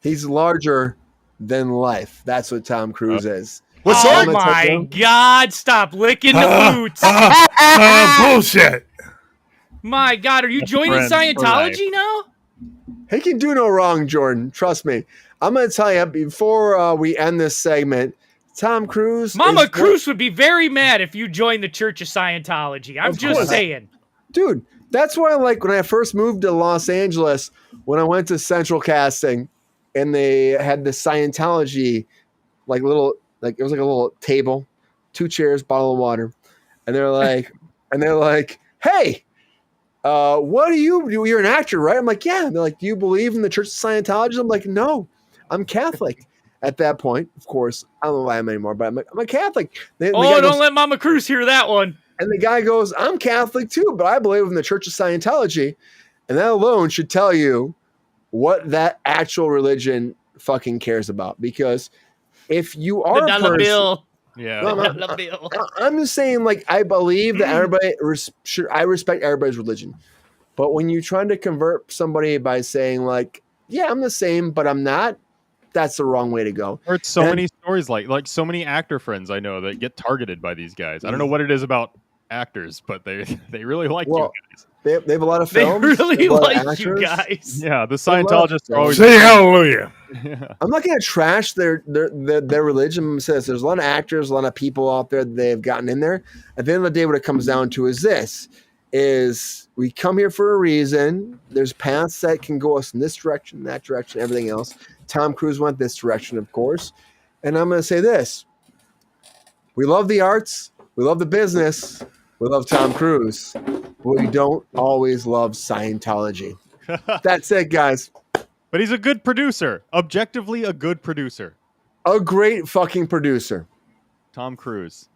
He's larger than life. That's what Tom Cruise is. What's oh my God! Stop licking the boots. Bullshit. My God, are you joining Scientology now? He can do no wrong, Jordan. Trust me. I'm going to tell you before we end this segment, Tom Cruise. Mama Cruz would be very mad if you joined the Church of Scientology. I'm just saying. Dude, that's why like when I first moved to Los Angeles, when I went to Central Casting and they had the Scientology, like little, like it was like a little table, 2 chairs, bottle of water. And they're like, hey, what do you do? You're an actor, right? I'm like, yeah. And they're like, do you believe in the Church of Scientology? I'm like, no, I'm Catholic. At that point, of course, I don't know why I'm anymore, but I'm a Catholic. Don't let Mama Cruz hear that one. And the guy goes, I'm Catholic too, but I believe in the Church of Scientology. And that alone should tell you what that actual religion fucking cares about. Because if you are the dollar bill. Yeah. No, I'm just saying, like, I believe that everybody I respect everybody's religion. But when you're trying to convert somebody by saying, like, yeah, I'm the same, but I'm not, that's the wrong way to go. Or it's so many stories like so many actor friends I know that get targeted by these guys. I don't know what it is about actors, but they really like you guys. They have a lot of films. They really like you guys. Yeah, the Scientologists are always say hallelujah. Yeah. I'm not going to trash their religion. Says there's a lot of actors, a lot of people out there that they've gotten in there. At the end of the day, what it comes down to is this: is we come here for a reason. There's paths that can go us in this direction, that direction, everything else. Tom Cruise went this direction, of course. And I'm going to say this: we love the arts, we love the business, we love Tom Cruise, but we don't always love Scientology. That's it, guys. But he's a good producer. Objectively, a good producer. A great fucking producer. Tom Cruise.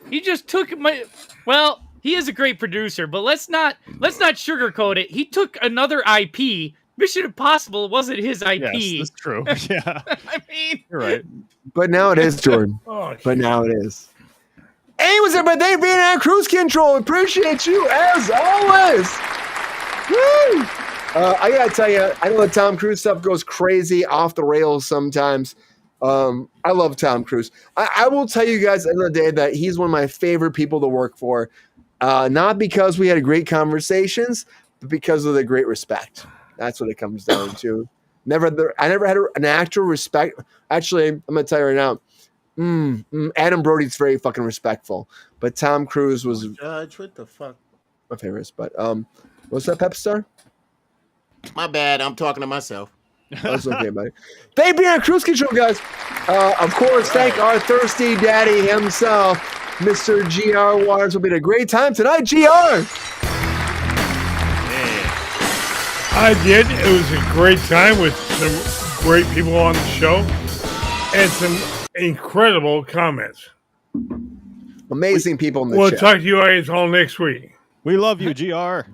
He just took my. Well, he is a great producer, but let's not sugarcoat it. He took another IP. Mission Impossible wasn't his IP. Yes, that's true. Yeah. I mean, you're right. But now it is, Jordan. But now it is. Anyways, everybody, thank you for being on Kruse Control. Appreciate you as always. Woo! I gotta tell you, I know the Tom Cruise stuff goes crazy off the rails sometimes. I love Tom Cruise. I will tell you guys at the end of the day that he's one of my favorite people to work for. Not because we had great conversations, but because of the great respect. That's what it comes down to. I never had an actor respect. Actually, I'm gonna tell you right now. Adam Brody's very fucking respectful, but Tom Cruise was Judge, what the fuck? my favorites. But what's that, Pep Star? My bad. I'm talking to myself. That's okay, buddy. Thank you for Kruse Control, guys. Of course, thank our thirsty daddy himself, Mr. GR Waters. Will be a great time tonight, GR. I did. It was a great time with some great people on the show, and some incredible comments. Amazing people in the We'll chat. talk to you guys all next week. We love you, GR.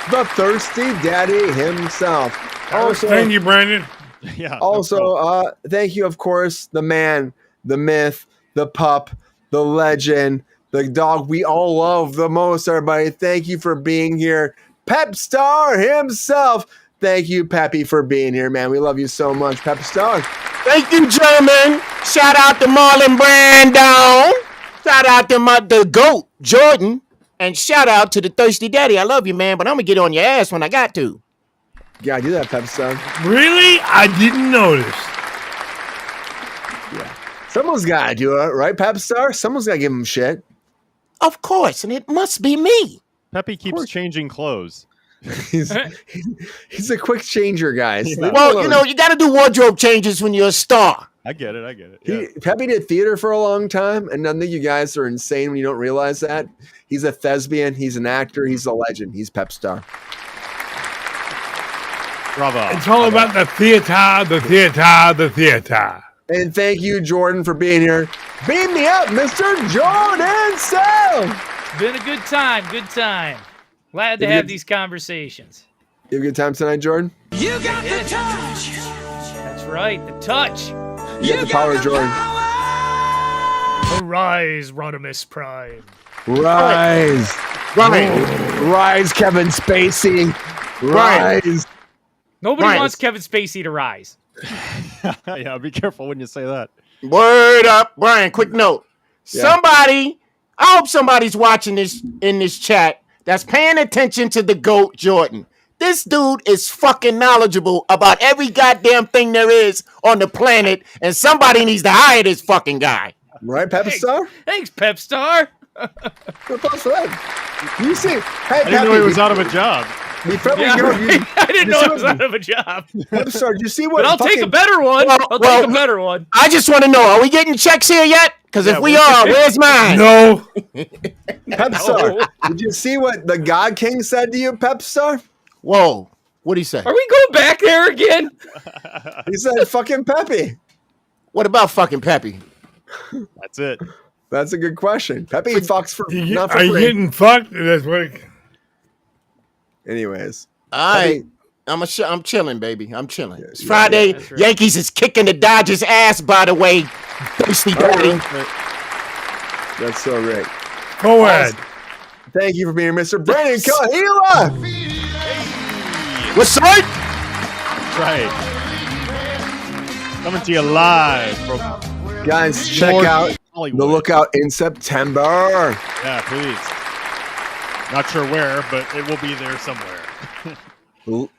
The Thirsty Daddy himself. Also, thank you, Brandon. Yeah. Also, thank you, of course, the man, the myth, the pup, the legend, the dog we all love the most, everybody. Thank you for being here. Pep Star himself. Thank you, Peppy, for being here, man. We love you so much, Pep Star. Thank you, German. Shout out to Marlon Brando. Shout out to the GOAT, Jordan. And shout out to the Thirsty Daddy. I love you, man, but I'm going to get on your ass when I got to. You gotta do that, Pep Star. Really? I didn't notice. Yeah. Someone's gotta do it, right, Pep Star? Someone's gotta give him shit. Of course, and it must be me. Peppy keeps changing clothes. He's a quick changer, guys. Well, you got to do wardrobe changes when you're a star. I get it. Yeah. Peppy did theater for a long time, and I think you guys are insane when you don't realize that. He's a thespian. He's an actor. He's a legend. He's Pep Star. Bravo. It's all about the theater, the theater, the theater. And thank you, Jordan, for being here. Beam me up, Mr. Jordan Self. It's been a good time. Good time. Glad to have these conversations. You have a good time tonight, Jordan? You got the touch. That's right, the touch. You got the power, Jordan. Arise, Rodimus Prime. Rise. Rise, Kevin Spacey. Rise. Nobody wants Kevin Spacey to rise. Yeah, be careful when you say that. Word up. Brian, quick note. Yeah. I hope somebody's watching this in this chat that's paying attention to the GOAT, Jordan. This dude is fucking knowledgeable about every goddamn thing there is on the planet, and somebody needs to hire this fucking guy. Right, Pep Star? Thanks, Pep Star. You see, I didn't know he was out of a job. I didn't know I was out of a job. Pep Star, you see what? But I'll take a better one. I'll take a better one. I just want to know, are we getting checks here yet? Because if we are, where's mine? No. Pep Star, did you see what the God King said to you, Pep Star? Whoa. What'd he say? Are we going back there again? He said fucking Peppy. What about fucking Peppy? That's it. That's a good question. Peppy fucks for not for Are you free. getting fucked? That's what. Anyways. I'm chilling, baby. I'm chilling. It's Friday. Right. Yankees is kicking the Dodgers' ass, by the way. Thirsty Daddy. That's so great. Go ahead. Thank you for being here, Mr. Brandon Kahila. What's up? Right. Coming to you live from Guys, check out Hollywood. the Lookout in September. Yeah, please. Not sure where, but it will be there somewhere.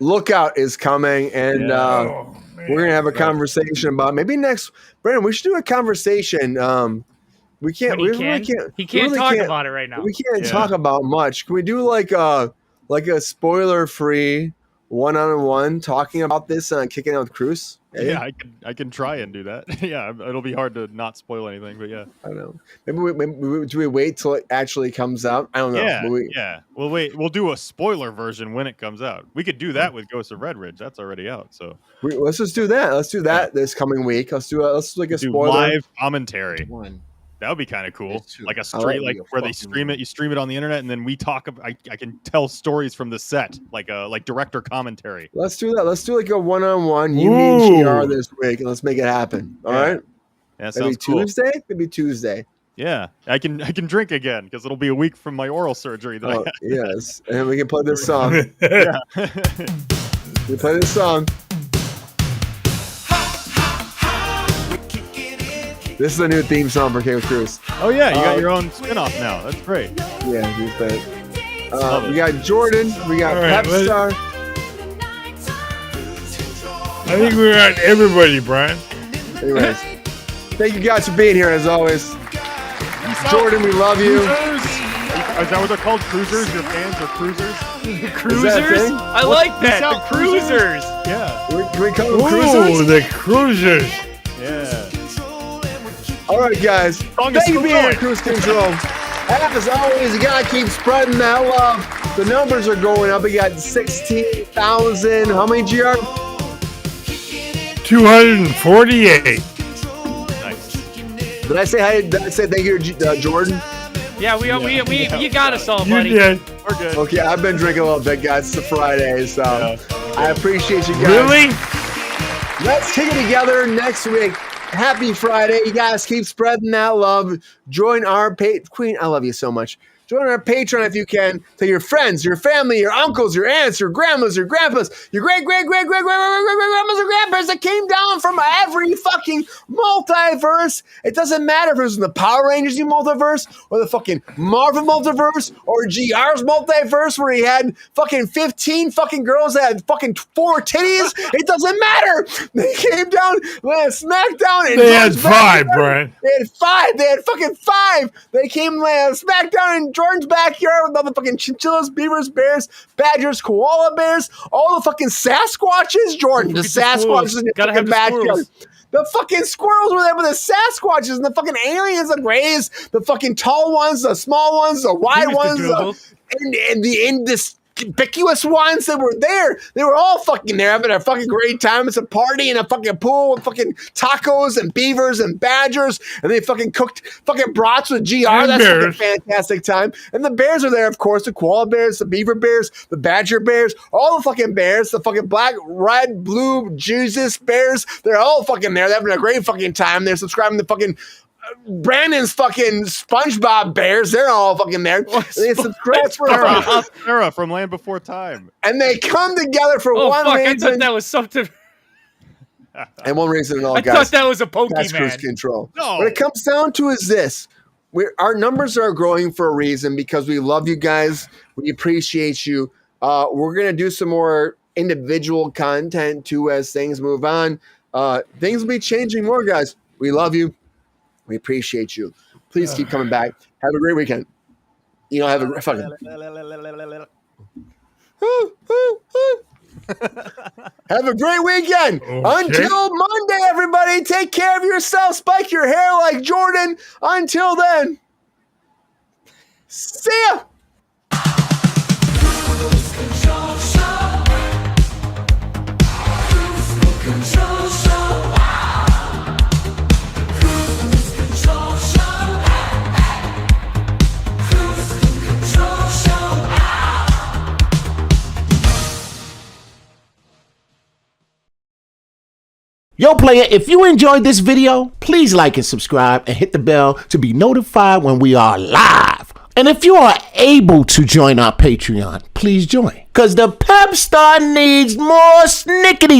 Lookout is coming, and we're gonna have a conversation about maybe next. Brandon, we should do a conversation. We can't. He can't talk about it right now. We can't talk about much. Can we do like a spoiler-free one-on-one talking about this and kicking out with Kruse? Yeah, I can try and do that. Yeah, it'll be hard to not spoil anything, but yeah. I don't know. Maybe do we wait till it actually comes out? I don't know. Yeah. We'll wait. We'll do a spoiler version when it comes out. We could do that with Ghost of Red Ridge. That's already out. So let's just do that. Let's do that this coming week. Let's do a spoiler live commentary. That would be kind of cool. Like a straight, like where they stream it. You stream it on the internet, and then we talk. I can tell stories from the set, like director commentary. Let's do that. Let's do like a one-on-one. You, me, and GR this week, and let's make it happen. All right. Yeah, maybe cool. Tuesday. Maybe Tuesday. Yeah, I can drink again because it'll be a week from my oral surgery. Yes, and we can play this song. Yeah, we play this song. This is a new theme song for King of Kruse. Oh yeah, you got your own spinoff now. That's great. Yeah, we got Jordan. We got Pep Star. I think we got everybody, Brian. Anyways, thank you guys for being here as always. Jordan, we love you. Is that what they're called? Cruisers? Your fans are cruisers? Cruisers? I like that. The cruisers. Yeah. Can we call them cruisers? Oh, the cruisers. Yeah. All right, guys. Thank you for being here, Kruse Control. As always, you gotta keep spreading that love. The numbers are going up. We got 16,000. How many GR? 248. Nice. Did I say hi? Did I say thank you to Jordan? Yeah, you got us all, You buddy. did. We're good. Okay, I've been drinking a little bit, guys. It's a Friday, so I appreciate you guys. Really? Let's kick it together next week. Happy Friday. You guys keep spreading that love. Join our Queen, I love you so much. Join our Patreon if you can. Tell your friends, your family, your uncles, your aunts, your grandmas, your grandpas, your great-great-great-great-great-great-grandmas and grandpas that came down from every fucking multiverse. It doesn't matter if it was in the Power Rangers multiverse or the fucking Marvel multiverse or GR's multiverse where he had fucking 15 fucking girls that had fucking 4 titties. It doesn't matter. They came down, they had SmackDown. And They had 5, Brian. They had 5. They had fucking 5. They came SmackDown in Jordan's backyard with all the fucking chinchillas, beavers, bears, badgers, koala bears, all the fucking Sasquatches. Jordan, the Sasquatches in your fucking backyard. The fucking squirrels were there with the Sasquatches and the fucking aliens, the grays, the fucking tall ones, the small ones, the wide ones, and the inconspicuous ones that were there. They were all fucking there having a fucking great time. It's a party in a fucking pool with fucking tacos and beavers and badgers, and they fucking cooked fucking brats with GR. That's fucking fantastic time. And the bears are there, of course, the koala bears, the beaver bears, the badger bears, all the fucking bears, the fucking black, red, blue, Jesus bears. They're all fucking there. They're having a great fucking time. They're subscribing to fucking Brandon's fucking SpongeBob bears. They're all fucking there. They subscribe for Sarah from Land Before Time. and they come together for one fuck, reason. I thought that was something. And one reason and all, I guys. thought that was a That's Kruse Pokemon. Control. No. What it comes down to is this. Our numbers are growing for a reason because we love you guys. We appreciate you. We're going to do some more individual content too as things move on. Things will be changing more, guys. We love you. We appreciate you. Please keep coming back. Have a great weekend. Have a fucking... Have a great weekend. Until Monday, everybody, take care of yourself. Spike your hair like Jordan. Until then, see ya. Yo, player, if you enjoyed this video, please like and subscribe and hit the bell to be notified when we are live. And if you are able to join our Patreon, please join. Because the pep star needs more snickety